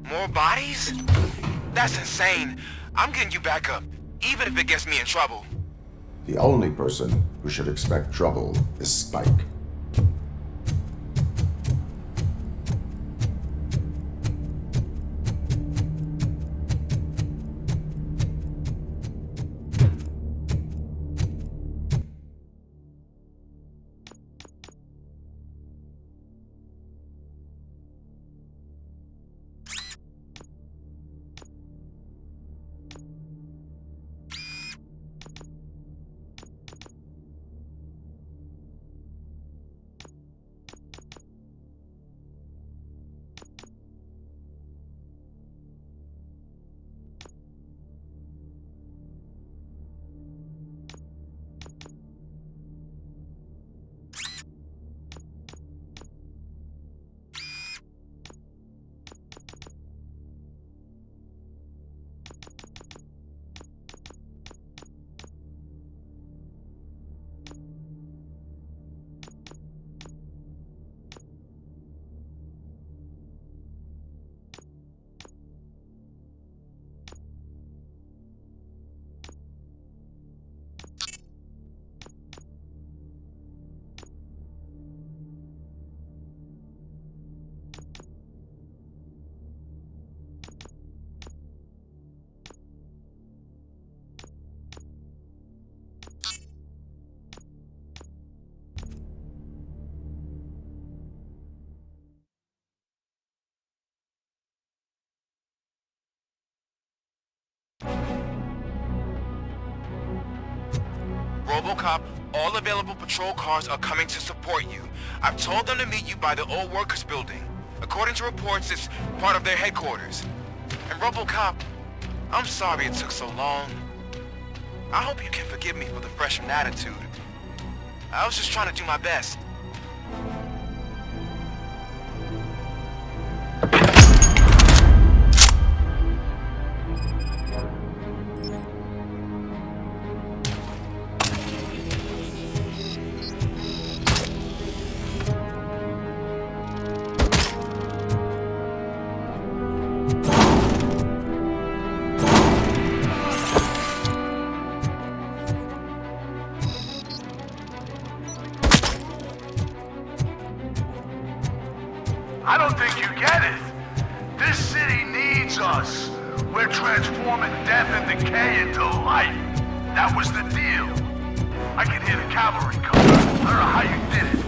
More bodies? That's insane. I'm getting you back up, even if it gets me in trouble. The only person who should expect trouble is Spike. RoboCop, all available patrol cars are coming to support you. I've told them to meet you by the old workers building. According to reports, it's part of their headquarters. And RoboCop, I'm sorry it took so long. I hope you can forgive me for the freshman attitude. I was just trying to do my best. I don't think you get it. This city needs us. We're transforming death and decay into life. That was the deal. I can hear the cavalry coming. I don't know how you did it.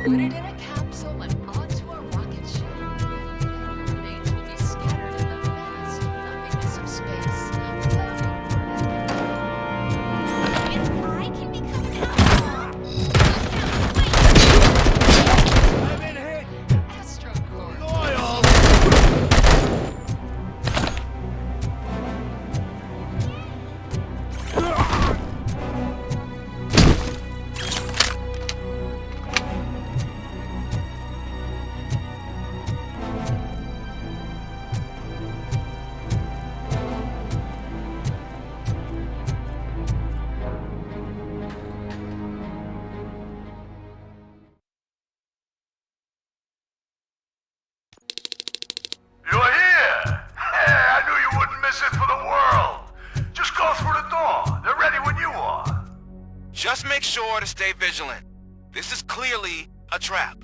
Put it in a capsule and onto a rocket ship. Your remains will be scattered in the vast nothingness of space, floating forever. If I can become an astronaut, I've been hit! Astronaut. Oil! You're here! Hey, I knew you wouldn't miss it for the world! Just go through the door. They're ready when you are. Just make sure to stay vigilant. This is clearly a trap.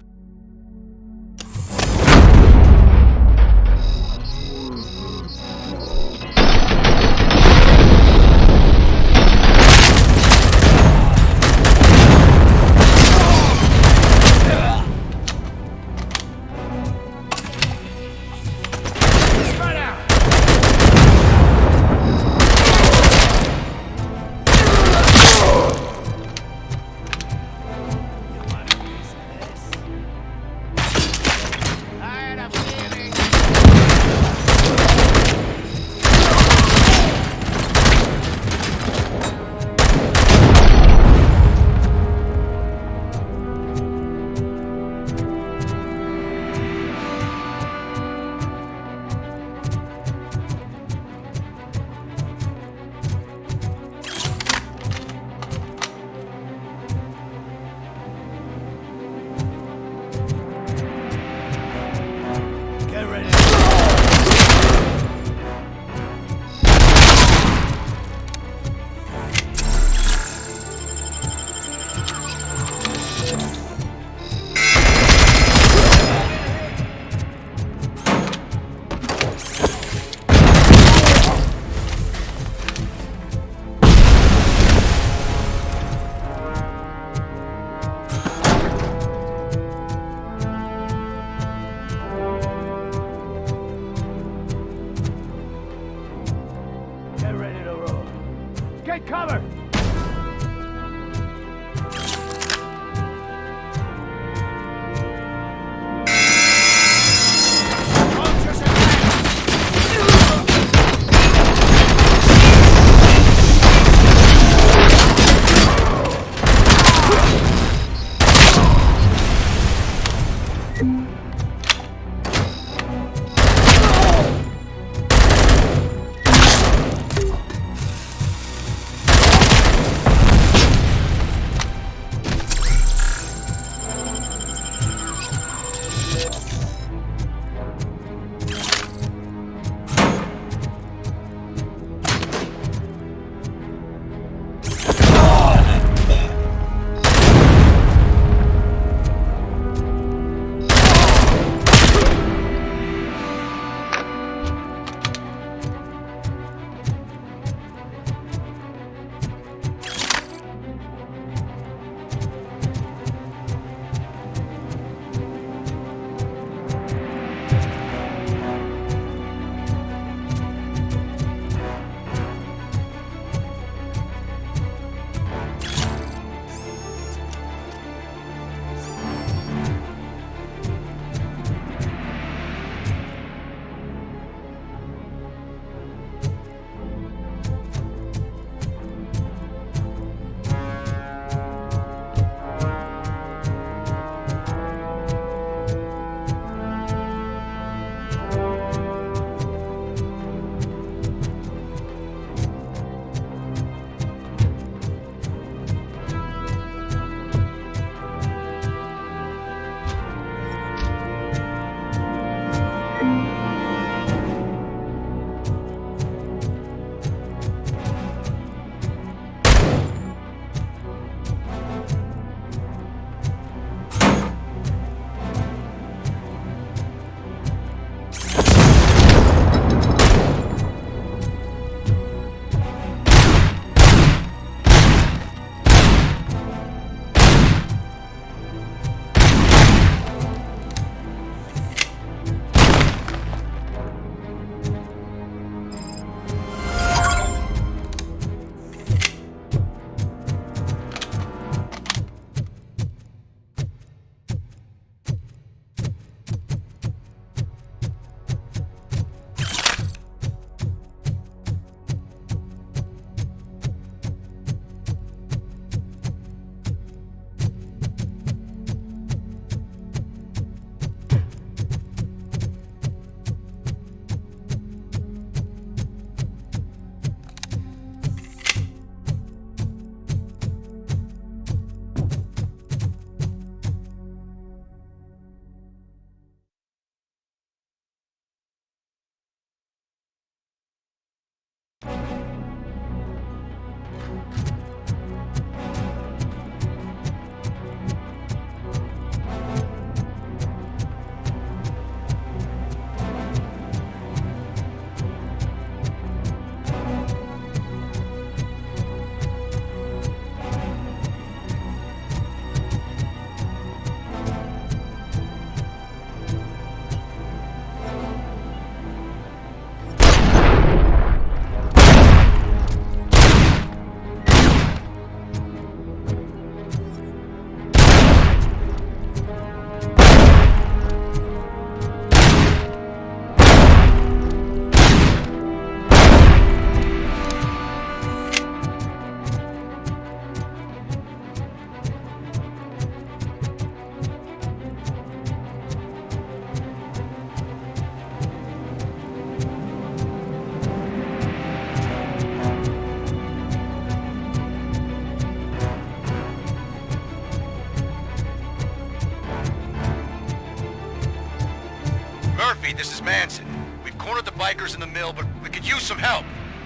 Murphy, this is Manson. We've cornered the bikers in the mill, but we could use some help.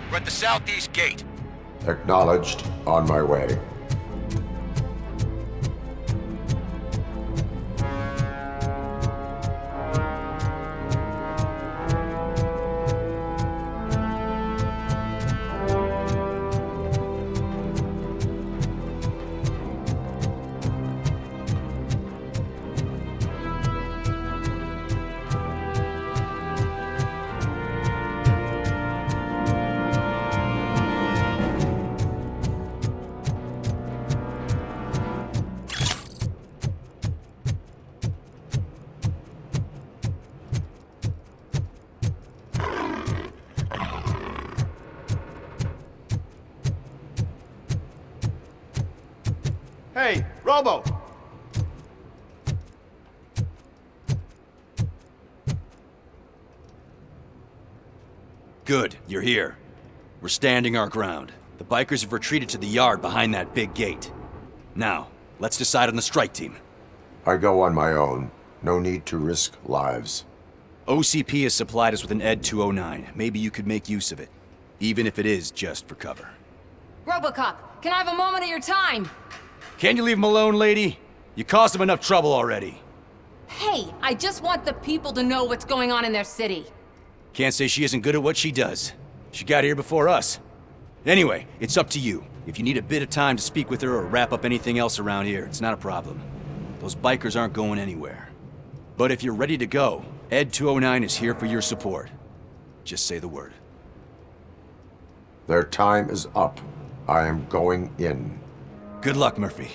We're at the southeast gate. Acknowledged. On my way. Hey, Robo! Good, you're here. We're standing our ground. The bikers have retreated to the yard behind that big gate. Now, let's decide on the strike team. I go on my own. No need to risk lives. OCP has supplied us with an 𝐑209. Maybe you could make use of it, even if it is just for cover. RoboCop, can I have a moment of your time? Can you leave him alone, lady? You caused him enough trouble already. Hey, I just want the people to know what's going on in their city. Can't say she isn't good at what she does. She got here before us. Anyway, it's up to you. If you need a bit of time to speak with her or wrap up anything else around here, it's not a problem. Those bikers aren't going anywhere. But if you're ready to go, 𝐑209 is here for your support. Just say the word. Their time is up. I am going in. Good luck, Murphy.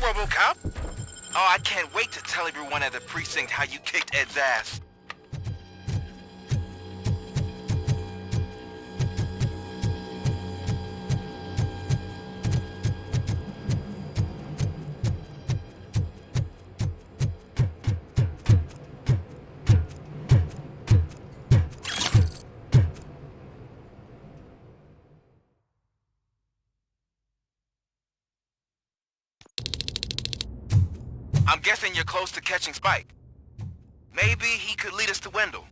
RoboCop? Oh, I can't wait to tell everyone at the precinct how you kicked Ed's ass. I'm guessing you're close to catching Spike. Maybe he could lead us to Wendell.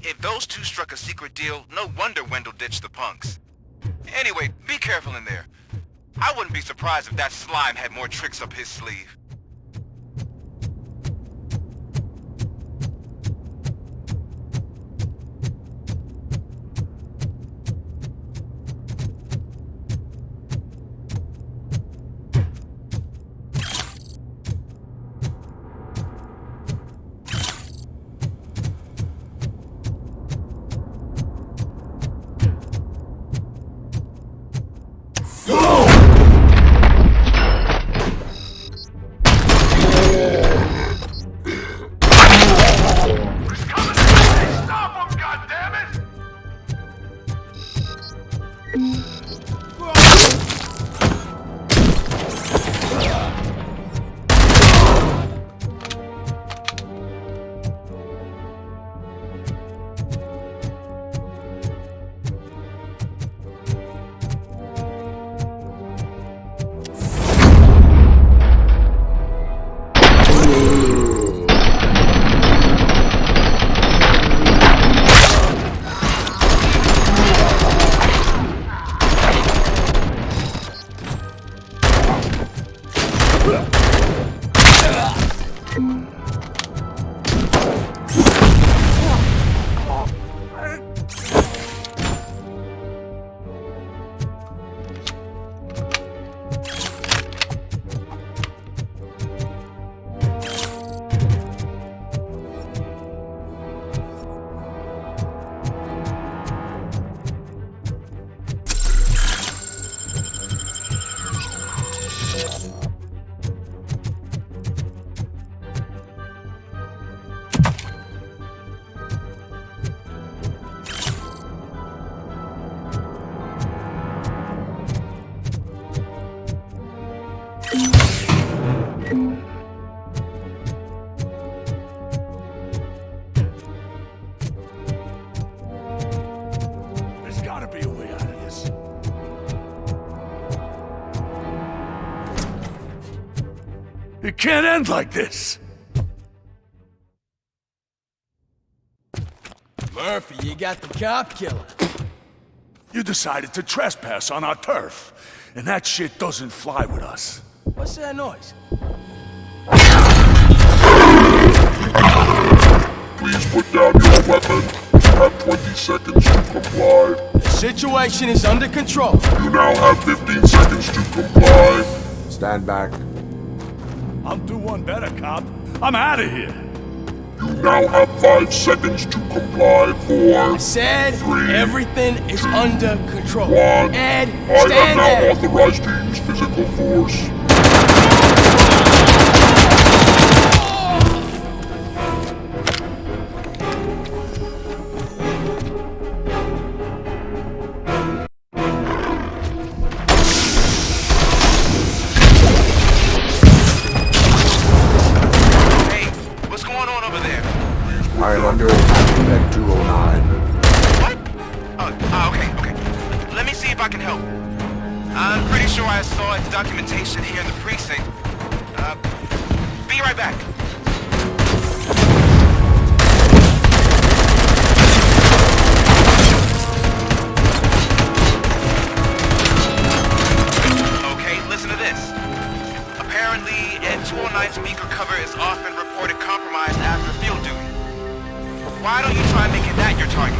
If those two struck a secret deal, no wonder Wendell ditched the punks. Anyway, be careful in there. I wouldn't be surprised if that slime had more tricks up his sleeve. It can't end like this. Murphy, you got the cop killer. You decided to trespass on our turf, and that shit doesn't fly with us. What's that noise? Please put down your weapon. You have 20 seconds to comply. The situation is under control. You now have 15 seconds to comply. Stand back. I'll do one better, cop. I'm out of here. You now have 5 seconds to comply. 4, I said 3, everything is under control. 1. Ed, I stand am now there. authorized to use physical force. I am under attack at 209. What? Oh, okay. Let me see if I can help. I'm pretty sure I saw its documentation here in the precinct. Be right back. Okay, listen to this. Apparently, Ed 209 speaker cover is often reported compromised after field duty. Why don't you try making that your target?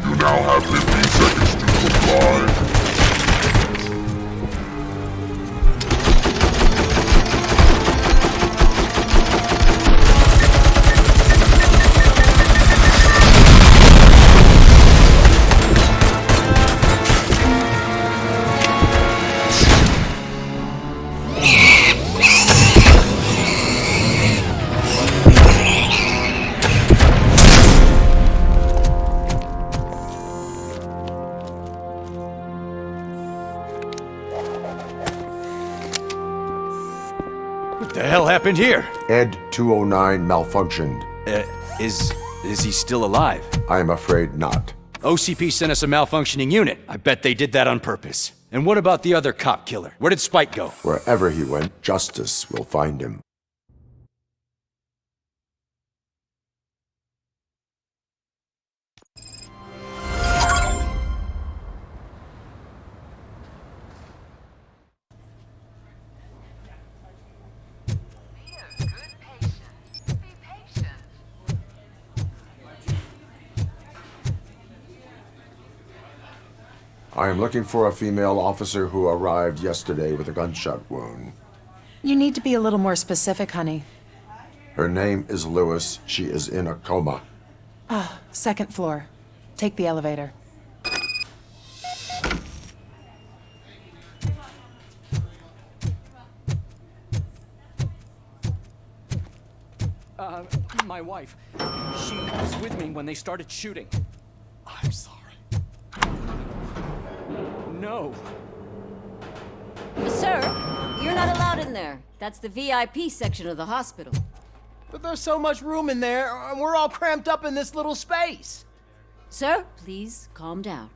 You now have 15 seconds to comply. What the hell happened here? Ed 209 malfunctioned. Is he still alive? I am afraid not. OCP sent us a malfunctioning unit. I bet they did that on purpose. And what about the other cop killer? Where did Spike go? Wherever he went, justice will find him. I am looking for a female officer who arrived yesterday with a gunshot wound. You need to be a little more specific, honey. Her name is Lewis. She is in a coma. Ah, second floor. Take the elevator. My wife. She was with me when they started shooting. I'm sorry. No. Sir, you're not allowed in there. That's the VIP section of the hospital. But there's so much room in there, and we're all cramped up in this little space. Sir, please calm down.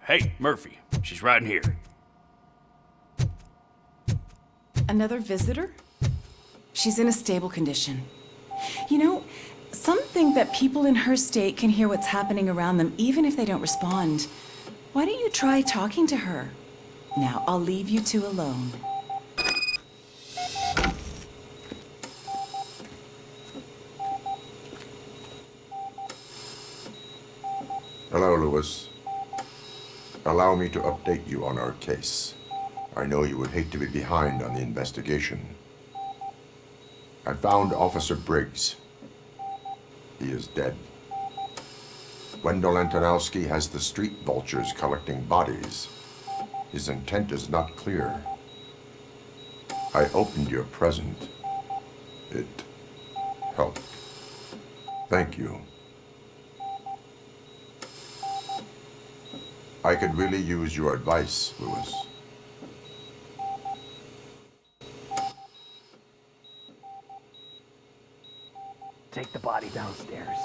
Hey, Murphy. She's right in here. Another visitor? She's in a stable condition. You know, some think that people in her state can hear what's happening around them even if they don't respond. Why don't you try talking to her? Now, I'll leave you two alone. Hello, Lewis. Allow me to update you on our case. I know you would hate to be behind on the investigation. I found Officer Briggs. He is dead. Wendell Antonowski has the street vultures collecting bodies. His intent is not clear. I opened your present. It helped. Thank you. I could really use your advice, Lewis. Take the body downstairs.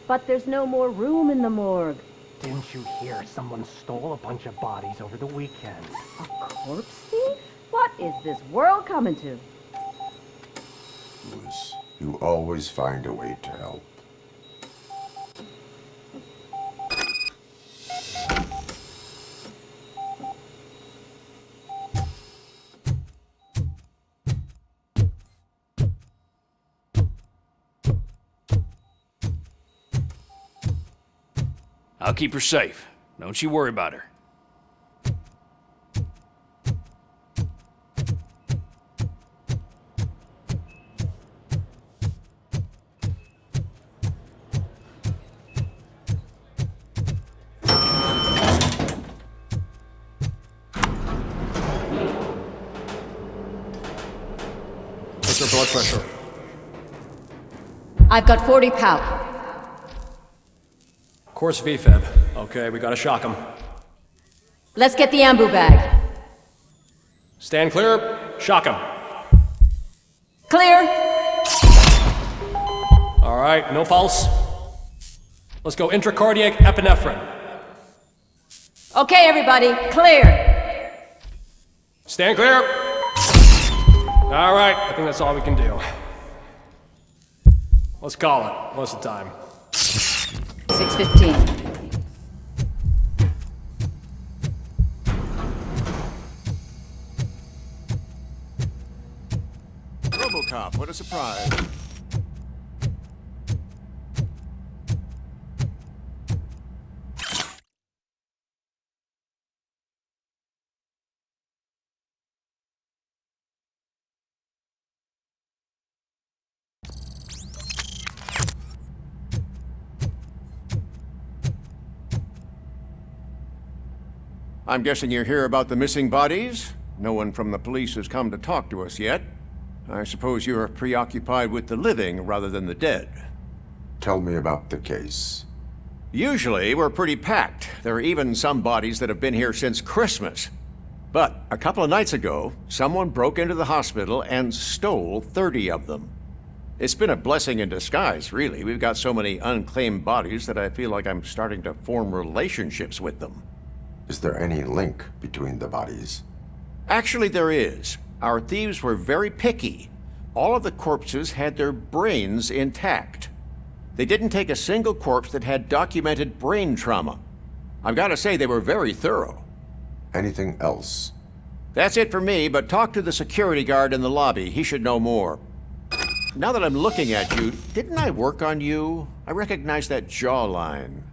But there's no more room in the morgue. Didn't you hear someone stole a bunch of bodies over the weekend? A corpse thief? What is this world coming to? Lewis, you always find a way to help. I'll keep her safe. Don't you worry about her. What's your blood pressure? I've got 40 pow. Course VFib. Okay, we gotta shock him. Let's get the ambu bag. Stand clear. Shock him. Clear. All right, no pulse. Let's go intracardiac epinephrine. Okay, everybody, clear. Stand clear. All right, I think that's all we can do. Let's call it. What's the time? 6:15. RoboCop, what a surprise. I'm guessing you're here about the missing bodies? No one from the police has come to talk to us yet. I suppose you're preoccupied with the living rather than the dead. Tell me about the case. Usually, we're pretty packed. There are even some bodies that have been here since Christmas. But a couple of nights ago, someone broke into the hospital and stole 30 of them. It's been a blessing in disguise, really. We've got so many unclaimed bodies that I feel like I'm starting to form relationships with them. Is there any link between the bodies? Actually, there is. Our thieves were very picky. All of the corpses had their brains intact. They didn't take a single corpse that had documented brain trauma. I've got to say, they were very thorough. Anything else? That's it for me, but talk to the security guard in the lobby. He should know more. Now that I'm looking at you, didn't I work on you? I recognize that jawline.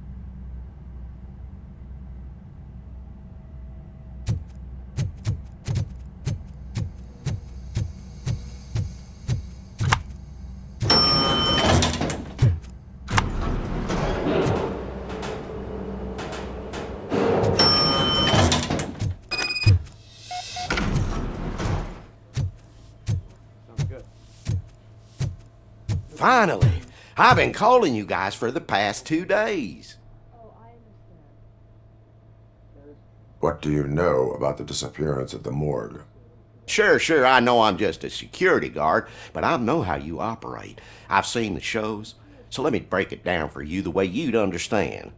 Finally! I've been calling you guys for the past 2 days. What do you know about the disappearance at the morgue? Sure, I know I'm just a security guard, but I know how you operate. I've seen the shows, so let me break it down for you the way you'd understand.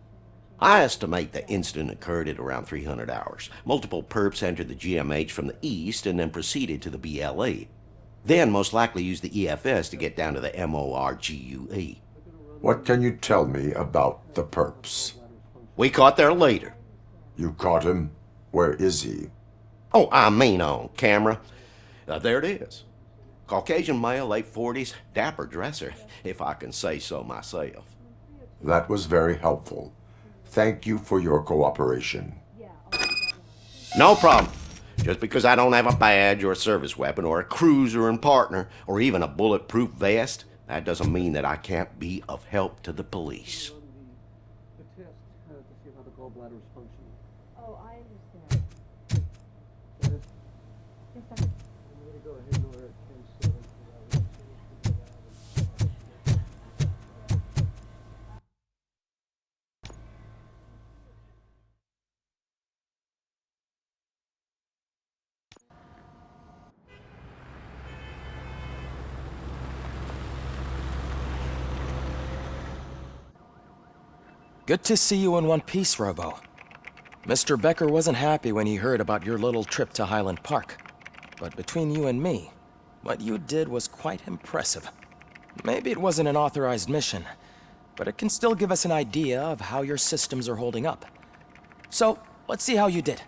I estimate the incident occurred at around 300 hours. Multiple perps entered the GMH from the east and then proceeded to the BLE. Then most likely used the EFS to get down to the MORGUE. What can you tell me about the perps? We caught their leader. You caught him? Where is he? Oh, I mean on camera. There it is. Caucasian male, late 40s, dapper dresser, if I can say so myself. That was very helpful. Thank you for your cooperation. No problem. Just because I don't have a badge or a service weapon or a cruiser and partner or even a bulletproof vest, that doesn't mean that I can't be of help to the police. Oh, I understand. Good to see you in one piece, Robo. Mr. Becker wasn't happy when he heard about your little trip to Highland Park. But between you and me, what you did was quite impressive. Maybe it wasn't an authorized mission, but it can still give us an idea of how your systems are holding up. So, let's see how you did.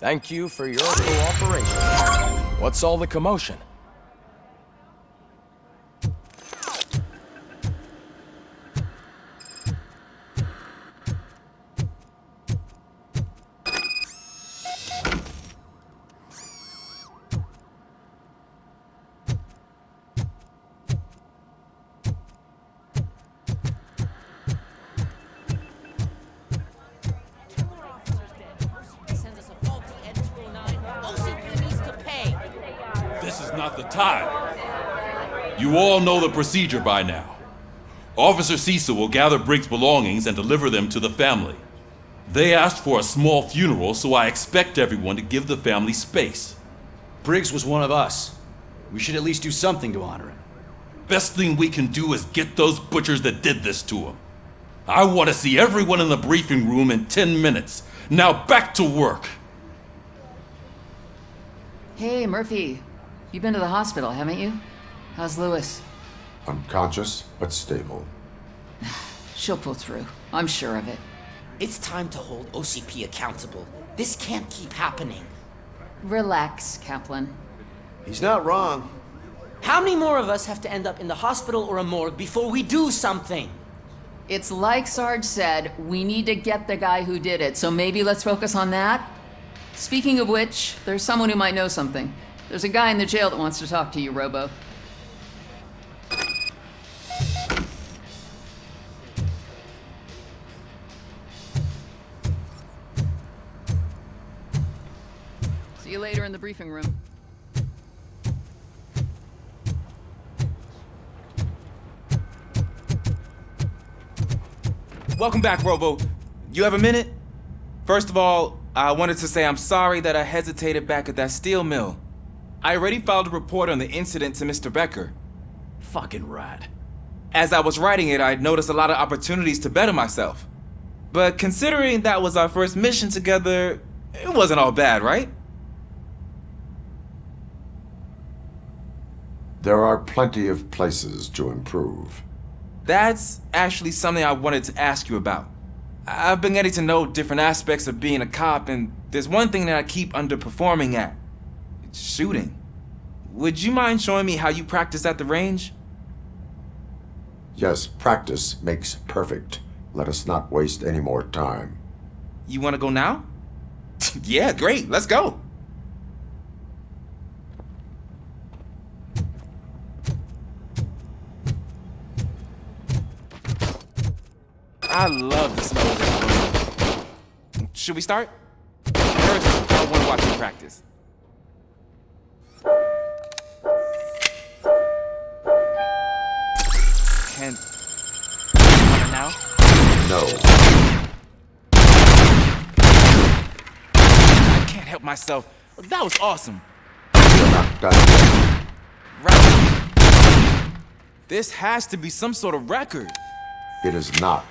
Thank you for your cooperation. What's all the commotion? Not the time. You all know the procedure by now. Officer 𝐑𝐨𝐶 will gather Briggs' belongings and deliver them to the family. They asked for a small funeral, so I expect everyone to give the family space. Briggs was one of us. We should at least do something to honor him. Best thing we can do is get those butchers that did this to him. I want to see everyone in the briefing room in 10 minutes. Now back to work. Hey, Murphy. You've been to the hospital, haven't you? How's Lewis? Unconscious, but stable. She'll pull through. I'm sure of it. It's time to hold OCP accountable. This can't keep happening. Relax, Kaplan. He's not wrong. How many more of us have to end up in the hospital or a morgue before we do something? It's like Sarge said, we need to get the guy who did it, so maybe let's focus on that? Speaking of which, there's someone who might know something. There's a guy in the jail that wants to talk to you, Robo. See you later in the briefing room. Welcome back, Robo. You have a minute? First of all, I wanted to say I'm sorry that I hesitated back at that steel mill. I already filed a report on the incident to Mr. Becker. Fucking rad. As I was writing it, I noticed a lot of opportunities to better myself. But considering that was our first mission together, it wasn't all bad, right? There are plenty of places to improve. That's actually something I wanted to ask you about. I've been getting to know different aspects of being a cop, and there's one thing that I keep underperforming at. It's shooting. Would you mind showing me how you practice at the range? Yes, practice makes perfect. Let us not waste any more time. You want to go now? Yeah, great. Let's go. I love the smell of this room. Should we start? First, I want to watch you practice. Can you want it now? No. I can't help myself. That was awesome. You're not done. Right. This has to be some sort of record. It is not.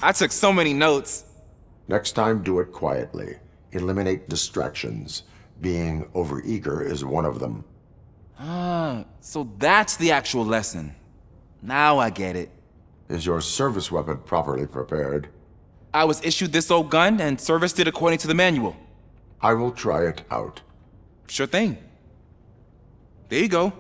I took so many notes. Next time, do it quietly. Eliminate distractions. Being overeager is one of them. Ah, so that's the actual lesson. Now I get it. Is your service weapon properly prepared? I was issued this old gun and serviced it according to the manual. I will try it out. Sure thing. There you go.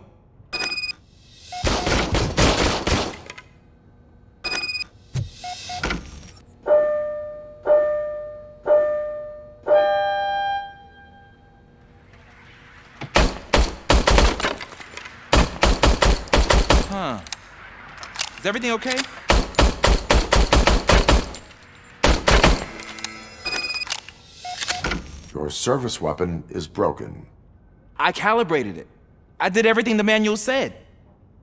Huh. Is everything okay? Your service weapon is broken. I calibrated it. I did everything the manual said.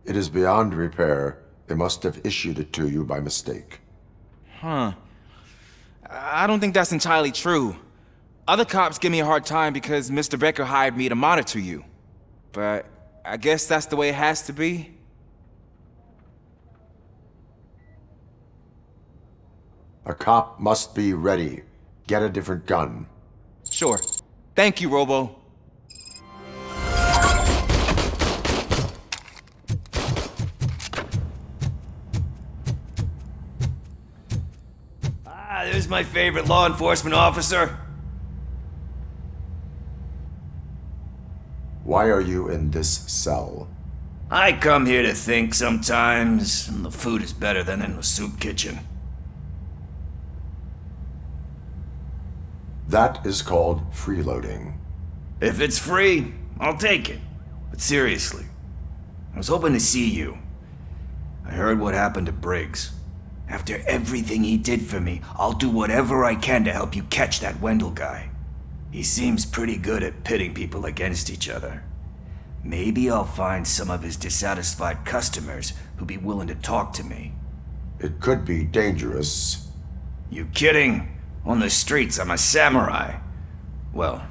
It is beyond repair. They must have issued it to you by mistake. Huh. I don't think that's entirely true. Other cops give me a hard time because Mr. Becker hired me to monitor you. But I guess that's the way it has to be. A cop must be ready. Get a different gun. Sure. Thank you, Robo. There's my favorite law enforcement officer. Why are you in this cell? I come here to think sometimes, and the food is better than in the soup kitchen. That is called freeloading. If it's free, I'll take it. But seriously, I was hoping to see you. I heard what happened to Briggs. After everything he did for me, I'll do whatever I can to help you catch that Wendell guy. He seems pretty good at pitting people against each other. Maybe I'll find some of his dissatisfied customers who'd be willing to talk to me. It could be dangerous. You kidding? On the streets, I'm a samurai. Well,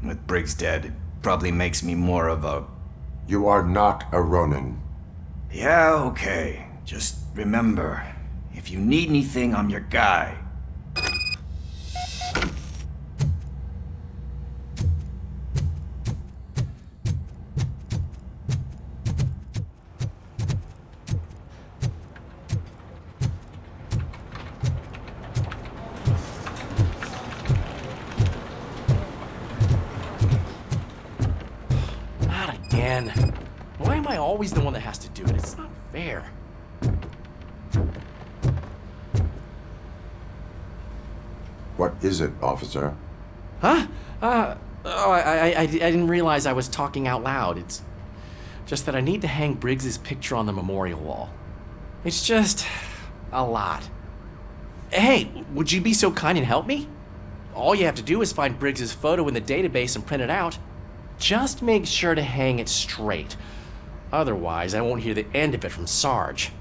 with Briggs dead, it probably makes me more of a... You are not a Ronin. Yeah, okay. Just remember, if you need anything, I'm your guy. Not again. Why am I always the one that has to do it? It's not fair. What is it, officer? Huh? I didn't realize I was talking out loud. It's just that I need to hang Briggs's picture on the memorial wall. It's just a lot. Hey, would you be so kind and help me? All you have to do is find Briggs's photo in the database and print it out. Just make sure to hang it straight. Otherwise, I won't hear the end of it from Sarge.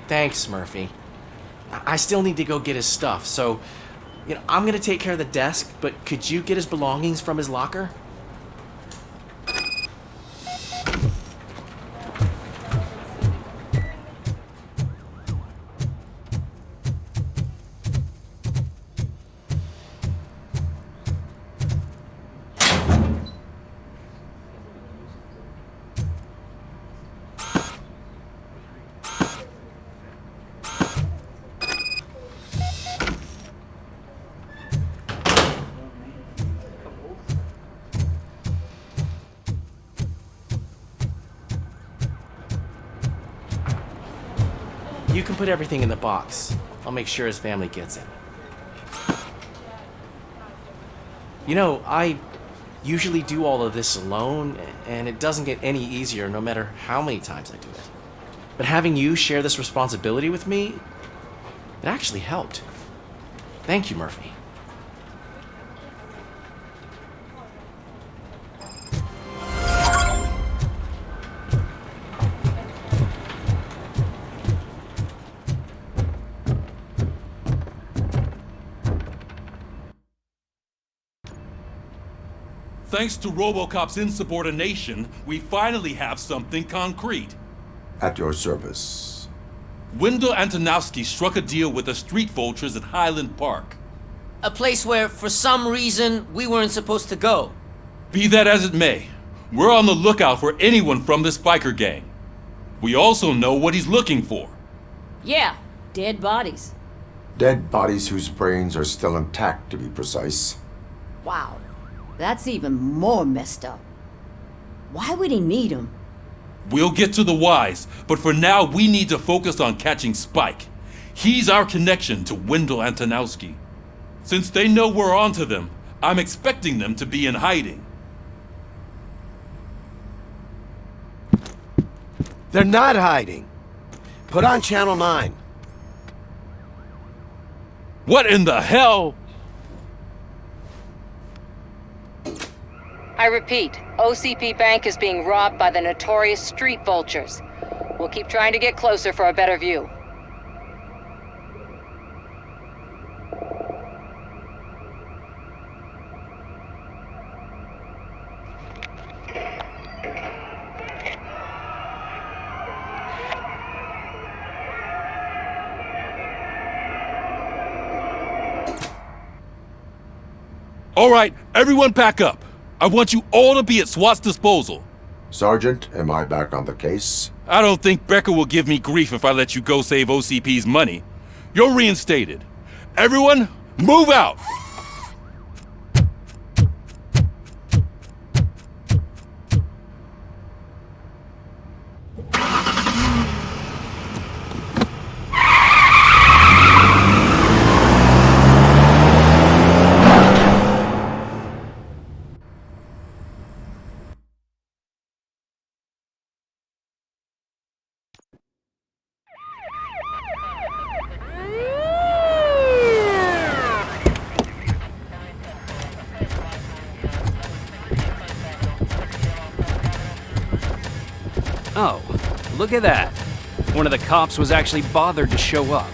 Thanks, Murphy. I still need to go get his stuff, so, I'm gonna take care of the desk, but could you get his belongings from his locker? You can put everything in the box. I'll make sure his family gets it. You know, I usually do all of this alone, and it doesn't get any easier no matter how many times I do it. But having you share this responsibility with me, it actually helped. Thank you, Murphy. Thanks to RoboCop's insubordination, we finally have something concrete. At your service. Wendell Antonowski struck a deal with the street vultures at Highland Park. A place where, for some reason, we weren't supposed to go. Be that as it may, we're on the lookout for anyone from this biker gang. We also know what he's looking for. Yeah, dead bodies. Dead bodies whose brains are still intact, to be precise. Wow, that's even more messed up. Why would he need them? We'll get to the whys, but for now we need to focus on catching Spike. He's our connection to Wendell Antonowski. Since they know we're onto them, I'm expecting them to be in hiding. They're not hiding. Put on Channel 9. What in the hell? I repeat, OCP Bank is being robbed by the notorious street vultures. We'll keep trying to get closer for a better view. All right, everyone pack up. I want you all to be at SWAT's disposal. Sergeant, am I back on the case? I don't think Becker will give me grief if I let you go save OCP's money. You're reinstated. Everyone, move out! Oh, look at that. One of the cops was actually bothered to show up.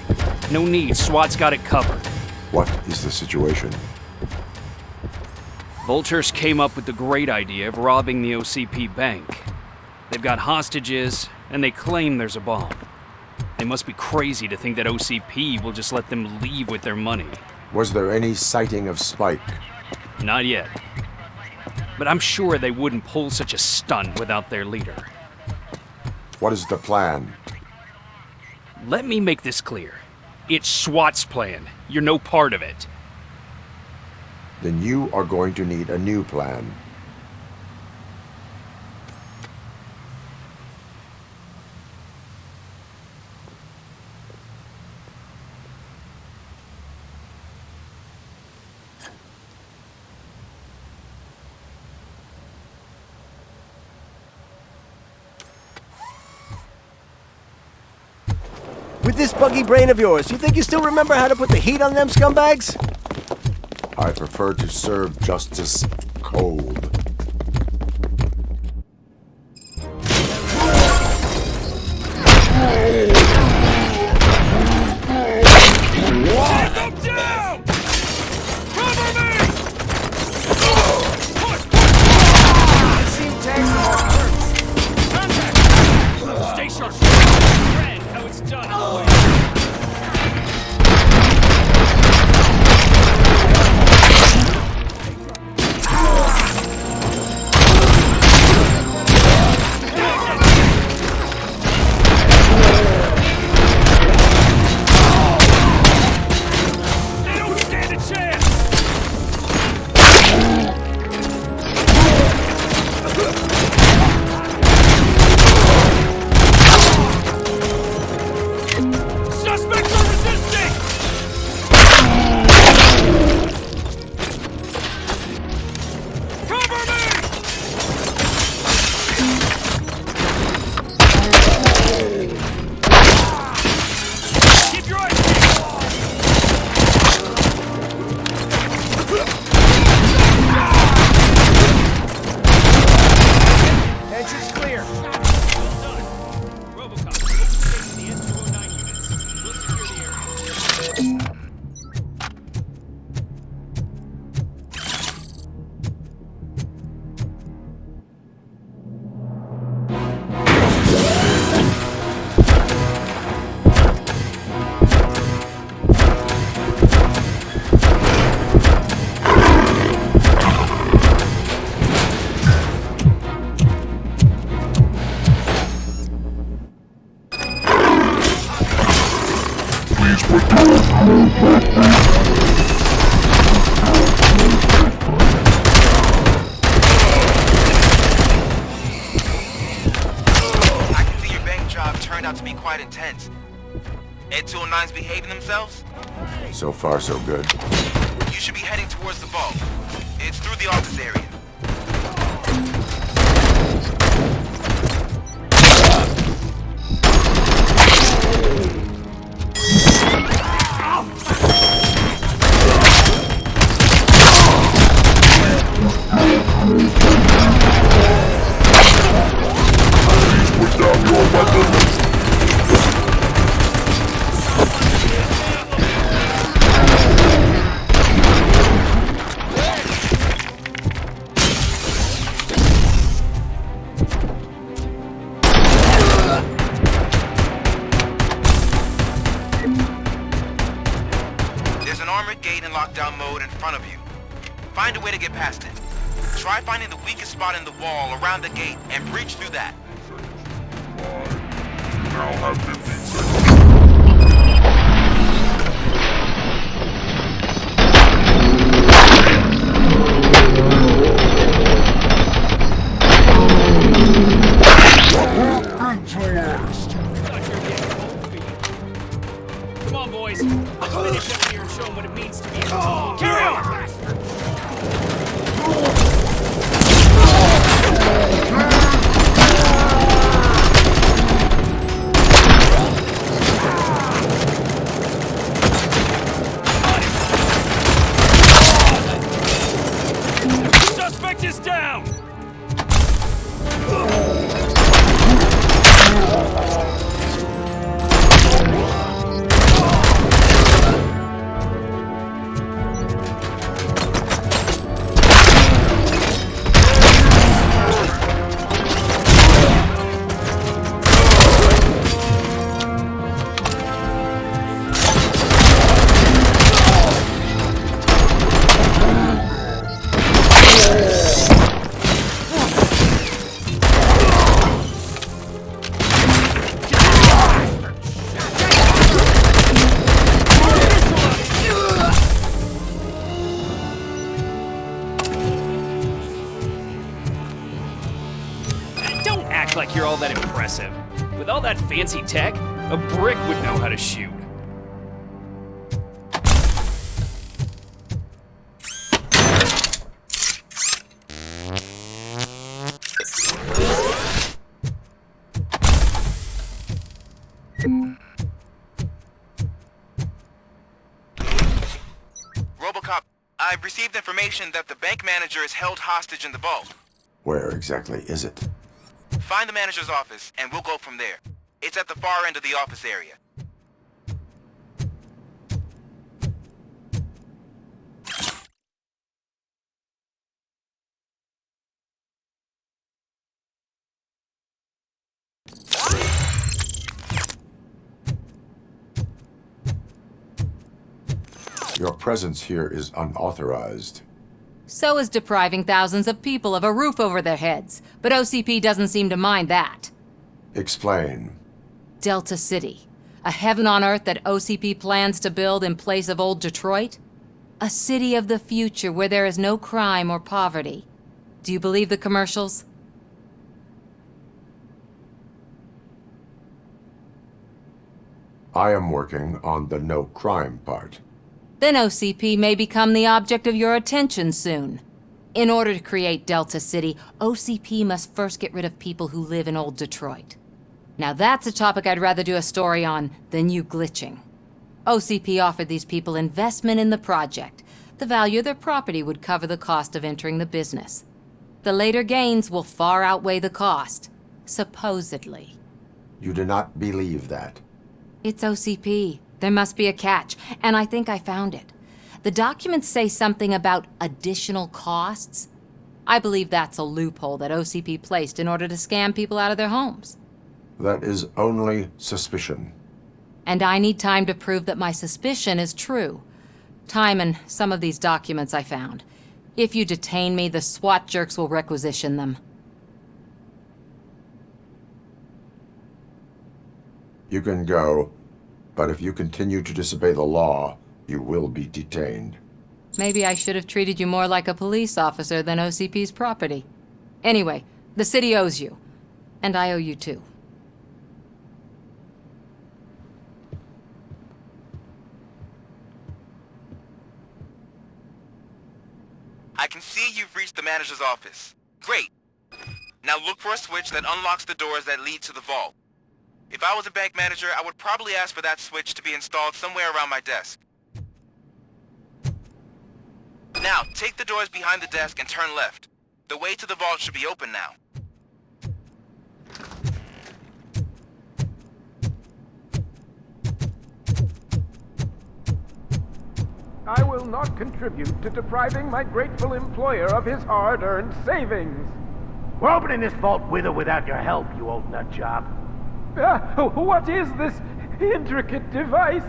No need, SWAT's got it covered. What is the situation? Vultures came up with the great idea of robbing the OCP bank. They've got hostages, and they claim there's a bomb. They must be crazy to think that OCP will just let them leave with their money. Was there any sighting of Spike? Not yet. But I'm sure they wouldn't pull such a stunt without their leader. What is the plan? Let me make this clear. It's SWAT's plan. You're no part of it. Then you are going to need a new plan. With this buggy brain of yours, you think you still remember how to put the heat on them scumbags? I prefer to serve justice cold. Take them down! Cover me! I've seen tanks that hurts. Contact! Stay sharp. Friend, how it's done. turned out to be quite intense. 𝐑𝐸209's behaving themselves? So far, so good. You should be heading towards the vault. It's through the office area. Put down your weapon! There's an armored gate in lockdown mode in front of you. Find a way to get past it. Try finding the weakest spot in the wall around the gate and breach through that. You now have 15 seconds. Come on, boys. Let's finish up here and show them what it means to be a team. Carry on! Suspect is down! Like you're all that impressive. With all that fancy tech, a brick would know how to shoot. RoboCop, I've received information that the bank manager is held hostage in the vault. Where exactly is it? Find the manager's office, and we'll go from there. It's at the far end of the office area. Your presence here is unauthorized. So is depriving thousands of people of a roof over their heads, but OCP doesn't seem to mind that. Explain. Delta City, a heaven on earth that OCP plans to build in place of old Detroit? A city of the future where there is no crime or poverty. Do you believe the commercials? I am working on the no crime part. Then OCP may become the object of your attention soon. In order to create Delta City, OCP must first get rid of people who live in old Detroit. Now that's a topic I'd rather do a story on than you glitching. OCP offered these people investment in the project. The value of their property would cover the cost of entering the business. The later gains will far outweigh the cost, supposedly. You do not believe that? It's OCP. There must be a catch, and I think I found it. The documents say something about additional costs. I believe that's a loophole that OCP placed in order to scam people out of their homes. That is only suspicion. And I need time to prove that my suspicion is true. Time and some of these documents I found. If you detain me, the SWAT jerks will requisition them. You can go. But if you continue to disobey the law, you will be detained. Maybe I should have treated you more like a police officer than OCP's property. Anyway, the city owes you. And I owe you too. manager's office. Great. Now look for a switch that unlocks the doors that lead to the vault. If I was a bank manager, I would probably ask for that switch to be installed somewhere around my desk. Now, take the doors behind the desk and turn left. The way to the vault should be open now. I will not contribute to depriving my grateful employer of his hard-earned savings. We're opening this vault with or without your help, you old nut job. What is this intricate device?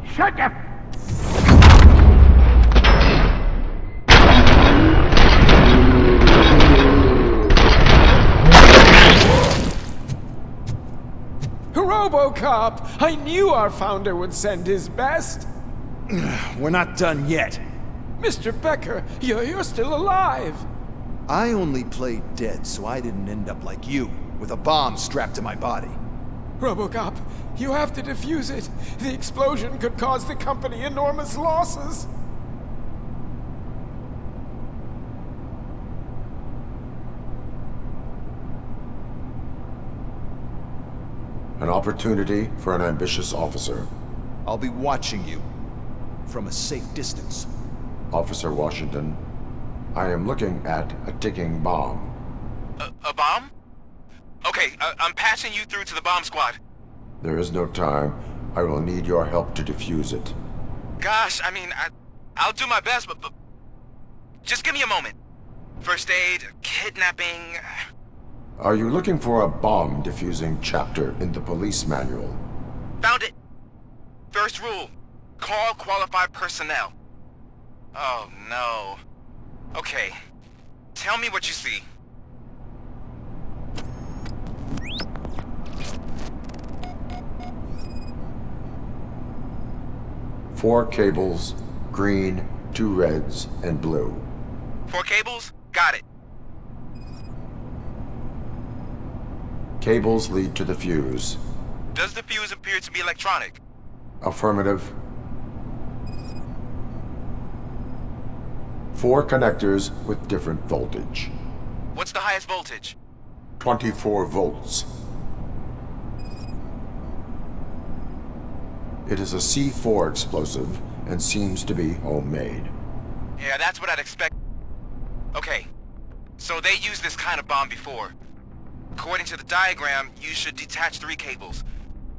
Shut your... RoboCop! I knew our founder would send his best. We're not done yet. Mr. Becker, you're still alive. I only played dead so I didn't end up like you, with a bomb strapped to my body. RoboCop, you have to defuse it. The explosion could cause the company enormous losses. An opportunity for an ambitious officer. I'll be watching you from a safe distance. Officer Washington, I am looking at a ticking bomb. A bomb? Okay, I'm passing you through to the bomb squad. There is no time. I will need your help to defuse it. Gosh, I mean, I'll do my best, but just give me a moment. First aid, kidnapping... Are you looking for a bomb defusing chapter in the police manual? Found it. First rule, call qualified personnel. Oh no. Okay, tell me what you see. Four cables, green, 2 reds, and blue. 4 cables? Got it. Cables lead to the fuse. Does the fuse appear to be electronic? Affirmative. 4 connectors with different voltage. What's the highest voltage? 24 volts. It is a C4 explosive and seems to be homemade. Yeah, that's what I'd expect. Okay, so they used this kind of bomb before. According to the diagram, you should detach 3 cables.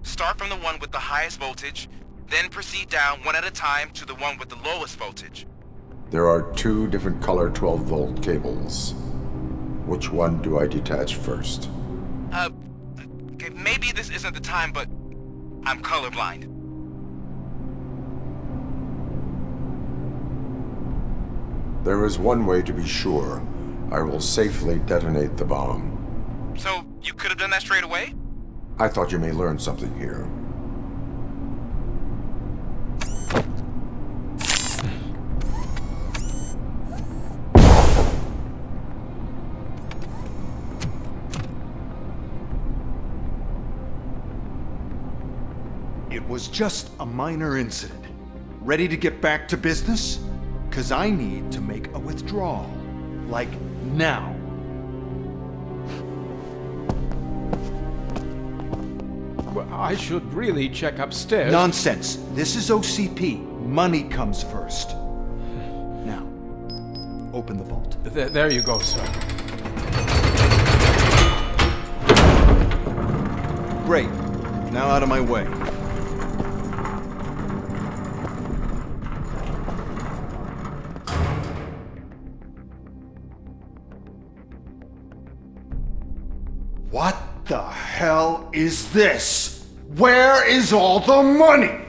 Start from the one with the highest voltage, then proceed down one at a time to the one with the lowest voltage. There are 2 different color 12-volt cables. Which one do I detach first? Okay, maybe this isn't the time, but I'm colorblind. There is one way to be sure. I will safely detonate the bomb. So, you could have done that straight away? I thought you may learn something here. It was just a minor incident. Ready to get back to business? 'Cause I need to make a withdrawal. Like, now. Well, I should really check upstairs. Nonsense. This is OCP. Money comes first. Now, open the vault. There you go, sir. Great. Now out of my way. What the hell is this? Where is all the money?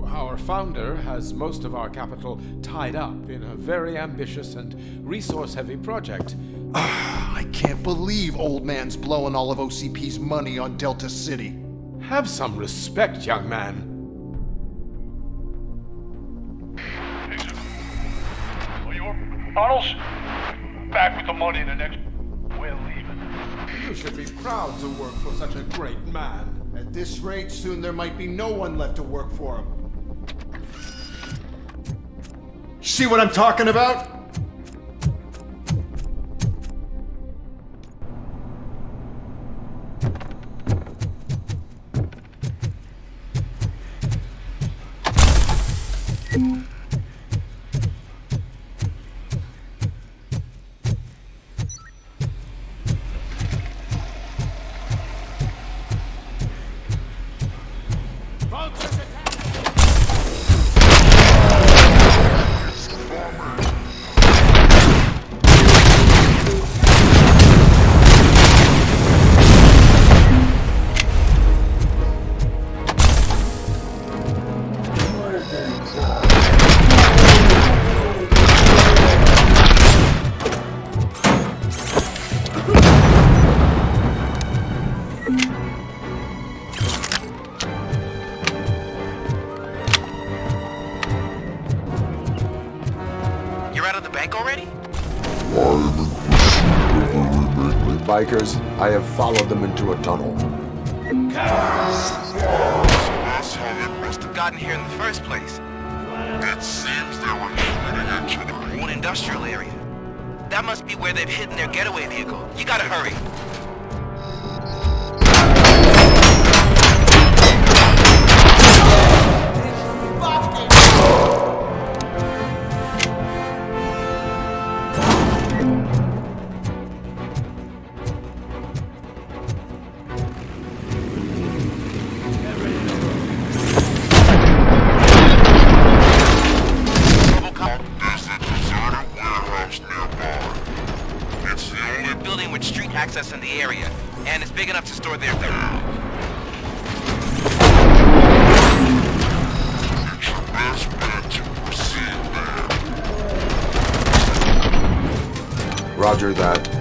Our founder has most of our capital tied up in a very ambitious and resource-heavy project. I can't believe old man's blowing all of OCP's money on Delta City. Have some respect, young man. Arnold's back with the money in the next... We're leaving. You should be proud to work for such a great man. At this rate, soon there might be no one left to work for him. See what I'm talking about? Bikers, I have followed them into a tunnel. So it must have gotten here in the first place. It seems they were headed into the one industrial area. That must be where they've hidden their getaway vehicle. You gotta hurry. RoboCop, there's a deserted warehouse nearby. It's the only building with street access in the area, and it's big enough to store their goods. It's your best bet to proceed there. Roger that.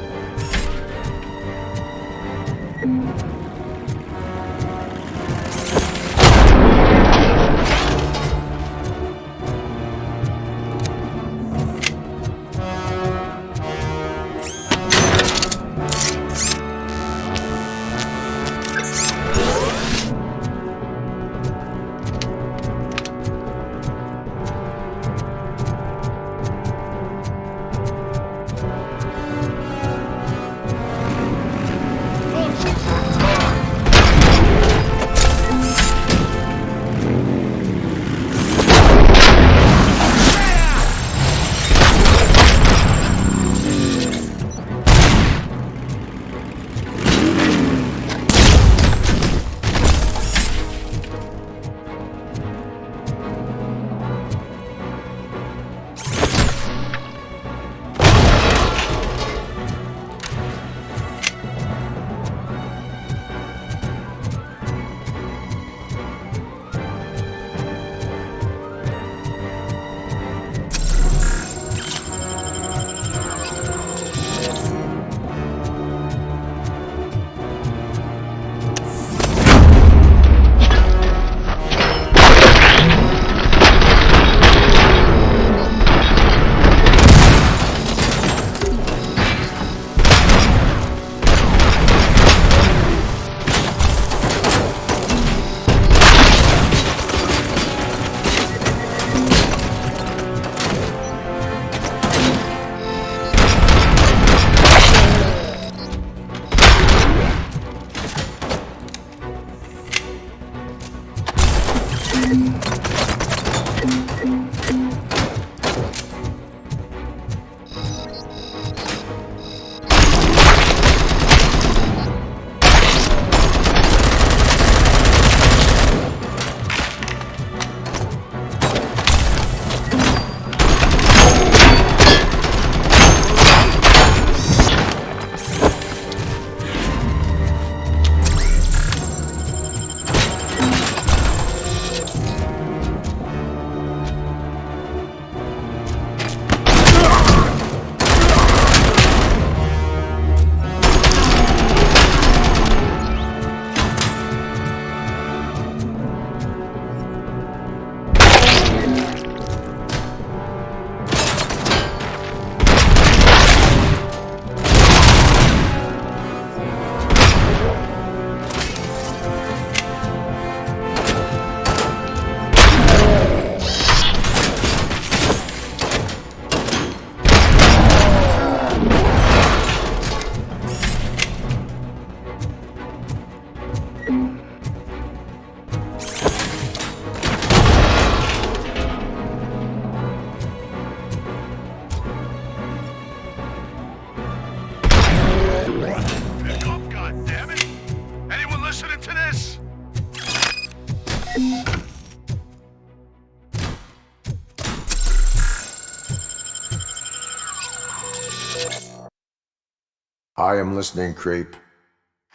I am listening, Creep.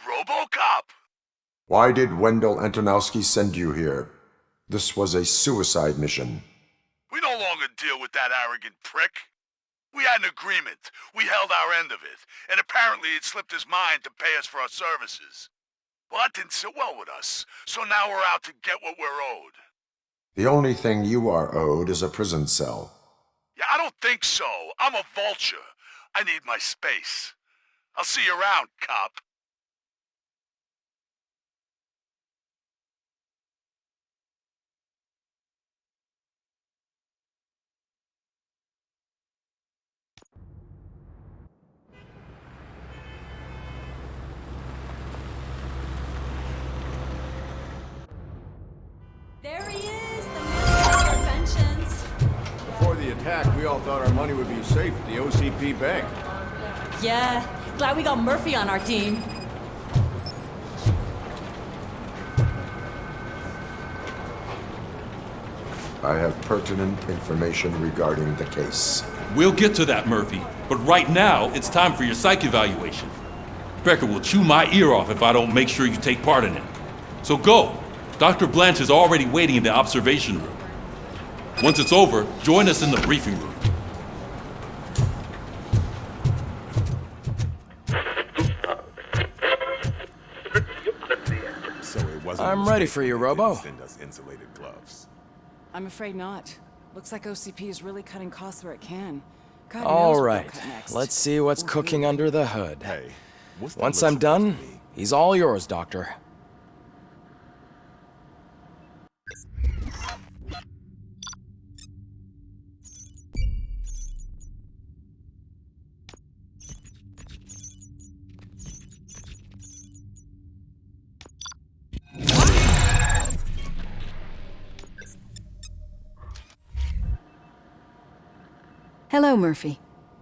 RoboCop! Why did Wendell Antonowski send you here? This was a suicide mission. We no longer deal with that arrogant prick. We had an agreement. We held our end of it. And apparently it slipped his mind to pay us for our services. Well, that didn't sit well with us. So now we're out to get what we're owed. The only thing you are owed is a prison cell. Yeah, I don't think so. I'm a vulture. I need my space. I'll see you around, cop. There he is, the man of inventions. Before the attack, we all thought our money would be safe at the OCP bank. Yeah, glad we got Murphy on our team. I have pertinent information regarding the case. We'll get to that, Murphy. But right now, it's time for your psych evaluation. Becker will chew my ear off if I don't make sure you take part in it. So go. Dr. Blanche is already waiting in the observation room. Once it's over, join us in the briefing room. I'm ready for you, Robo. I'm afraid not. Looks like OCP is really cutting costs where it can. God All knows what right, they'll cut next. let's see what's cooking under the hood. Once I'm done, he's all yours, Doctor. Hello, Murphy.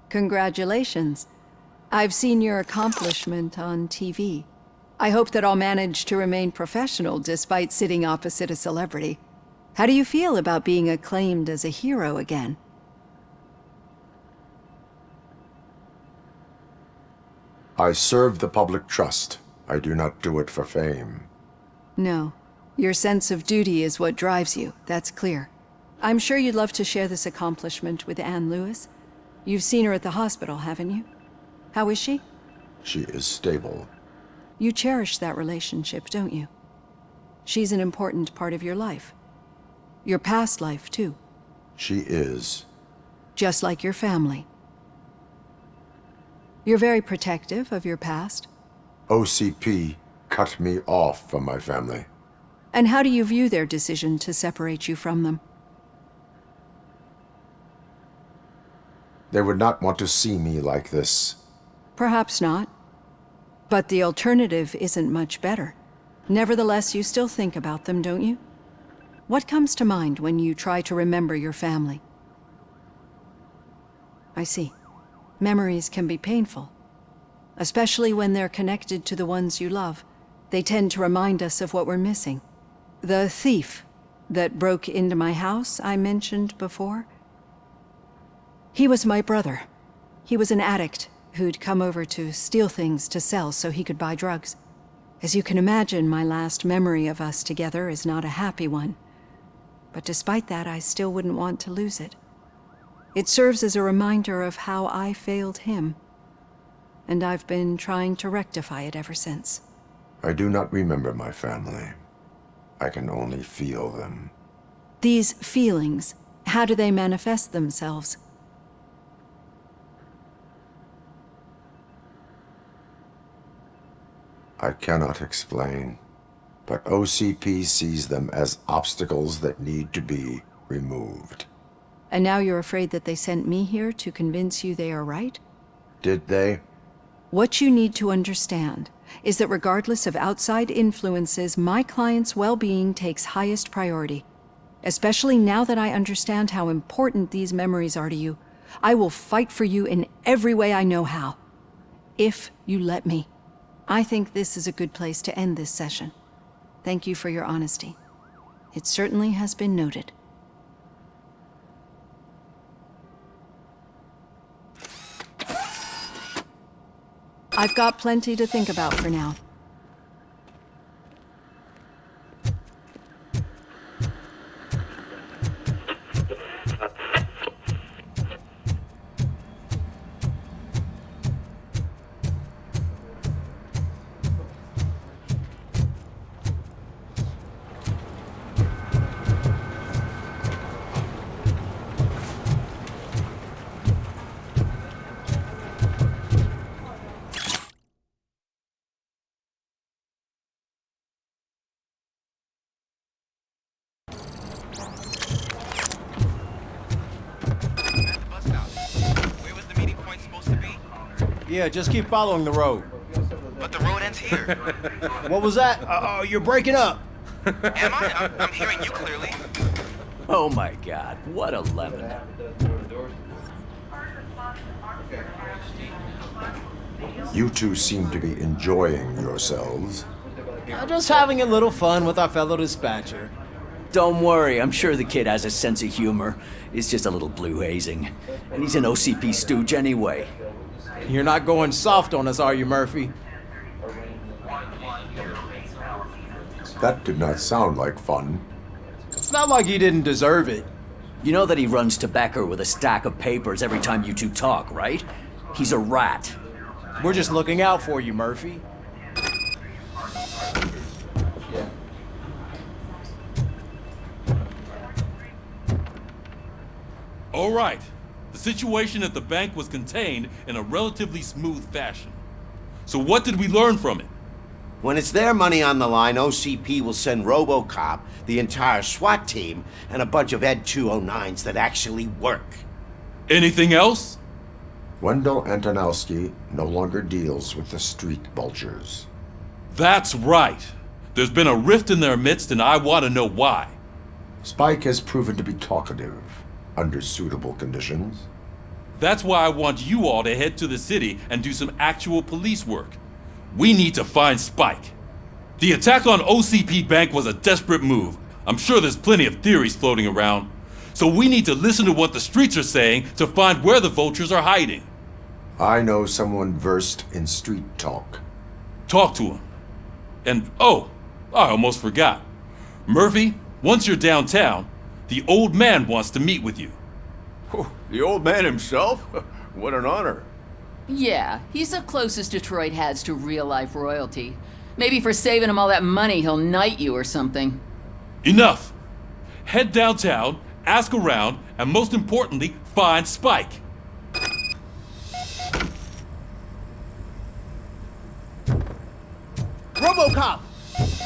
Congratulations. I've seen your accomplishment on TV. I hope that I'll manage to remain professional despite sitting opposite a celebrity. How do you feel about being acclaimed as a hero again? I serve the public trust. I do not do it for fame. No. Your sense of duty is what drives you, that's clear. I'm sure you'd love to share this accomplishment with Anne Lewis. You've seen her at the hospital, haven't you? How is she? She is stable. You cherish that relationship, don't you? She's an important part of your life. Your past life, too. She is. Just like your family. You're very protective of your past. OCP cut me off from my family. And how do you view their decision to separate you from them? They would not want to see me like this. Perhaps not. But the alternative isn't much better. Nevertheless, you still think about them, don't you? What comes to mind when you try to remember your family? I see. Memories can be painful. Especially when they're connected to the ones you love. They tend to remind us of what we're missing. The thief that broke into my house I mentioned before? He was my brother. He was an addict who'd come over to steal things to sell so he could buy drugs. As you can imagine, my last memory of us together is not a happy one. But despite that, I still wouldn't want to lose it. It serves as a reminder of how I failed him. And I've been trying to rectify it ever since. I do not remember my family. I can only feel them. These feelings, how do they manifest themselves? I cannot explain, but OCP sees them as obstacles that need to be removed. And now you're afraid that they sent me here to convince you they are right? Did they? What you need to understand is that regardless of outside influences, my client's well-being takes highest priority. Especially now that I understand how important these memories are to you, I will fight for you in every way I know how. If you let me. I think this is a good place to end this session. Thank you for your honesty. It certainly has been noted. I've got plenty to think about for now. Yeah, just keep following the road. But the road ends here. What was that? You're breaking up. Am I? I'm hearing you clearly. Oh my god, what a lemon. You two seem to be enjoying yourselves. Just having a little fun with our fellow dispatcher. Don't worry, I'm sure the kid has a sense of humor. It's just a little blue hazing. And he's an OCP stooge anyway. You're not going soft on us, are you, Murphy? That did not sound like fun. It's not like he didn't deserve it. You know that he runs to Becker with a stack of papers every time you two talk, right? He's a rat. We're just looking out for you, Murphy. All right. The situation at the bank was contained in a relatively smooth fashion. So what did we learn from it? When it's their money on the line, OCP will send RoboCop, the entire SWAT team, and a bunch of Ed 209s that actually work. Anything else? Wendell Antonowski no longer deals with the street vultures. That's right. There's been a rift in their midst, and I want to know why. Spike has proven to be talkative, under suitable conditions. That's why I want you all to head to the city and do some actual police work. We need to find Spike. The attack on OCP Bank was a desperate move. I'm sure there's plenty of theories floating around. So we need to listen to what the streets are saying to find where the vultures are hiding. I know someone versed in street talk. Talk to him. And oh, I almost forgot. Murphy, once you're downtown, the old man wants to meet with you. Oh, the old man himself? What an honor. Yeah, he's the closest Detroit has to real-life royalty. Maybe for saving him all that money, he'll knight you or something. Enough! Head downtown, ask around, and most importantly, find Spike. RoboCop!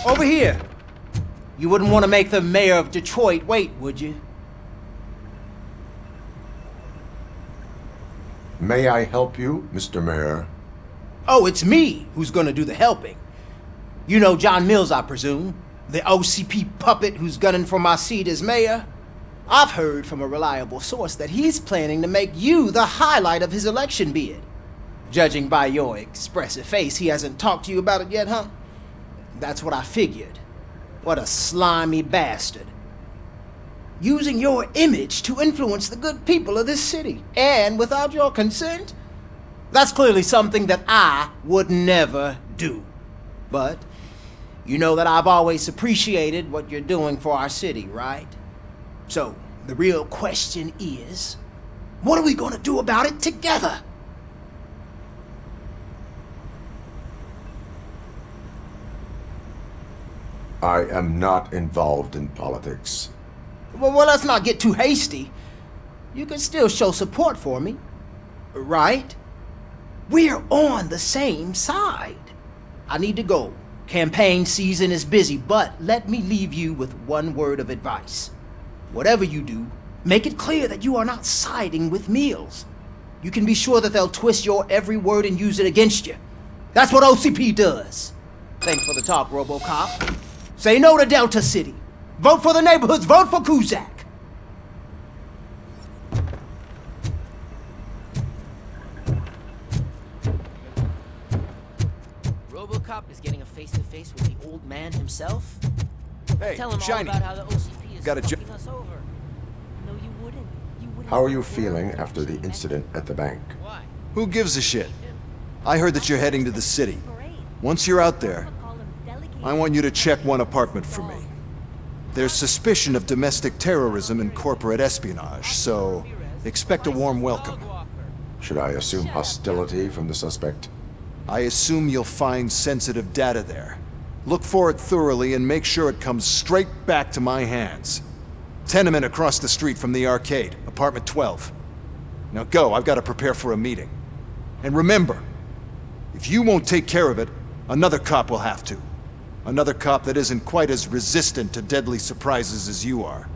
Over here! You wouldn't want to make the mayor of Detroit wait, would you? May I help you, Mr. Mayor? Oh, it's me who's gonna do the helping. You know John Mills, I presume? The OCP puppet who's gunning for my seat as mayor? I've heard from a reliable source that he's planning to make you the highlight of his election bid. Judging by your expressive face, he hasn't talked to you about it yet, huh? That's what I figured. What a slimy bastard. Using your image to influence the good people of this city, and without your consent? That's clearly something that I would never do. But you know that I've always appreciated what you're doing for our city, right? So, the real question is, what are we gonna do about it together? I am not involved in politics. Well, let's not get too hasty. You can still show support for me, right? We're on the same side. I need to go. Campaign season is busy, but let me leave you with one word of advice. Whatever you do, make it clear that you are not siding with Mills. You can be sure that they'll twist your every word and use it against you. That's what OCP does. Thanks for the talk, RoboCop. Say no to Delta City. Vote for the neighborhoods. Vote for 𝐑𝐨𝐿. RoboCop is getting a face-to-face with the old man himself? Hey, Tell him Shiny. all about how the OCP is Got a fucking us over. No, you wouldn't. You wouldn't. How are you feeling after the incident at the bank? Who gives a shit? I heard that you're heading to the city. Once you're out there, I want you to check one apartment for me. There's suspicion of domestic terrorism and corporate espionage, so expect a warm welcome. Should I assume hostility from the suspect? I assume you'll find sensitive data there. Look for it thoroughly and make sure it comes straight back to my hands. Tenement across the street from the arcade, apartment 12. Now go, I've got to prepare for a meeting. And remember, if you won't take care of it, another cop will have to. Another cop that isn't quite as resistant to deadly surprises as you are.